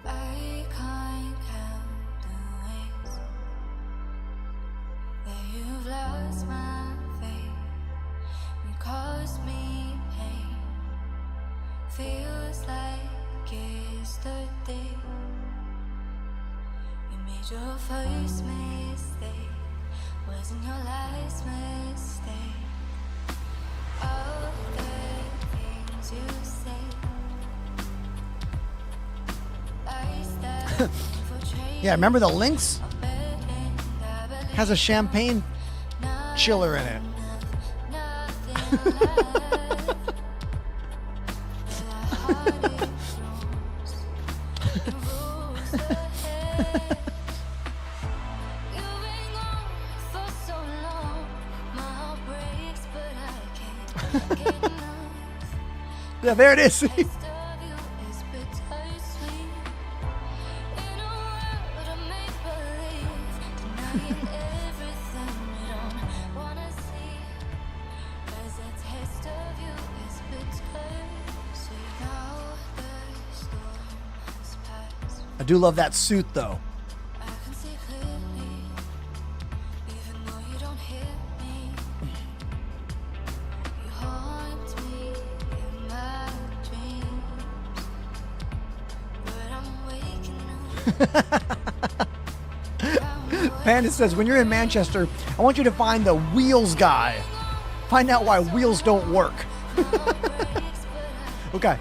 I can't count the ways that you've lost my faith and caused me pain. Feels like yesterday you made your first mistake, wasn't your last mistake. All the things you say. Yeah, remember the Lynx? Has a champagne chiller in it. Yeah, there it is. I do love that suit, though. Panda says, when you're in Manchester, I want you to find the wheels guy. Find out why wheels don't work. Okay.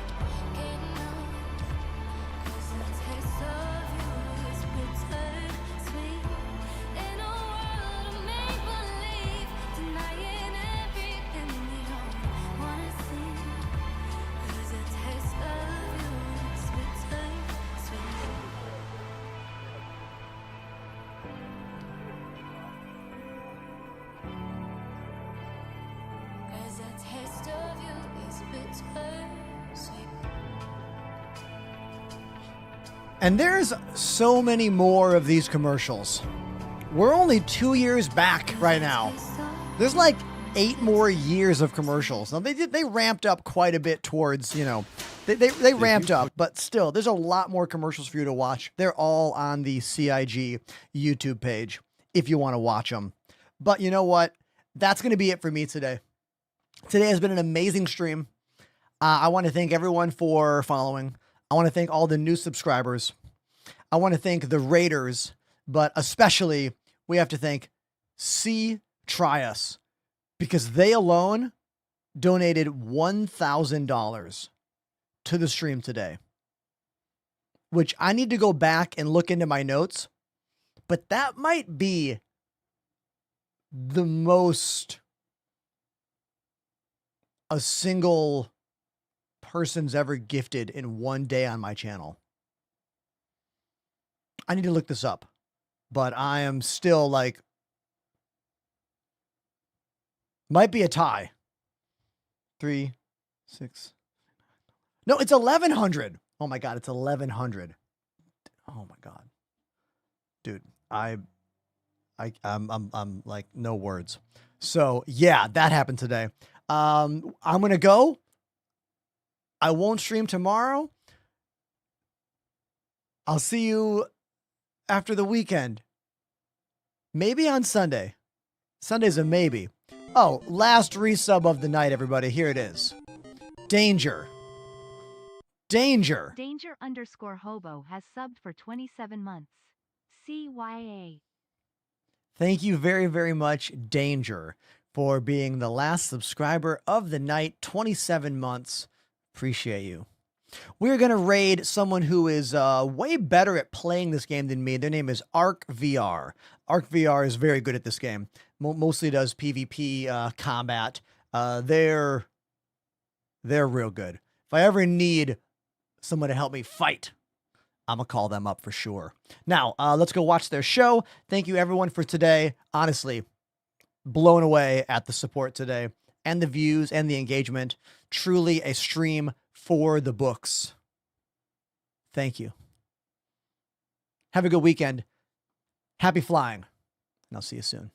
As a taste of you is bitter sweet. And there's so many more of these commercials. We're only 2 years back right now. There's like 8 more years of commercials. Now they ramped up quite a bit towards, you know, they ramped up, but still there's a lot more commercials for you to watch. They're all on the CIG YouTube page if you want to watch them. But you know what? That's going to be it for me today. Today has been an amazing stream. I want to thank everyone for following. I want to thank all the new subscribers. I want to thank the raiders, but especially we have to thank Trius, because they alone donated $1,000 to the stream today, which I need to go back and look into my notes, but that might be the most a single person's ever gifted in one day on my channel. I need to look this up, but I am still like, might be a tie. 3, 6. No, it's 1,100. Oh my God, it's 1,100. Oh my God, dude, I'm like no words. So yeah, that happened today. I'm gonna go. I won't stream tomorrow. I'll see you after the weekend. Maybe on Sunday. Sunday's a maybe. Oh, last resub of the night, everybody. Here it is. Danger. Danger. Danger_Hobo has subbed for 27 months. CYA. Thank you very, very much, Danger, for being the last subscriber of the night. 27 months. Appreciate you. We're going to raid someone who is way better at playing this game than me. Their name is ArcVR. ArcVR is very good at this game. Mostly does PvP combat. They're real good. If I ever need someone to help me fight, I'm going to call them up for sure. Now, let's go watch their show. Thank you, everyone, for today. Honestly, blown away at the support today and the views and the engagement. Truly a stream for the books. Thank you. Have a good weekend. Happy flying, and I'll see you soon.